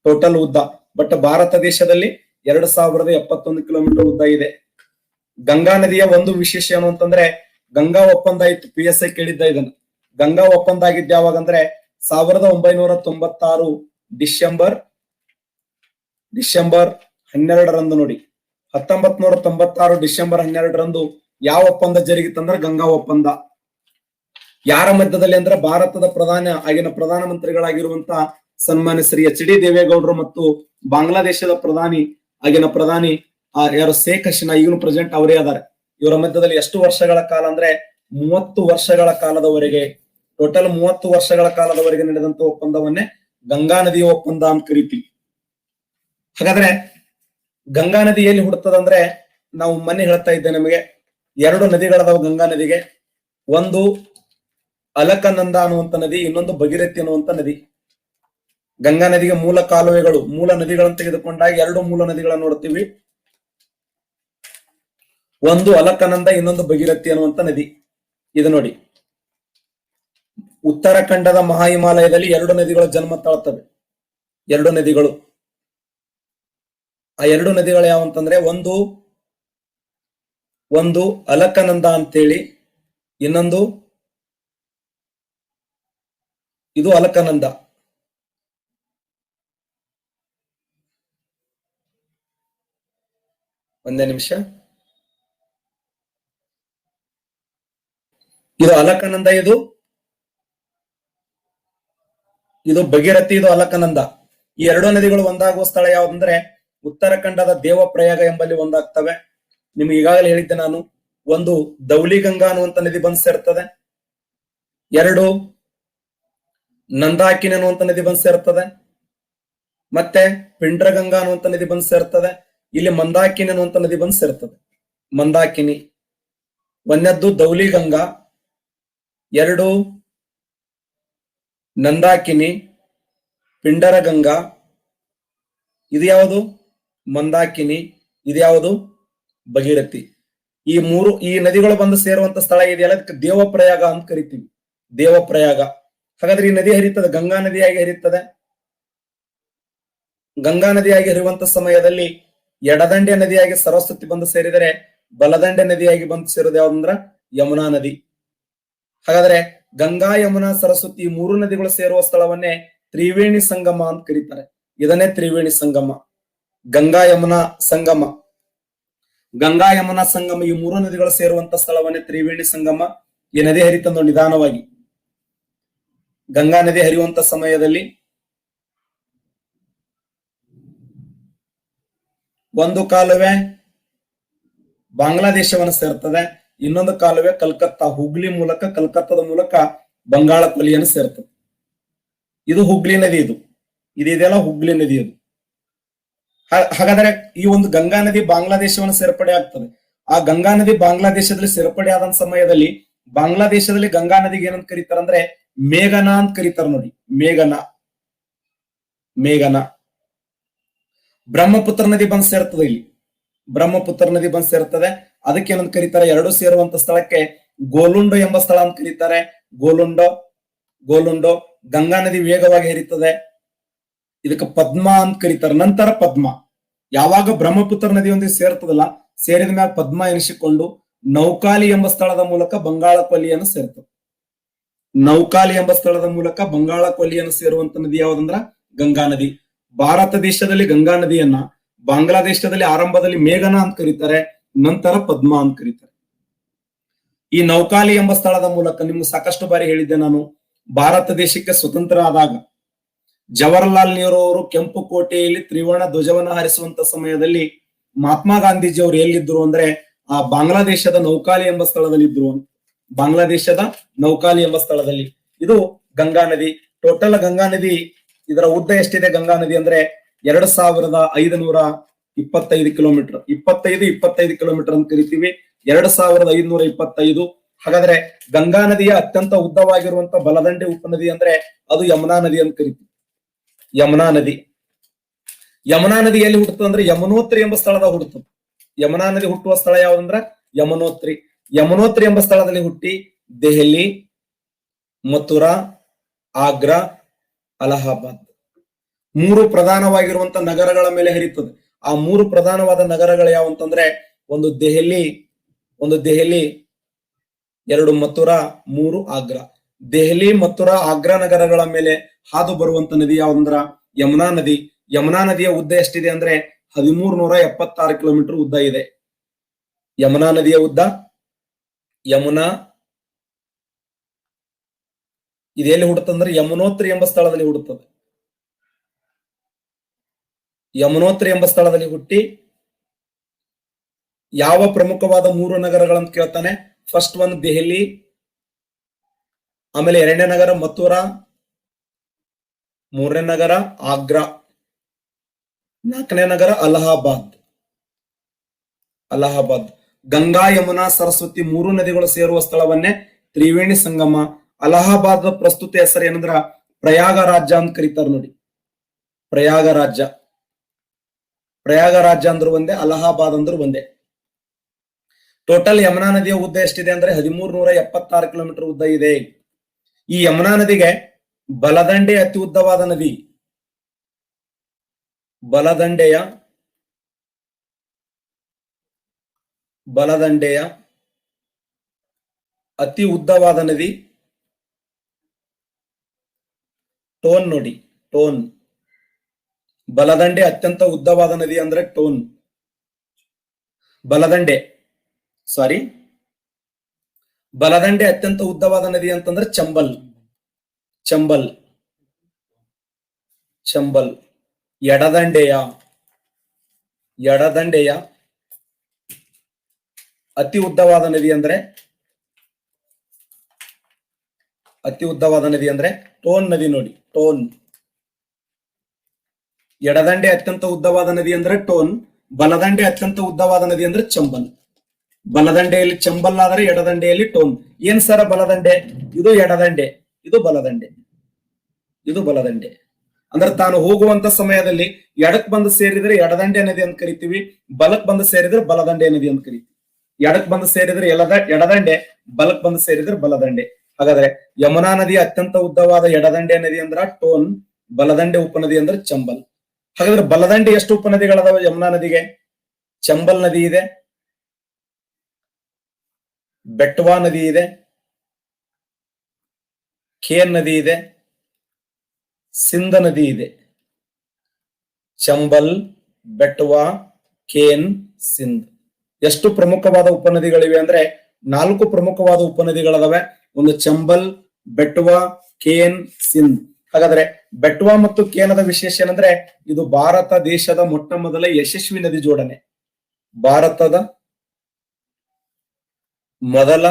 ಟೋಟಲ್ ಉದ್ದ. ಬಟ್ ಭಾರತ ದೇಶದಲ್ಲಿ 2071 ಕಿಲೋಮೀಟರ್ ಉದ್ದ ಇದೆ. ಗಂಗಾ ನದಿಯ ಒಂದು ವಿಶೇಷ ಏನು ಅಂತಂದ್ರೆ ಗಂಗಾ ಒಪ್ಪಂದ ಇತ್ತು. PSI ಕೇಳಿದ್ದ ಇದನ್ನ. ಗಂಗಾ ಒಪ್ಪಂದ ಆಗಿದ್ದ ಯಾವಾಗ ಅಂದ್ರೆ 1996 ಡಿಸೆಂಬರ್ 12ರಂದು ನೋಡಿ. 1996 ಡಿಸೆಂಬರ್ 12ರಂದು ಯಾವ ಒಪ್ಪಂದ ಜರುಗಿತಂದ್ರೆ ಗಂಗಾ ಒಪ್ಪಂದ. ಯಾರ ಮಧ್ಯದಲ್ಲಿ ಅಂದ್ರೆ ಭಾರತದ ಆಗಿನ ಪ್ರಧಾನಮಂತ್ರಿಗಳಾಗಿರುವಂತ ಸನ್ಮಾನ್ಯ ಶ್ರೀ HD ದೇವೇಗೌಡರು ಮತ್ತು ಬಾಂಗ್ಲಾದೇಶದ ಆಗಿನ ಪ್ರಧಾನಿ ಯಾರು ಶೇಖ್ ಹಸೀನಾ, ಈಗಲೂ ಪ್ರೆಸೆಂಟ್ ಅವರೇ ಅದಾರೆ. ಇವರ ಮಧ್ಯದಲ್ಲಿ ಎಷ್ಟು ವರ್ಷಗಳ ಕಾಲ ಅಂದ್ರೆ 30 ವರ್ಷಗಳ ಕಾಲದವರೆಗೆ, ಟೋಟಲ್ 30 ವರ್ಷಗಳ ಕಾಲದವರೆಗೆ ನಡೆದಂತ ಒಪ್ಪಂದವನ್ನೇ ಗಂಗಾ ನದಿಯ ಒಪ್ಪಂದ ಅಂತ ಕರಿತೀವಿ. ಹಾಗಾದ್ರೆ ಗಂಗಾ ನದಿ ಎಲ್ಲಿ ಹುಡುಕ್ತದಂದ್ರೆ, ನಾವು ಮೊನ್ನೆ ಹೇಳ್ತಾ ಇದ್ದೆ ನಿಮಗೆ 2 ನದಿಗಳದಾವ ಗಂಗಾ ನದಿಗೆ. ಒಂದು ಅಲಕನಂದ ಅನ್ನುವಂತ ನದಿ, ಇನ್ನೊಂದು ಭಗೀರಥಿ ಅನ್ನುವಂತ ನದಿ. ಗಂಗಾ ನದಿಗೆ ಮೂಲ ಕಾಲುವೆಗಳು, ಮೂಲ ನದಿಗಳನ್ನು ತೆಗೆದುಕೊಂಡಾಗ 2 ಮೂಲ ನದಿಗಳನ್ನು ನೋಡ್ತೀವಿ. ಒಂದು ಅಲಕನಂದ, ಇನ್ನೊಂದು ಭಗೀರಥಿ ಅನ್ನುವಂತ ನದಿ. ಇದು ನೋಡಿ, ಉತ್ತರಾಖಂಡದ ಮಹಾ ಹಿಮಾಲಯದಲ್ಲಿ 2 ನದಿಗಳು ಜನ್ಮ ತಾಳ್ತವೆ. 2 ನದಿಗಳು. ಆ 2 ನದಿಗಳು ಯಾವಂತಂದ್ರೆ ಒಂದು ಅಲಕನಂದ ಅಂತೇಳಿ, ಇನ್ನೊಂದು ಇದು ಅಲಕನಂದ. ಒಂದೇ ನಿಮಿಷ. ಇದು ಅಲಕನಂದ, ಇದು ಭಗೀರಥಿ, ಇದು ಅಲಕನಂದ. ಈ ಎರಡು ನದಿಗಳು ಒಂದಾಗುವ ಸ್ಥಳ ಯಾವ್ದಂದ್ರೆ ಉತ್ತರಾಖಂಡದ ದೇವಪ್ರಯಾಗ ಎಂಬಲ್ಲಿ ಒಂದಾಗ್ತವೆ. ನಿಮ್ಗೆ ಈಗಾಗಲೇ ಹೇಳಿದ್ದೆ ನಾನು. ಒಂದು ಧೌಲಿಗಂಗಾ ಅನ್ನುವಂತ ನದಿ ಬಂದು ಸೇರ್ತದೆ. ಎರಡು ನಂದಾಕಿನಿ ಅನ್ನುವಂತ ನದಿ ಬಂದು ಸೇರ್ತದೆ. ಮತ್ತೆ ಪಿಂಡ್ರಗಂಗಾ ಅನ್ನುವಂತ ನದಿ ಬಂದು ಸೇರ್ತದೆ. ಇಲ್ಲಿ ಮಂದಾಕಿನಿ ಅನ್ನುವಂತ ನದಿ ಬಂದು ಸೇರ್ತದೆ. ಮಂದಾಕಿನಿ ಒಂದದ್ದು ಧೌಲಿಗಂಗಾ, ಎರಡು ನಂದಾಕಿನಿ, ಪಿಂಡರಗಂಗಾ, ಇದು ಯಾವುದು ಮಂದಾಕಿನಿ, ಇದು ಯಾವುದು ಭಗೀರಥಿ. ಈ ನದಿಗಳು ಬಂದು ಸೇರುವಂತ ಸ್ಥಳ ಇದೆಯಲ್ಲ, ಅದಕ್ಕೆ ದೇವಪ್ರಯಾಗ ಅಂತ ಕರಿತೀವಿ. ದೇವಪ್ರಯಾಗ. ಹಾಗಾದ್ರೆ ಈ ನದಿ ಹರಿತದೆ, ಗಂಗಾ ನದಿಯಾಗಿ ಹರಿತದೆ. ಗಂಗಾ ನದಿಯಾಗಿ ಹರಿಯುವಂತ ಸಮಯದಲ್ಲಿ ಎಡದಂಡೆ ನದಿಯಾಗಿ ಸರಸ್ವತಿ ಬಂದು ಸೇರಿದರೆ ಬಲದಂಡೆ ನದಿಯಾಗಿ ಬಂದು ಸೇರೋದು ಯಾವ್ದಂದ್ರ ಯಮುನಾ ನದಿ. ಹಾಗಾದ್ರೆ ಗಂಗಾ, ಯಮುನಾ, ಸರಸ್ವತಿ ಈ ಮೂರು ನದಿಗಳು ಸೇರುವ ಸ್ಥಳವನ್ನೇ ತ್ರಿವೇಣಿ ಸಂಗಮ ಅಂತ ಕರೀತಾರೆ. ಇದನ್ನೇ ತ್ರಿವೇಣಿ ಸಂಗಮ. ಗಂಗಾ ಯಮುನಾ ಸಂಗಮ, ಗಂಗಾ ಯಮುನಾ ಸಂಗಮ ಈ ಮೂರು ನದಿಗಳು ಸೇರುವಂತ ಸ್ಥಳವನ್ನೇ ತ್ರಿವೇಣಿ ಸಂಗಮ. ಈ ನದಿ ಹರಿತಂದು ನಿಧಾನವಾಗಿ. ಗಂಗಾ ನದಿ ಹರಿಯುವಂತ ಸಮಯದಲ್ಲಿ ಒಂದು ಕಾಲುವೆ ಬಾಂಗ್ಲಾದೇಶವನ್ನು ಸೇರ್ತದೆ, ಇನ್ನೊಂದು ಕಾಲುವೆ ಕಲ್ಕತ್ತಾ, ಹುಗ್ಲಿ ಮೂಲಕ, ಕಲ್ಕತ್ತಾದ ಮೂಲಕ ಬಂಗಾಳ ಕೊಲ್ಲಿಯನ್ನು ಸೇರ್ತದೆ. ಇದು ಹುಗ್ಲಿ ನದಿ. ಇದೆಲ್ಲ ಹುಗ್ಲಿ ನದಿ. ಹಾಗಾದ್ರೆ ಈ ಒಂದು ಗಂಗಾ ನದಿ ಬಾಂಗ್ಲಾದೇಶವನ್ನು ಸೇರ್ಪಡೆ ಆಗ್ತದೆ. ಆ ಗಂಗಾ ನದಿ ಬಾಂಗ್ಲಾದೇಶದಲ್ಲಿ ಸೇರ್ಪಡೆ ಆದ ಸಮಯದಲ್ಲಿ ಬಾಂಗ್ಲಾದೇಶದಲ್ಲಿ ಗಂಗಾ ನದಿಗೆ ಏನಂತ ಕರೀತಾರ ಅಂದ್ರೆ ಮೇಘನಾ ಅಂತ ಕರೀತಾರ ನೋಡಿ. ಮೇಘನಾ. ಬ್ರಹ್ಮಪುತ್ರ ನದಿ ಬಂದು ಸೇರ್ತದೆ. ಇಲ್ಲಿ ಬ್ರಹ್ಮಪುತ್ರ ನದಿ ಬಂದು ಸೇರ್ತದೆ. ಅದಕ್ಕೆ ಏನಂತ ಕರೀತಾರೆ, ಎರಡು ಸೇರುವಂತ ಸ್ಥಳಕ್ಕೆ ಗೋಲುಂಡೋ ಎಂಬ ಸ್ಥಳ ಅಂತ ಕರೀತಾರೆ. ಗೋಲುಂಡೋ. ಗಂಗಾ ನದಿ ವೇಗವಾಗಿ ಹರಿತದೆ, ಇದಕ್ಕೆ ಪದ್ಮಾ ಅಂತ ಕರೀತಾರೆ. ನಂತರ ಪದ್ಮ. ಯಾವಾಗ ಬ್ರಹ್ಮಪುತ್ರ ನದಿಯೊಂದಿಗೆ ಸೇರ್ತದಲ್ಲ, ಸೇರಿದ ಮ್ಯಾಗ ಪದ್ಮ ಎನಿಸಿಕೊಂಡು ನೌಕಾಲಿ ಎಂಬ ಸ್ಥಳದ ಮೂಲಕ ಬಂಗಾಳ ಕೊಲ್ಲಿಯನ್ನು ಸೇರ್ತದೆ. ನೌಕಾಲಿ ಎಂಬ ಸ್ಥಳದ ಮೂಲಕ ಬಂಗಾಳ ಕೊಲ್ಲಿಯನ್ನು ಸೇರುವಂತ ನದಿ ಯಾವ್ದಂದ್ರ ಗಂಗಾ ನದಿ. ಭಾರತ ದೇಶದಲ್ಲಿ ಗಂಗಾ ನದಿಯನ್ನ ಬಾಂಗ್ಲಾದೇಶದಲ್ಲಿ ಆರಂಭದಲ್ಲಿ ಮೇಘನಾ ಅಂತ ಕರೀತಾರೆ, ನಂತರ ಪದ್ಮಾ ಅಂತ ಕರೀತಾರೆ. ಈ ನೌಕಾಲಿ ಎಂಬ ಸ್ಥಳದ ಮೂಲಕ ನಿಮ್ಗೆ ಸಾಕಷ್ಟು ಬಾರಿ ಹೇಳಿದ್ದೆ ನಾನು, ಭಾರತ ದೇಶಕ್ಕೆ ಸ್ವತಂತ್ರ ಆದಾಗ ಜವಾಹರ್ಲಾಲ್ ನೆಹರು ಅವರು ಕೆಂಪು ಕೋಟೆಯಲ್ಲಿ ತ್ರಿವರ್ಣ ಧ್ವಜವನ್ನ ಹಾರಿಸುವಂತ ಸಮಯದಲ್ಲಿ ಮಹಾತ್ಮ ಗಾಂಧೀಜಿ ಅವರು ಎಲ್ಲಿದ್ರು ಅಂದ್ರೆ ಆ ಬಾಂಗ್ಲಾದೇಶದ ನೌಕಾಲಿ ಎಂಬ ಸ್ಥಳದಲ್ಲಿ ಇದ್ರು. ಬಾಂಗ್ಲಾದೇಶದ ನೌಕಾಲಿ ಎಂಬ ಸ್ಥಳದಲ್ಲಿ. ಇದು ಗಂಗಾ ನದಿ. ಟೋಟಲ್ ಗಂಗಾ ನದಿ ಇದರ ಉದ್ದ ಎಷ್ಟಿದೆ ಗಂಗಾ ನದಿ ಅಂದ್ರೆ 2525 ಕಿಲೋಮೀಟರ್. 25 ಕಿಲೋಮೀಟರ್ ಅಂತ ಕರಿತೀವಿ. 2525. ಹಾಗಾದ್ರೆ ಗಂಗಾ ನದಿಯ ಅತ್ಯಂತ ಉದ್ದವಾಗಿರುವಂತ ಬಲದಂಡೆ ಉಪನದಿ ಅಂದ್ರೆ ಅದು ಯಮುನಾ ನದಿ ಅಂತ ಕರಿತೀವಿ. ಯಮುನಾ ನದಿ. ಯಮುನಾ ನದಿ ಎಲ್ಲಿ ಹುಟ್ಟುತ್ತದೆ ಅಂದ್ರೆ ಯಮುನೋತ್ರಿ ಎಂಬ ಸ್ಥಳದ ಹುಟ್ಟುತ್ತದೆ. ಯಮುನಾ ನದಿ ಹುಟ್ಟುವ ಸ್ಥಳ ಯಾವ್ದಂದ್ರ ಯಮುನೋತ್ರಿ. ಯಮುನೋತ್ರಿ ಎಂಬ ಸ್ಥಳದಲ್ಲಿ ಹುಟ್ಟಿ ದೆಹಲಿ, ಮಥುರಾ, ಆಗ್ರಾ, ಅಲಹಾಬಾದ್ ಮೂರು ಪ್ರಧಾನವಾಗಿರುವಂತ ನಗರಗಳ ಮೇಲೆ ಹರಿತದೆ. ಆ ಮೂರು ಪ್ರಧಾನವಾದ ನಗರಗಳು ಯಾವಂತಂದ್ರೆ ಒಂದು ದೆಹಲಿ, ಎರಡು ಮಥುರಾ, ಮೂರು ಆಗ್ರಾ. ದೆಹಲಿ, ಮಥುರಾ, ಆಗ್ರಾ ನಗರಗಳ ಮೇಲೆ ಹಾದು ಬರುವಂತ ನದಿ ಯಾವಂದ್ರ ಯಮುನಾ ನದಿ. ಯಮುನಾ ನದಿಯ ಉದ್ದ ಎಷ್ಟಿದೆ ಅಂದ್ರೆ 1376 ಕಿಲೋಮೀಟರ್ ಉದ್ದ ಇದೆ. ಯಮುನಾ ನದಿಯ ಉದ್ದ. ಯಮುನಾ ಇದೆಲ್ಲಿ ಹುಡುತ್ತಂದ್ರೆ ಯಮುನೋತ್ರಿ ಎಂಬ ಸ್ಥಳದಲ್ಲಿ ಹುಡುತ್ತದೆ. ಯಮುನೋತ್ರಿ ಎಂಬ ಸ್ಥಳದಲ್ಲಿ ಹುಟ್ಟಿ ಯಾವ ಪ್ರಮುಖವಾದ ಮೂರು ನಗರಗಳಂತ ಕೇಳ್ತಾನೆ. ಫಸ್ಟ್ ಒಂದು ದೆಹಲಿ, ಆಮೇಲೆ ಎರಡನೇ ನಗರ ಮಥುರಾ, ಮೂರನೇ ನಗರ ಆಗ್ರಾ, ನಾಲ್ಕನೇ ನಗರ ಅಲಹಾಬಾದ್. ಗಂಗಾ, ಯಮುನಾ, ಸರಸ್ವತಿ ಮೂರು ನದಿಗಳು ಸೇರುವ ಸ್ಥಳವನ್ನೇ ತ್ರಿವೇಣಿ ಸಂಗಮ. ಅಲಹಾಬಾದ್ ಪ್ರಸ್ತುತ ಹೆಸರು ಏನಂದ್ರ ಪ್ರಯಾಗ ರಾಜ್ಯ ಅಂತ ಕರೀತಾರ ನೋಡಿ. ಪ್ರಯಾಗ ರಾಜ್ಯ ಅಂದ್ರು ಒಂದೇ, ಅಲಹಾಬಾದ್ ಅಂದ್ರು ಒಂದೇ. ಟೋಟಲ್ ಯಮುನಾ ನದಿಯ ಉದ್ದ ಎಷ್ಟಿದೆ ಅಂದ್ರೆ 1376 ಕಿಲೋಮೀಟರ್ ಉದ್ದ ಇದೆ. ಈ ಯಮುನಾ ನದಿಗೆ ಬಲದಂಡೆ ಅತಿ ಉದ್ದವಾದ ನದಿ. ಬಲದಂಡೆಯ ಅತಿ ಉದ್ದವಾದ ನದಿ ಟೋನ್ ನೋಡಿ, ಟೋನ್. ಬಲದಂಡೆ ಅತ್ಯಂತ ಉದ್ದವಾದ ನದಿ ಅಂದ್ರೆ ಟೋನ್. ಬಲದಂಡೆ ಅತ್ಯಂತ ಉದ್ದವಾದ ನದಿ ಅಂತಂದ್ರೆ ಚಂಬಲ್. ಎಡದಂಡೆಯ ಅತಿ ಉದ್ದವಾದ ನದಿ ಅಂದ್ರೆ ಟೋನ್ ನದಿ ನೋಡಿ, ಟೋನ್. ಎಡದಂಡೆ ಅತ್ಯಂತ ಉದ್ದವಾದ ನದಿ ಅಂದ್ರೆ ಟೋನ್, ಬಲದಂಡೆ ಅತ್ಯಂತ ಉದ್ದವಾದ ನದಿ ಅಂದ್ರೆ ಚಂಬಲ್. ಬಲದಂಡೆಯಲ್ಲಿ ಚಂಬಲ್ ಆದರೆ ಎಡದಂಡೆಯಲ್ಲಿ ಟೋನ್. ಏನ್ ಸರ ಬಲದಂಡೆ? ಇದು ಎಡದಂಡೆ, ಇದು ಬಲದಂಡೆ. ಅಂದ್ರೆ ತಾನು ಹೋಗುವಂತ ಸಮಯದಲ್ಲಿ ಎಡಕ್ ಬಂದು ಸೇರಿದ್ರೆ ಎಡದಂಡೆ ನದಿ ಅಂತ ಕರಿತೀವಿ, ಬಲಕ್ ಬಂದು ಸೇರಿದ್ರೆ ಬಲದಂಡೆ ನದಿ ಅಂತ ಕರಿತೀವಿ. ಎಡಕ್ ಬಂದು ಸೇರಿದ್ರೆ ಎಡದಂಡೆ, ಬಲಕ್ ಬಂದು ಸೇರಿದ್ರೆ ಬಲದಂಡೆ. ಹಾಗಾದ್ರೆ ಯಮುನಾ ನದಿ ಅತ್ಯಂತ ಉದ್ದವಾದ ಎಡದಂಡೆ ನದಿ ಅಂದ್ರ ಟೋನ್, ಬಲದಂಡೆ ಉಪನದಿ ಅಂದ್ರೆ ಚಂಬಲ್. ಹಾಗಾದ್ರೆ ಬಲದಂಡೆ ಎಷ್ಟು ಉಪನದಿಗಳದಾವ ಯಮುನಾ ನದಿಗೆ? ಚಂಬಲ್ ನದಿ ಇದೆ, ಬೆಟ್ವಾ ನದಿ ಇದೆ, ಖೇನ್ ನದಿ ಇದೆ, ಸಿಂಧ ನದಿ ಇದೆ. ಚಂಬಲ್, ಬೆಟ್ವಾ, ಖೇನ್, ಸಿಂಧ್. ಎಷ್ಟು ಪ್ರಮುಖವಾದ ಉಪನದಿಗಳಿವೆ ಅಂದ್ರೆ 4 ಪ್ರಮುಖವಾದ ಉಪನದಿಗಳದಾವೆ. ಒಂದು ಚಂಬಲ್, ಬೆಟ್ವಾ, ಖೇನ್, ಸಿಂಧ್. ಹಾಗಾದ್ರೆ ಬೆಟ್ವಾ ಮತ್ತು ಖೇನದ ವಿಶೇಷ ಏನಂದ್ರೆ ಇದು ಭಾರತ ದೇಶದ ಮೊಟ್ಟ ಮೊದಲ ಯಶಸ್ವಿ ನದಿ ಜೋಡಣೆ. ಭಾರತದ ಮೊದಲ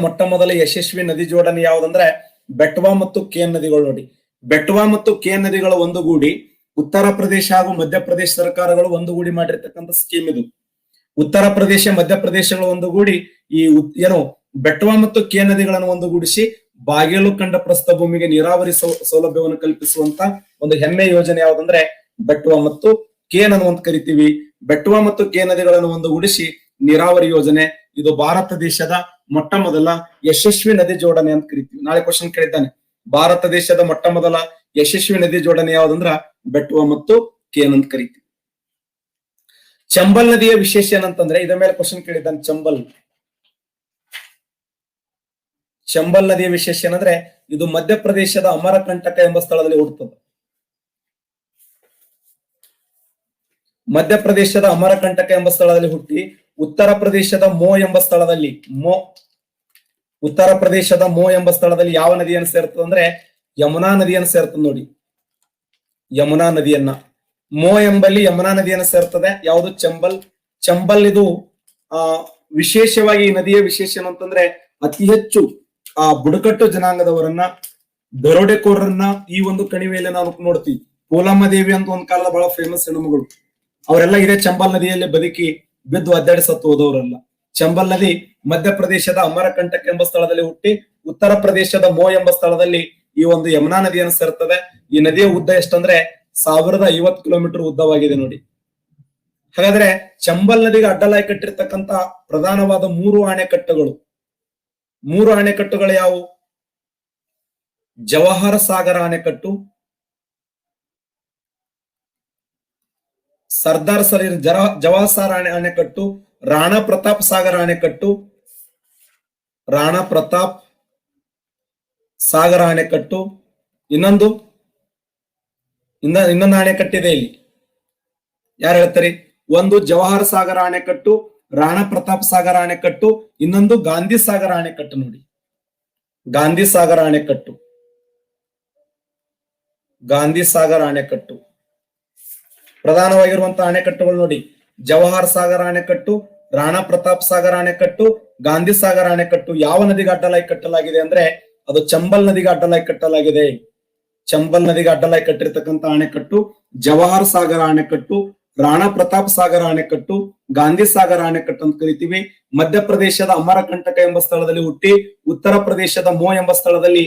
ಮೊಟ್ಟ ಮೊದಲ ಯಶಸ್ವಿ ನದಿ ಜೋಡಣೆ ಯಾವುದಂದ್ರೆ ಬೆಟ್ವಾ ಮತ್ತು ಖೇನ್ ನದಿಗಳು ನೋಡಿ. ಬೆಟ್ವಾ ಮತ್ತು ಖೇನ್ ನದಿಗಳು ಒಂದುಗೂಡಿ ಉತ್ತರ ಪ್ರದೇಶ ಹಾಗೂ ಮಧ್ಯಪ್ರದೇಶ ಸರ್ಕಾರಗಳು ಒಂದುಗೂಡಿ ಮಾಡಿರ್ತಕ್ಕಂಥ ಸ್ಕೀಮ್ ಇದು. ಉತ್ತರ ಪ್ರದೇಶ ಮಧ್ಯಪ್ರದೇಶಗಳು ಒಂದುಗೂಡಿ ಈ ಬೆಟ್ವಾ ಮತ್ತು ಖೇನ್ ನದಿಗಳನ್ನು ಒಂದುಗೂಡಿಸಿ ಬಾಗೇಲು ಕಂಡ ಪ್ರಸ್ಥ ಭೂಮಿಗೆ ನೀರಾವರಿ ಸೌಲಭ್ಯವನ್ನು ಕಲ್ಪಿಸುವಂತ ಒಂದು ಹೆಮ್ಮೆ ಯೋಜನೆ ಯಾವುದಂದ್ರೆ ಬೆಟ್ವಾ ಮತ್ತು ಖೇನ್ ಅನ್ನುವಂತ ಕರಿತೀವಿ. ಬೆಟ್ವಾ ಮತ್ತು ಖೇನ್ ನದಿಗಳನ್ನು ಒಂದುಗೂಡಿಸಿ ನೀರಾವರಿ ಯೋಜನೆ, ಇದು ಭಾರತ ದೇಶದ ಮೊಟ್ಟ ಮೊದಲ ಯಶಸ್ವಿ ನದಿ ಜೋಡಣೆ ಅಂತ ಕರಿತೀವಿ. ನಾಳೆ ಕ್ವಶನ್ ಕೇಳಿದ್ದಾನೆ, ಭಾರತ ದೇಶದ ಮೊಟ್ಟ ಮೊದಲ ಯಶಸ್ವಿ ನದಿ ಜೋಡಣೆ ಯಾವುದಂದ್ರ ಬೆಟ್ವಾ ಮತ್ತು ಖೇನ್ ಅಂತ ಕರಿತೀವಿ. ಚಂಬಲ್ ನದಿಯ ವಿಶೇಷ ಏನಂತಂದ್ರೆ ಇದರ ಮೇಲೆ ಕ್ವಶನ್ ಕೇಳಿದ್ದಾನೆ. ಚಂಬಲ್ ನದಿಯ ವಿಶೇಷ ಏನಂದ್ರೆ ಇದು ಮಧ್ಯಪ್ರದೇಶದ ಅಮರಕಂಟಕ ಎಂಬ ಸ್ಥಳದಲ್ಲಿ ಹುಟ್ಟುತ್ತದೆ. ಮಧ್ಯಪ್ರದೇಶದ ಅಮರಕಂಟಕ ಎಂಬ ಸ್ಥಳದಲ್ಲಿ ಹುಟ್ಟಿ ಉತ್ತರ ಪ್ರದೇಶದ ಮೋ ಎಂಬ ಸ್ಥಳದಲ್ಲಿ ಯಾವ ನದಿಯನ್ನು ಸೇರ್ತದೆ ಅಂದ್ರೆ ಯಮುನಾ ನದಿಯನ್ನು ಸೇರ್ತದೆ ನೋಡಿ. ಯಮುನಾ ನದಿಯನ್ನ ಮೋ ಎಂಬಲ್ಲಿ ಯಮುನಾ ನದಿಯನ್ನು ಸೇರ್ತದೆ. ಯಾವುದು? ಚಂಬಲ್. ಇದು ವಿಶೇಷವಾಗಿ ಈ ನದಿಯ ವಿಶೇಷ ಏನಂತಂದ್ರೆ ಅತಿ ಹೆಚ್ಚು ಬುಡಕಟ್ಟು ಜನಾಂಗದವರನ್ನ, ದರೋಡೆಕೋರರನ್ನ ಈ ಒಂದು ಕಣಿವೆಯಲ್ಲಿ ನಾವು ನೋಡ್ತೀವಿ. ಕೋಲಮ್ಮ ದೇವಿ ಅಂತ ಒಂದ್ ಕಾಲದ ಬಹಳ ಫೇಮಸ್ ಹೆಣ್ಣುಮಗಳು, ಅವರೆಲ್ಲ ಇದೇ ಚಂಬಲ್ ನದಿಯಲ್ಲಿ ಬದುಕಿ ಬಿದ್ದು ಅಡ್ಡಾಡಿ ಸತ್ತು ಹೋದವರೆಲ್ಲ. ಚಂಬಲ್ ನದಿ ಮಧ್ಯಪ್ರದೇಶದ ಅಮರಕಂಟಕ್ ಎಂಬ ಸ್ಥಳದಲ್ಲಿ ಹುಟ್ಟಿ ಉತ್ತರ ಪ್ರದೇಶದ ಮೋ ಎಂಬ ಸ್ಥಳದಲ್ಲಿ ಈ ಒಂದು ಯಮುನಾ ನದಿಯನ್ನು ಸೇರ್ತದೆ. ಈ ನದಿಯ ಉದ್ದ ಎಷ್ಟಂದ್ರೆ 1050 ಕಿಲೋಮೀಟರ್ ಉದ್ದವಾಗಿದೆ ನೋಡಿ. ಹಾಗಾದ್ರೆ ಚಂಬಲ್ ನದಿಗೆ ಅಡ್ಡಲಾಗಿ ಕಟ್ಟಿರ್ತಕ್ಕಂತ ಪ್ರಧಾನವಾದ 3 ಅಣೆಕಟ್ಟುಗಳು ಯಾವುವು? ಜವಾಹರ ಸಾಗರ ಅಣೆಕಟ್ಟು, ಸರ್ದಾರ್ ಜವಾಹರ್ ಅಣೆಕಟ್ಟು, ರಾಣಾ ಪ್ರತಾಪ್ ಸಾಗರ ಅಣೆಕಟ್ಟು, ಇನ್ನೊಂದು ಅಣೆಕಟ್ಟಿದೆ ಇಲ್ಲಿ. ಯಾರು ಹೇಳ್ತಾರೆ? ಒಂದು ಜವಾಹರ್ ಸಾಗರ ಅಣೆಕಟ್ಟು, ರಾಣಾ ಪ್ರತಾಪ್ ಸಾಗರ ಅಣೆಕಟ್ಟು, ಇನ್ನೊಂದು ಗಾಂಧಿ ಸಾಗರ ಅಣೆಕಟ್ಟು ನೋಡಿ. ಗಾಂಧಿ ಸಾಗರ ಅಣೆಕಟ್ಟು ಪ್ರಧಾನವಾಗಿರುವಂತಹ ಅಣೆಕಟ್ಟುಗಳು ನೋಡಿ. ಜವಾಹರ್ ಸಾಗರ ಅಣೆಕಟ್ಟು, ರಾಣಾ ಪ್ರತಾಪ್ ಸಾಗರ ಅಣೆಕಟ್ಟು, ಗಾಂಧಿ ಸಾಗರ ಅಣೆಕಟ್ಟು ಯಾವ ನದಿಗೆ ಅಡ್ಡಲಾಗಿ ಕಟ್ಟಲಾಗಿದೆ ಅಂದ್ರೆ ಅದು ಚಂಬಲ್ ನದಿಗೆ ಅಡ್ಡಲಾಗಿ ಕಟ್ಟಲಾಗಿದೆ. ಚಂಬಲ್ ನದಿಗೆ ಅಡ್ಡಲಾಗಿ ಕಟ್ಟಿರ್ತಕ್ಕಂಥ ಅಣೆಕಟ್ಟು ಜವಾಹರ್ ಸಾಗರ ಅಣೆಕಟ್ಟು, ರಾಣಾ ಪ್ರತಾಪ್ ಸಾಗರ ಅಣೆಕಟ್ಟು, ಗಾಂಧಿ ಸಾಗರ ಅಣೆಕಟ್ಟು ಅಂತ ಕರಿತೀವಿ. ಮಧ್ಯಪ್ರದೇಶದ ಅಮರಕಂಟಕ ಎಂಬ ಸ್ಥಳದಲ್ಲಿ ಹುಟ್ಟಿ ಉತ್ತರ ಪ್ರದೇಶದ ಮೋ ಎಂಬ ಸ್ಥಳದಲ್ಲಿ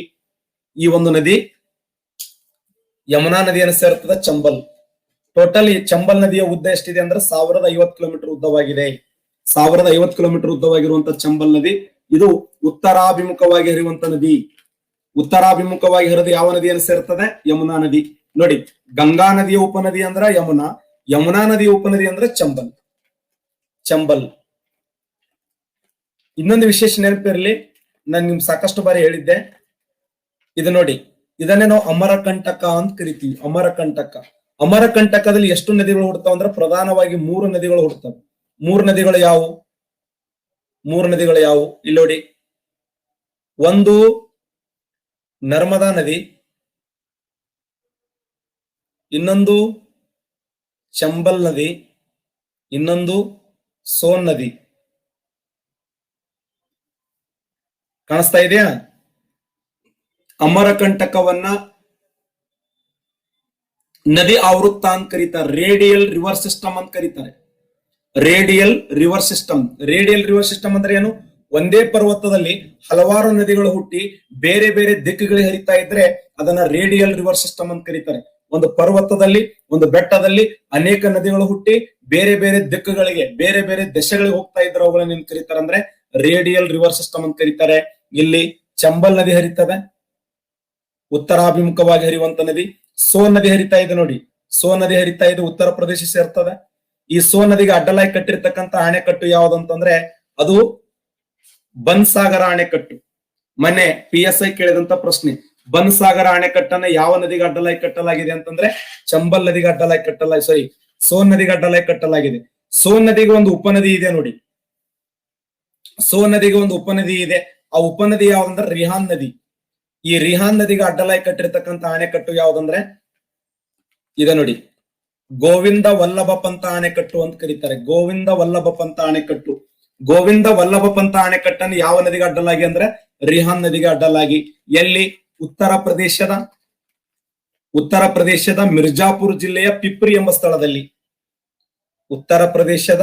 ಈ ಒಂದು ನದಿ ಯಮುನಾ ನದಿಯನ್ನು ಸೇರ್ತದೆ ಚಂಬಲ್. ಟೋಟಲ್ ಈ ಚಂಬಲ್ ನದಿಯ ಉದ್ದ ಎಷ್ಟಿದೆ ಅಂದ್ರೆ 1050 ಕಿಲೋಮೀಟರ್ ಉದ್ದವಾಗಿದೆ. 1050 ಕಿಲೋಮೀಟರ್ ಉದ್ದವಾಗಿರುವಂತಹ ಚಂಬಲ್ ನದಿ ಇದು ಉತ್ತರಾಭಿಮುಖವಾಗಿ ಹರಿಯುವಂತ ನದಿ. ಉತ್ತರಾಭಿಮುಖವಾಗಿ ಹರಿದು ಯಾವ ನದಿಯನ್ನು ಸೇರ್ತದೆ? ಯಮುನಾ ನದಿ ನೋಡಿ. ಗಂಗಾ ನದಿಯ ಉಪನದಿ ಅಂದ್ರ ಯಮುನಾ, ಯಮುನಾ ನದಿ ಉಪನದಿ ಅಂದ್ರೆ ಚಂಬಲ್. ಚಂಬಲ್. ಇನ್ನೊಂದು ವಿಶೇಷ ನೆನಪಿರಲಿ, ನಾನು ನಿಮ್ ಸಾಕಷ್ಟು ಬಾರಿ ಹೇಳಿದ್ದೆ, ಇದು ನೋಡಿ, ಇದನ್ನೇ ನಾವು ಅಮರಕಂಟಕ ಅಂತ ಕರಿತೀವಿ. ಅಮರಕಂಟಕ. ಅಮರಕಂಟಕದಲ್ಲಿ ಎಷ್ಟು ನದಿಗಳು ಹುಡ್ತಾವ ಅಂದ್ರೆ ಪ್ರಧಾನವಾಗಿ 3 ನದಿಗಳು ಹುಡ್ತಾವೆ. 3 ನದಿಗಳು ಯಾವುವು? 3 ನದಿಗಳು ಯಾವುವು? ಇಲ್ಲಿ ನೋಡಿ, ಒಂದು ನರ್ಮದಾ ನದಿ, ಇನ್ನೊಂದು ಚಂಬಲ್ ನದಿ, ಇನ್ನೊಂದು ಸೋನ್ ನದಿ. ಕಾಣಿಸ್ತಾ ಇದೆಯಾ? ಅಮರಕಂಟಕವನ್ನ ನದಿ ಆವೃತ್ತ ಅಂತ ಕರೀತಾರೆ. ರೇಡಿಯಲ್ ರಿವರ್ ಸಿಸ್ಟಮ್ ಅಂತ ಕರೀತಾರೆ. Radial river system. Radial river system ಅಂದ್ರೆ ಏನು? ಒಂದೇ ಪರ್ವತದಲ್ಲಿ ಹಲವಾರು ನದಿಗಳು ಹುಟ್ಟಿ ಬೇರೆ ಬೇರೆ ದಿಕ್ಕುಗಳಿಗೆ ಹರಿತಾ ಇದ್ರೆ ಅದನ್ನ ರೇಡಿಯಲ್ ರಿವರ್ ಸಿಸ್ಟಮ್ ಅಂತ ಕರೀತಾರೆ. ಒಂದು ಪರ್ವತದಲ್ಲಿ, ಒಂದು ಬೆಟ್ಟದಲ್ಲಿ ಅನೇಕ ನದಿಗಳು ಹುಟ್ಟಿ ಬೇರೆ ಬೇರೆ ದಿಕ್ಕುಗಳಿಗೆ, ಬೇರೆ ಬೇರೆ ದಶೆಗಳಿಗೆ ಹೋಗ್ತಾ ಇದ್ರೆ ಅವುಗಳನ್ನ ಏನ್ ಕರೀತಾರೆ ಅಂದ್ರೆ ರೇಡಿಯಲ್ ರಿವರ್ ಸಿಸ್ಟಮ್ ಅಂತ ಕರೀತಾರೆ. ಇಲ್ಲಿ ಚಂಬಲ್ ನದಿ ಹರಿತದೆ, ಉತ್ತರಾಭಿಮುಖವಾಗಿ ಹರಿಯುವಂತ ನದಿ. ಸೋನ್ ನದಿ ಹರಿತಾ ಇದೆ ನೋಡಿ, ಸೋನ್ ನದಿ ಹರಿತಾ ಇದೆ, ಉತ್ತರ ಪ್ರದೇಶ ಸೇರ್ತದೆ. ಈ ಸೋನ್ ನದಿಗೆ ಅಡ್ಡಲಾಗಿ ಕಟ್ಟಿರ್ತಕ್ಕಂಥ ಅಣೆಕಟ್ಟು ಯಾವ್ದಂತಂದ್ರೆ ಅದು ಬನ್ಸಾಗರ ಅಣೆಕಟ್ಟು. ಮೊನ್ನೆ PSI ಕೇಳಿದಂತ ಪ್ರಶ್ನೆ, ಬನ್ಸಾಗರ ಅಣೆಕಟ್ಟನ್ನ ಯಾವ ನದಿಗೆ ಅಡ್ಡಲಾಗಿ ಕಟ್ಟಲಾಗಿದೆ ಅಂತಂದ್ರೆ ಚಂಬಲ್ ನದಿಗೆ ಅಡ್ಡಲಾಗಿ ಕಟ್ಟಲಾಗಿ, ಸೋನ್ ನದಿಗೆ ಅಡ್ಡಲಾಗಿ ಕಟ್ಟಲಾಗಿದೆ. ಸೋನ್ ನದಿಗೆ ಒಂದು ಉಪನದಿ ಇದೆ ನೋಡಿ, ಸೋನ್ ನದಿಗೆ ಒಂದು ಉಪನದಿ ಇದೆ. ಆ ಉಪನದಿ ಯಾವ್ದಂದ್ರೆ ರಿಹಾನ್ ನದಿ. ಈ ರಿಹಾನ್ ನದಿಗೆ ಅಡ್ಡಲಾಗಿ ಕಟ್ಟಿರ್ತಕ್ಕಂಥ ಅಣೆಕಟ್ಟು ಯಾವ್ದಂದ್ರೆ ಇದೆ ನೋಡಿ, ಗೋವಿಂದ ವಲ್ಲಭ ಪಂತ ಅಣೆಕಟ್ಟು ಅಂತ ಕರೀತಾರೆ. ಗೋವಿಂದ ವಲ್ಲಭ ಪಂತ ಅಣೆಕಟ್ಟು. ಗೋವಿಂದ ವಲ್ಲಭ ಪಂತ ಅಣೆಕಟ್ಟನ್ನು ಯಾವ ನದಿಗೆ ಅಡ್ಡಲಾಗಿ ಅಂದ್ರೆ ರಿಹಾನ್ ನದಿಗೆ ಅಡ್ಡಲಾಗಿ. ಎಲ್ಲಿ? ಉತ್ತರ ಪ್ರದೇಶದ ಮಿರ್ಜಾಪುರ್ ಜಿಲ್ಲೆಯ ಪಿಪ್ರಿ ಎಂಬ ಸ್ಥಳದಲ್ಲಿ. ಉತ್ತರ ಪ್ರದೇಶದ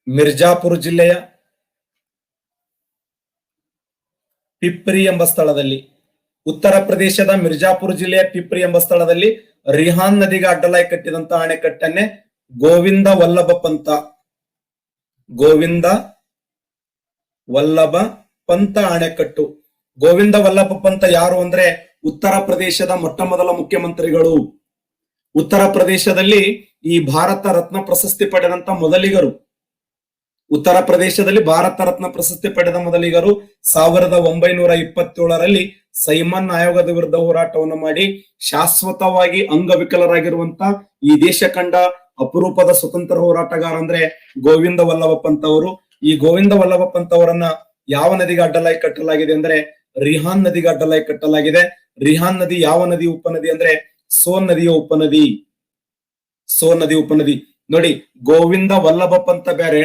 ಮಿರ್ಜಾಪುರ್ ಜಿಲ್ಲೆಯ ಪಿಪ್ರಿ ಎಂಬ ಸ್ಥಳದಲ್ಲಿ, ಉತ್ತರ ಪ್ರದೇಶದ ಮಿರ್ಜಾಪುರ್ ಜಿಲ್ಲೆಯ ಪಿಪ್ರಿ ಎಂಬ ಸ್ಥಳದಲ್ಲಿ ರಿಹಾನ್ ನದಿಗೆ ಅಡ್ಡಲಾಗಿ ಕಟ್ಟಿದಂತ ಅಣೆಕಟ್ಟನ್ನೇ ಗೋವಿಂದ ವಲ್ಲಭ ಪಂತ, ಗೋವಿಂದ ವಲ್ಲಭ ಪಂತ ಅಣೆಕಟ್ಟು. ಗೋವಿಂದ ವಲ್ಲಭ ಪಂತ ಯಾರು ಅಂದ್ರೆ ಉತ್ತರ ಪ್ರದೇಶದ ಮೊಟ್ಟ ಮೊದಲ ಮುಖ್ಯಮಂತ್ರಿಗಳು. ಉತ್ತರ ಪ್ರದೇಶದಲ್ಲಿ ಈ ಭಾರತ ರತ್ನ ಪ್ರಶಸ್ತಿ ಪಡೆದಂತ ಮೊದಲಿಗರು. ಉತ್ತರ ಪ್ರದೇಶದಲ್ಲಿ ಭಾರತ ರತ್ನ ಪ್ರಶಸ್ತಿ ಪಡೆದ ಮೊದಲಿಗರು 1927ರಲ್ಲಿ ಸೈಮನ್ ಆಯೋಗದ ವಿರುದ್ಧ ಹೋರಾಟವನ್ನು ಮಾಡಿ ಶಾಶ್ವತವಾಗಿ ಅಂಗವಿಕಲರಾಗಿರುವಂತ ಈ ದೇಶ ಕಂಡ ಅಪರೂಪದ ಸ್ವತಂತ್ರ ಹೋರಾಟಗಾರ ಅಂದ್ರೆ ಗೋವಿಂದ ವಲ್ಲಭ ಪಂತ್ ಅವರು. ಈ ಗೋವಿಂದ ವಲ್ಲಭ ಪಂತ್ ಅವರನ್ನ ಯಾವ ನದಿಗೆ ಅಡ್ಡಲಾಗಿ ಕಟ್ಟಲಾಗಿದೆ ಅಂದ್ರೆ ರಿಹಾನ್ ನದಿಗೆ ಅಡ್ಡಲಾಗಿ ಕಟ್ಟಲಾಗಿದೆ. ರಿಹಾನ್ ನದಿ ಯಾವ ನದಿ ಉಪನದಿ ಅಂದ್ರೆ ಸೋನ್ ನದಿಯ ಉಪನದಿ. ಸೋನ್ ನದಿ ಉಪನದಿ. ನೋಡಿ, ಗೋವಿಂದ ವಲ್ಲಭ ಪಂತ ಬೇರೆ,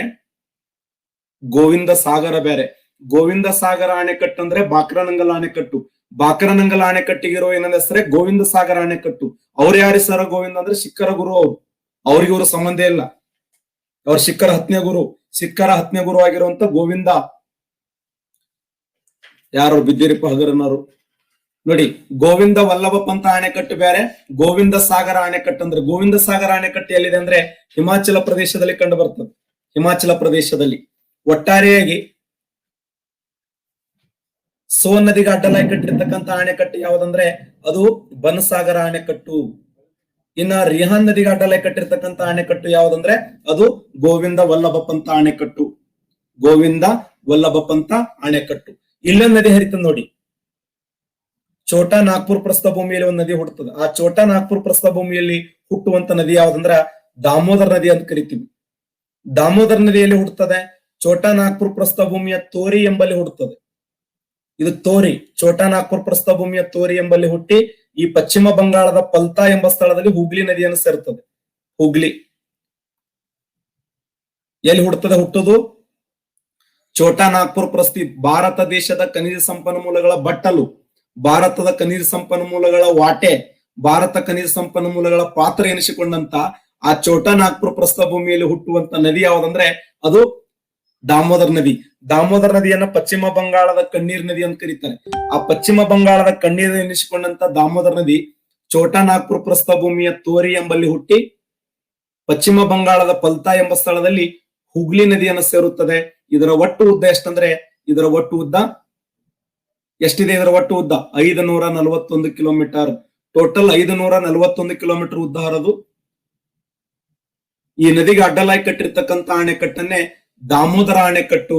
ಗೋವಿಂದ ಸಾಗರ ಬೇರೆ. ಗೋವಿಂದ ಸಾಗರ ಅಣೆಕಟ್ಟು ಅಂದ್ರೆ ಬಾಕ್ರಾನಂಗಲ ಅಣೆಕಟ್ಟು. ಬಾಕ್ರಾನಂಗಲ ಅಣೆಕಟ್ಟಿಗಿರೋ ಏನಂದ ಹೆಸರೇ ಗೋವಿಂದ ಸಾಗರ ಅಣೆಕಟ್ಟು. ಅವ್ರು ಯಾರು ಸರ ಗೋವಿಂದ ಅಂದ್ರೆ ಶಿಖರ ಗುರು. ಅವ್ರಿಗೆ ಇವರು ಸಂಬಂಧ ಇಲ್ಲ. ಅವ್ರ ಶಿಖರ ಹತ್ನೇ ಗುರು ಆಗಿರುವಂತ ಗೋವಿಂದ ಯಾರು ಬಿದ್ದಿರಿಪ್ಪ ಹಗರನವರು. ನೋಡಿ, ಗೋವಿಂದ ವಲ್ಲಭ ಪಂತ ಅಣೆಕಟ್ಟು ಬೇರೆ, ಗೋವಿಂದ ಸಾಗರ ಅಣೆಕಟ್ಟು ಅಂದ್ರೆ ಗೋವಿಂದ ಸಾಗರ ಅಣೆಕಟ್ಟು ಎಲ್ಲಿದೆ ಅಂದ್ರೆ ಹಿಮಾಚಲ ಪ್ರದೇಶದಲ್ಲಿ ಕಂಡು ಬರ್ತದೆ. ಹಿಮಾಚಲ ಪ್ರದೇಶದಲ್ಲಿ. ಒಟ್ಟಾರೆಯಾಗಿ ಸೋನ್ ನದಿಗೆ ಅಡ್ಡಲಾಗಿ ಕಟ್ಟಿರ್ತಕ್ಕಂಥ ಅಣೆಕಟ್ಟು ಯಾವ್ದಂದ್ರೆ ಅದು ಬನ್ಸಾಗರ ಅಣೆಕಟ್ಟು. ಇನ್ನ ರಿಹಾನ್ ನದಿಗೆ ಅಡ್ಡಲಾಗಿ ಕಟ್ಟಿರ್ತಕ್ಕಂಥ ಅಣೆಕಟ್ಟು ಯಾವ್ದಂದ್ರೆ ಅದು ಗೋವಿಂದ ವಲ್ಲಭ ಪಂತ ಅಣೆಕಟ್ಟು. ಗೋವಿಂದ ವಲ್ಲಭ ಪಂತ ಅಣೆಕಟ್ಟು. ಇಲ್ಲೊಂದು ನದಿ ಹರಿತದ ನೋಡಿ, ಛೋಟಾ ನಾಗ್ಪುರ್ ಪ್ರಸ್ಥಭೂಮಿಯಲ್ಲಿ ಒಂದು ನದಿ ಹುಟ್ಟುತ್ತದೆ. ಆ ಛೋಟಾ ನಾಗ್ಪುರ್ ಪ್ರಸ್ಥಭೂಮಿಯಲ್ಲಿ ಹುಟ್ಟುವಂತ ನದಿ ಯಾವ್ದಂದ್ರ ದಾಮೋದರ್ ನದಿ ಅಂತ ಕರಿತೀವಿ. ದಾಮೋದರ್ ನದಿಯಲ್ಲಿ ಹುಟ್ಟುತ್ತದೆ. ಛೋಟಾ ನಾಗ್ಪುರ್ ಪ್ರಸ್ಥಭೂಮಿಯ ತೋರಿ ಎಂಬಲ್ಲಿ ಹುಟ್ಟುತ್ತದೆ. ಇದು ತೋರಿ, ಛೋಟಾ ನಾಗ್ಪುರ್ ಪ್ರಸ್ಥಭೂಮಿಯ ತೋರಿ ಎಂಬಲ್ಲಿ ಹುಟ್ಟಿ ಈ ಪಶ್ಚಿಮ ಬಂಗಾಳದ ಪಲ್ತಾ ಎಂಬ ಸ್ಥಳದಲ್ಲಿ ಹುಗ್ಲಿ ನದಿಯನ್ನು ಸೇರ್ತದೆ. ಹುಗ್ಲಿ ಎಲ್ಲಿ ಹುಟ್ಟುತ್ತದೆ? ಹುಟ್ಟುದು ಛೋಟಾ ನಾಗ್ಪುರ್ ಪ್ರಸ್ಥಿ. ಭಾರತ ದೇಶದ ಖನಿಜ ಸಂಪನ್ಮೂಲಗಳ ಬಟ್ಟಲು, ಭಾರತದ ಖನಿಜ ಸಂಪನ್ಮೂಲಗಳ ವಾಟೆ, ಭಾರತ ಖನಿಜ ಸಂಪನ್ಮೂಲಗಳ ಪಾತ್ರ ಎನಿಸಿಕೊಂಡಂತ ಆ ಛೋಟಾ ನಾಗ್ಪುರ್ ಪ್ರಸ್ಥಭೂಮಿಯಲ್ಲಿ ಹುಟ್ಟುವಂತ ನದಿ ಯಾವ್ದಂದ್ರೆ ಅದು ದಾಮೋದರ್ ನದಿ. ದಾಮೋದರ್ ನದಿಯನ್ನ ಪಶ್ಚಿಮ ಬಂಗಾಳದ ಕಣ್ಣೀರ್ ನದಿ ಅಂತ ಕರೀತಾರೆ. ಆ ಪಶ್ಚಿಮ ಬಂಗಾಳದ ಕಣ್ಣೀರ್ ಎನಿಸಿಕೊಂಡಂತ ದಾಮೋದರ್ ನದಿ ಛೋಟಾ ನಾಗ್ಪುರ್ ಪ್ರಸ್ಥಭೂಮಿಯ ತೋರಿ ಎಂಬಲ್ಲಿ ಹುಟ್ಟಿ ಪಶ್ಚಿಮ ಬಂಗಾಳದ ಪಲ್ತಾ ಎಂಬ ಸ್ಥಳದಲ್ಲಿ ಹುಗ್ಲಿ ನದಿಯನ್ನು ಸೇರುತ್ತದೆ. ಇದರ ಒಟ್ಟು ಉದ್ದ ಎಷ್ಟಂದ್ರೆ ಇದರ ಒಟ್ಟು ಉದ್ದ ಎಷ್ಟಿದೆ? ಇದರ ಒಟ್ಟು ಉದ್ದ 541 ಕಿಲೋಮೀಟರ್. ಟೋಟಲ್ 541 ಕಿಲೋಮೀಟರ್ ಉದ್ದ ಹರಿದು ಈ ನದಿಗೆ ಅಡ್ಡಲಾಗಿ ಕಟ್ಟಿರ್ತಕ್ಕಂಥ ಅಣೆಕಟ್ಟನ್ನೇ ದಾಮೋದರ ಅಣೆಕಟ್ಟು.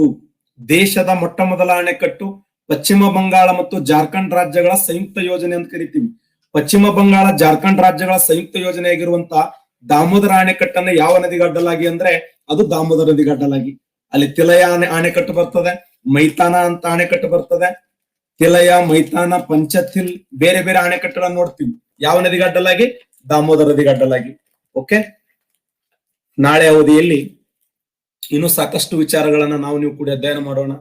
ದೇಶದ ಮೊಟ್ಟ ಮೊದಲ ಅಣೆಕಟ್ಟು. ಪಶ್ಚಿಮ ಬಂಗಾಳ ಮತ್ತು ಜಾರ್ಖಂಡ್ ರಾಜ್ಯಗಳ ಸಂಯುಕ್ತ ಯೋಜನೆ ಅಂತ ಕರಿತೀವಿ. ಪಶ್ಚಿಮ ಬಂಗಾಳ ಜಾರ್ಖಂಡ್ ರಾಜ್ಯಗಳ ಸಂಯುಕ್ತ ಯೋಜನೆಯಾಗಿರುವಂತಹ ದಾಮೋದರ ಅಣೆಕಟ್ಟನ್ನ ಯಾವ ನದಿಗೆ ಅಡ್ಡಲಾಗಿ ಅಂದ್ರೆ ಅದು ದಾಮೋದರ ನದಿಗೆ ಅಡ್ಡಲಾಗಿ. ಅಲ್ಲಿ ತಿಲಯ ಅಣೆಕಟ್ಟು ಬರ್ತದೆ, ಮೈತಾನ ಅಂತ ಅಣೆಕಟ್ಟು ಬರ್ತದೆ. ತಿಲಯ, ಮೈತಾನ, ಪಂಚತಿಲ್ ಬೇರೆ ಬೇರೆ ಅಣೆಕಟ್ಟುಗಳನ್ನ ನೋಡ್ತೀವಿ. ಯಾವ ನದಿಗೆ ಅಡ್ಡಲಾಗಿ? ದಾಮೋದರ ನದಿಗೆ ಅಡ್ಡಲಾಗಿ. ಓಕೆ, ನಾಳೆ ಅವಧಿಯಲ್ಲಿ ಇನ್ನು ಸಾಕಷ್ಟು ವಿಚಾರಗಳನ್ನ ನಾವು ನೀವು ಕೂಡ ಅಧ್ಯಯನ ಮಾಡೋಣ.